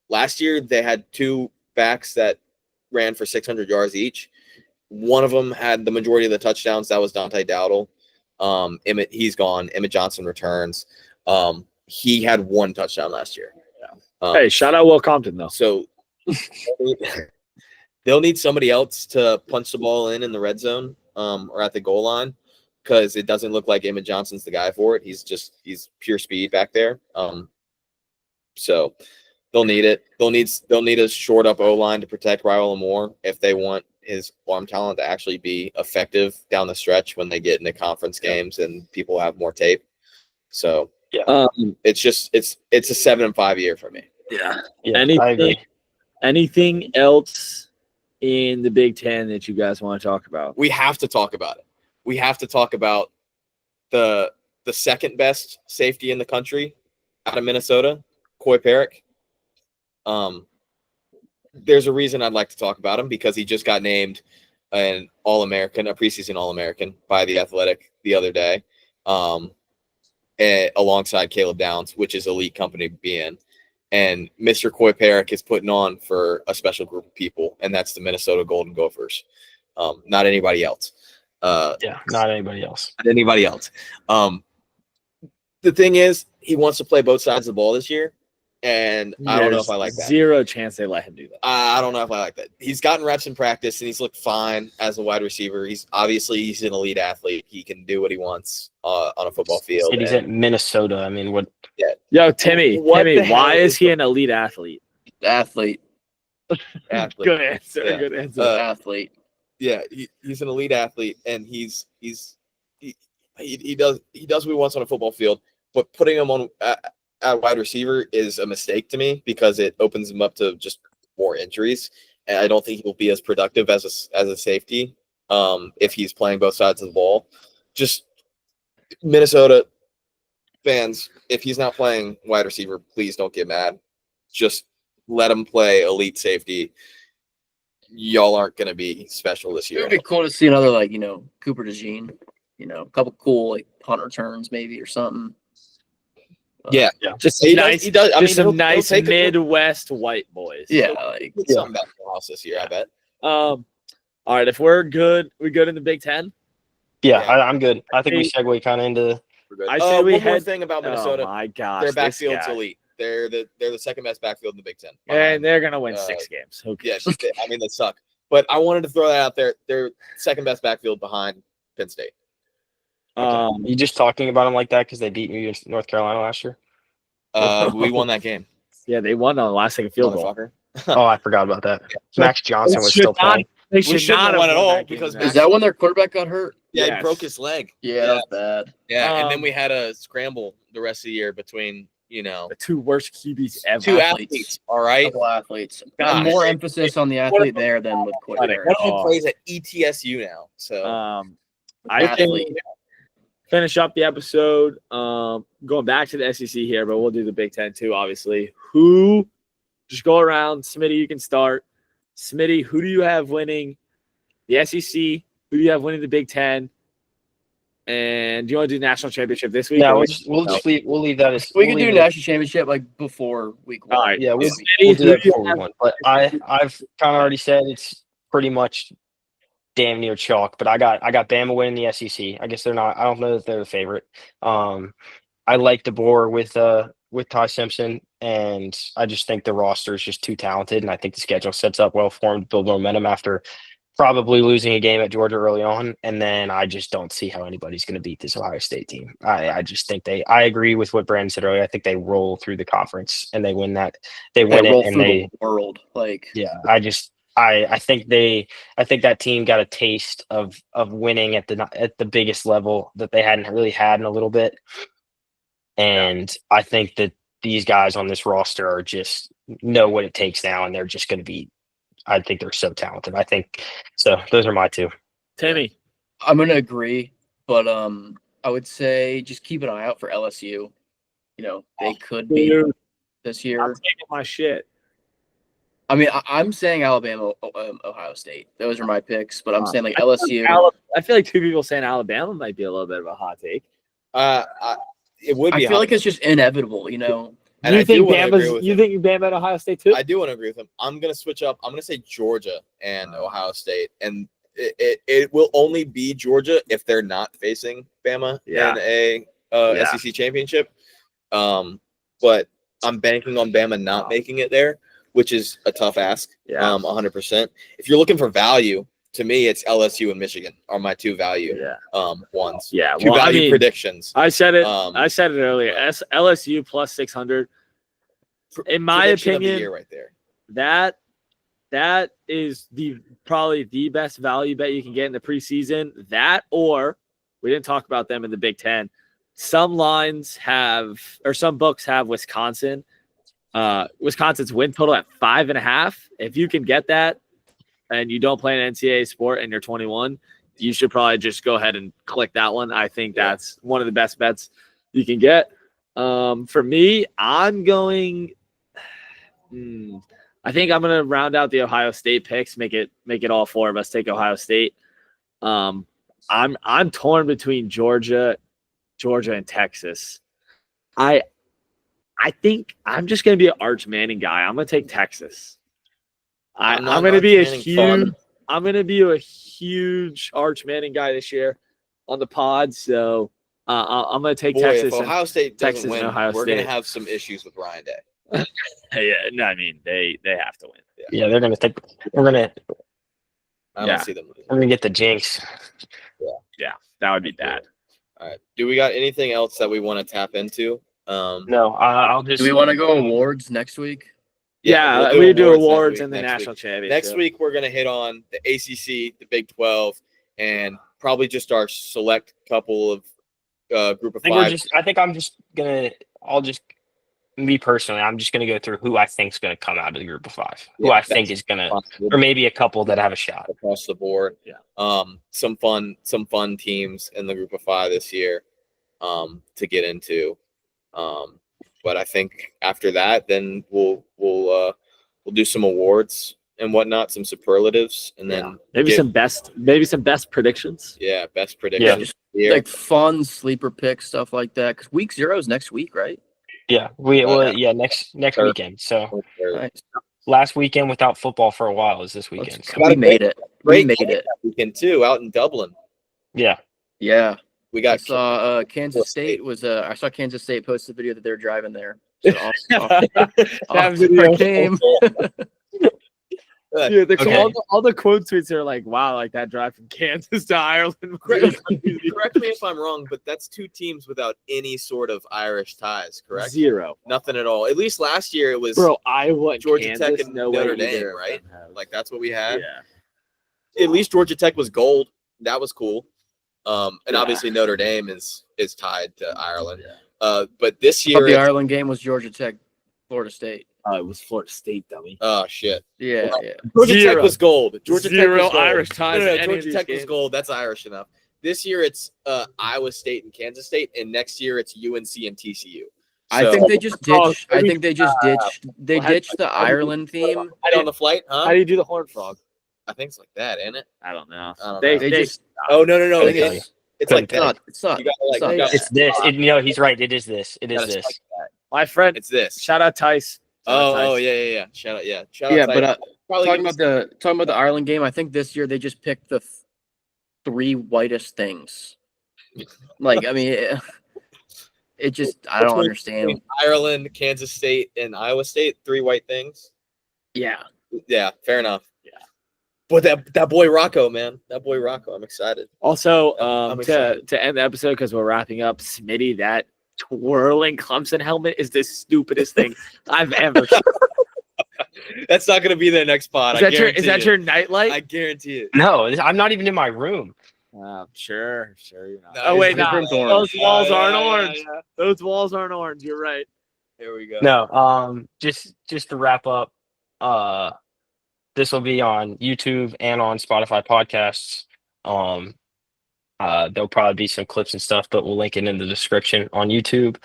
Last year, they had 2 backs that ran for 600 yards each. One of them had the majority of the touchdowns. That was Dante Dowdle. He's gone. Emmett Johnson returns. He had 1 touchdown last year. Hey, shout out Will Compton, though. So they'll need somebody else to punch the ball in the red zone or at the goal line, because it doesn't look like Emmett Johnson's the guy for it. He's pure speed back there. So they'll need it. They'll need a short up O-line to protect Raiola more if they want his arm talent to actually be effective down the stretch when they get into conference games and people have more tape. So it's a 7-5 year for me. Yeah. I agree. Anything else in the Big Ten that you guys want to talk about? We have to talk about it. We have to talk about the second best safety in the country out of Minnesota, Coy Parrick. There's a reason I'd like to talk about him, because he just got named an All-American, a preseason All-American by The Athletic the other day, alongside Caleb Downs, which is elite company to be in. And Mr. Coy Parrick is putting on for a special group of people, and that's the Minnesota Golden Gophers. Not anybody else. Not anybody else. Not anybody else. The thing is, he wants to play both sides of the ball this year. And I don't know if I like that. Zero chance they let him do that. I don't know if I like that. He's gotten reps in practice, and he's looked fine as a wide receiver. He's an elite athlete. He can do what he wants on a football field. And he's at Minnesota. I mean, what Yo, Timmy, What the hell why is is he the- an elite athlete? Athlete. athlete. Good answer. Yeah. Good answer. Athlete. Yeah, he's an elite athlete, and he does what he wants on a football field. But putting him on at wide receiver is a mistake to me because it opens him up to just more injuries, and I don't think he'll be as productive as a safety if he's playing both sides of the ball. Just Minnesota fans, if he's not playing wide receiver, please don't get mad. Just let him play elite safety. Y'all aren't going to be special this It year. would be cool to see another Cooper DeJean. A couple cool punt returns maybe or something. Yeah. Just He nice. does. He does. I Just mean, some he'll nice take Midwest white boys. Yeah, Get something back to the house this year, I bet. All right. If we're good, we good in the Big Ten. Yeah, Yeah. I'm good. I think we segue kind of into. We're good. I say we one more head- thing about Oh Minnesota. my gosh, Their this backfield's guy. elite. They're the second best backfield in the Big Ten. And they're gonna win uh, 6 games. Okay. Yes, I mean they suck. But I wanted to throw that out there. They're second best backfield behind Penn State. You just talking about them like that because they beat you in North Carolina last year? We won that game. Yeah, they won on the last second field goal. Motherfucker. Oh, I forgot about that. Max Johnson was Should still not- playing. They We should shouldn't not have won have at all that game because then. Is that when their quarterback got hurt? Yeah, Yes. he broke his leg. Yeah, that was bad. Yeah, and then Um, we had a scramble the rest of the year between the 2 worst QBs ever? two athletes. athletes. All right. Couple athletes. Gosh. More emphasis on the athlete there than with quarterback. One of them plays at ETSU now. So I think Athlete. finish up the episode. Going back to the SEC here, but we'll do the Big Ten too, obviously. Who? Just go around. Smitty, you can start. Smitty, who do you have winning the SEC? Who do you have winning the Big Ten? And do you want to do national championship this week? Yeah, or- we'll leave that as We we'll could leave do it- national championship before week 1. All right. Yeah, we'll Smitty, do that who do you before we have- won. But I've kind of already said it's pretty much damn near chalk. But I got Bama winning the SEC. I guess they're not. I don't know that they're the favorite. I like DeBoer with Ty Simpson, and I just think the roster is just too talented, and I think the schedule sets up well for him to build momentum after probably losing a game at Georgia early on, and then I just don't see how anybody's going to beat this Ohio State team. I just think I agree with what Brandon said earlier. I think they roll through the conference and they win that. They win roll it, and through they the world. yeah. I think that team got a taste of winning at the biggest level that they hadn't really had in a little bit, and I think that these guys on this roster are just know what it takes now, and they're just going to be. I think they're so talented. I think so. Those are my 2. Timmy. I'm going to agree, but I would say just keep an eye out for LSU. They could be Dude, this I'm year. taking my shit. I mean, I'm saying Alabama, Ohio State. Those are my picks, but I'm saying LSU. I feel like 2 people saying Alabama might be a little bit of a hot take. it would be. I feel like it's just inevitable, And you I think do wanna agree with you him. think Bama at Ohio State too? I do want to agree with him. I'm going to switch up. I'm going to say Georgia and Ohio State, and it will only be Georgia if they're not facing Bama Yeah. in a Yeah. SEC championship. But I'm banking on Bama not making it there, which is a tough ask. Yeah. 100%. If you're looking for value, to me, it's LSU and Michigan are my 2 value ones. Yeah. 2 value predictions. I said it. Um, I said it earlier. LSU plus 600. In my Prediction of the opinion, year right there. that is probably the best value bet you can get in the preseason. That, or we didn't talk about them in the Big Ten. Some lines have, or some books have Wisconsin. Wisconsin's win total at 5.5. If you can get that, and you don't play an NCAA sport and you're 21, you should probably just go ahead and click that one. I think that's one of the best bets you can get. For me, I'm going. I think I'm going to round out the Ohio State picks. Make it all 4 of us take Ohio State. I'm torn between Georgia, and Texas. I think I'm just going to be an Arch Manning guy. I'm going to take Texas. I'm going to be I'm going to be a huge Arch Manning guy this year on the pod. So I'm going to take Texas. If Ohio State doesn't Texas win, and Ohio we're going to State. have some issues with Ryan Day. Yeah, no, I mean they have to win. Yeah, they're gonna take. We're gonna I don't see them losing. we're gonna get the jinx. Yeah, that would be bad. All right. Do we got anything else that we want to tap into No, I'll just. Do we want to go awards next week? Yeah, we'll we do next awards week, in the next national week. championship. Next week, we're going to hit on the ACC, the Big 12, and probably just our select couple of group of five. I think I'm just gonna. Me personally, I'm just gonna go through who I think is gonna come out of the group of five. Who I think is gonna, or maybe a couple that have a shot across the board. Yeah. Some fun teams in the group of five this year, to get into. But I think after that, then we'll do some awards and whatnot, some superlatives, and then maybe some best predictions. Yeah, best predictions. Yeah, like fun sleeper pick stuff like that. Because week 0 is next week, right? Yeah, next weekend. So Nice. Last weekend without football for a while is this weekend. So. We made it. We made it. Weekend too, out in Dublin. Yeah. We got. I saw Kansas State was. I saw Kansas State post a video that they're driving there. So that video game. Dude, all the quote tweets are like, "Wow, like that drive from Kansas to Ireland." Correct me if I'm wrong, but that's two teams without any sort of Irish ties, correct? Zero, nothing at all. At least last year it was. Bro, Iowa, Georgia Kansas, Tech, and Notre Dame, right? Like that's what we had. Yeah. At least Georgia Tech was gold. That was cool. And obviously Notre Dame is tied to Ireland. But this year the Ireland game was Georgia Tech, Florida State. It was Florida State, dummy. Oh shit. Yeah. Georgia Tech was gold. Georgia Tech was gold. Irish ties. No, Georgia Tech was gold. That's Irish enough. This year it's Iowa State and Kansas State, and next year it's UNC and TCU. I think they just ditched. They ditched the Ireland theme. On the flight, huh? How do you do the Horn Frog? I think it's like that, ain't it? I don't know. They just. Oh no! It's like that. It's not. It's this. He's right. It is this. It is this. My friend, it's this. Shout out Tice. Oh yeah. Shout out, Shout out. But talking about the Ireland game, I think this year they just picked the 3 whitest things. Like, I mean, it just I don't understand. Ireland, Kansas State, and Iowa State, 3 white things. Yeah, fair enough. Yeah, but that boy Rocco, man, I'm excited. Also, to end the episode because we're wrapping up, Smitty, that twirling Clemson helmet is the stupidest thing I've ever seen. That's not going to be there next pod. Is that your nightlight? I guarantee it. No, I'm not even in my room. Sure you're not. No, wait, no. Those walls aren't orange. Yeah. Those walls aren't orange. You're right. Here we go. No, just to wrap up, this will be on YouTube and on Spotify podcasts. There'll probably be some clips and stuff, but we'll link it in the description on YouTube.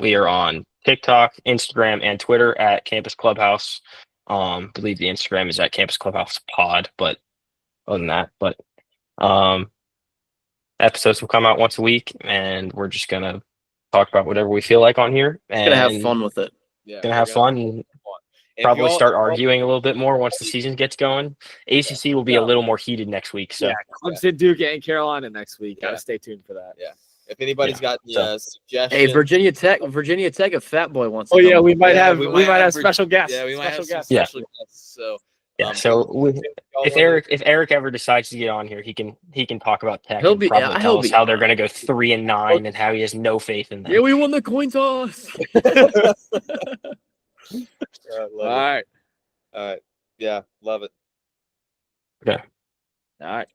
We are on TikTok, Instagram, and Twitter at Campus Clubhouse. Believe the Instagram is at Campus Clubhouse Pod, but other than that, episodes will come out once a week, and we're just gonna talk about whatever we feel like on here. And gonna have fun with it. Yeah, gonna have fun. And probably start arguing a little bit more once the season gets going. ACC will be a little more heated next week. So Clemson, Duke, and Carolina next week. Gotta stay tuned for that. Yeah. If anybody's got suggestions, hey, Virginia Tech, if Fat Boy wants. Oh yeah, we might have special guests. Yeah, we might have special guests. So if Eric ever decides to get on here, he can talk about Tech. He'll tell us how they're going to go 3-9 and how he has no faith in them. Yeah, we won the coin toss. All right. Yeah, love it. Okay. All right.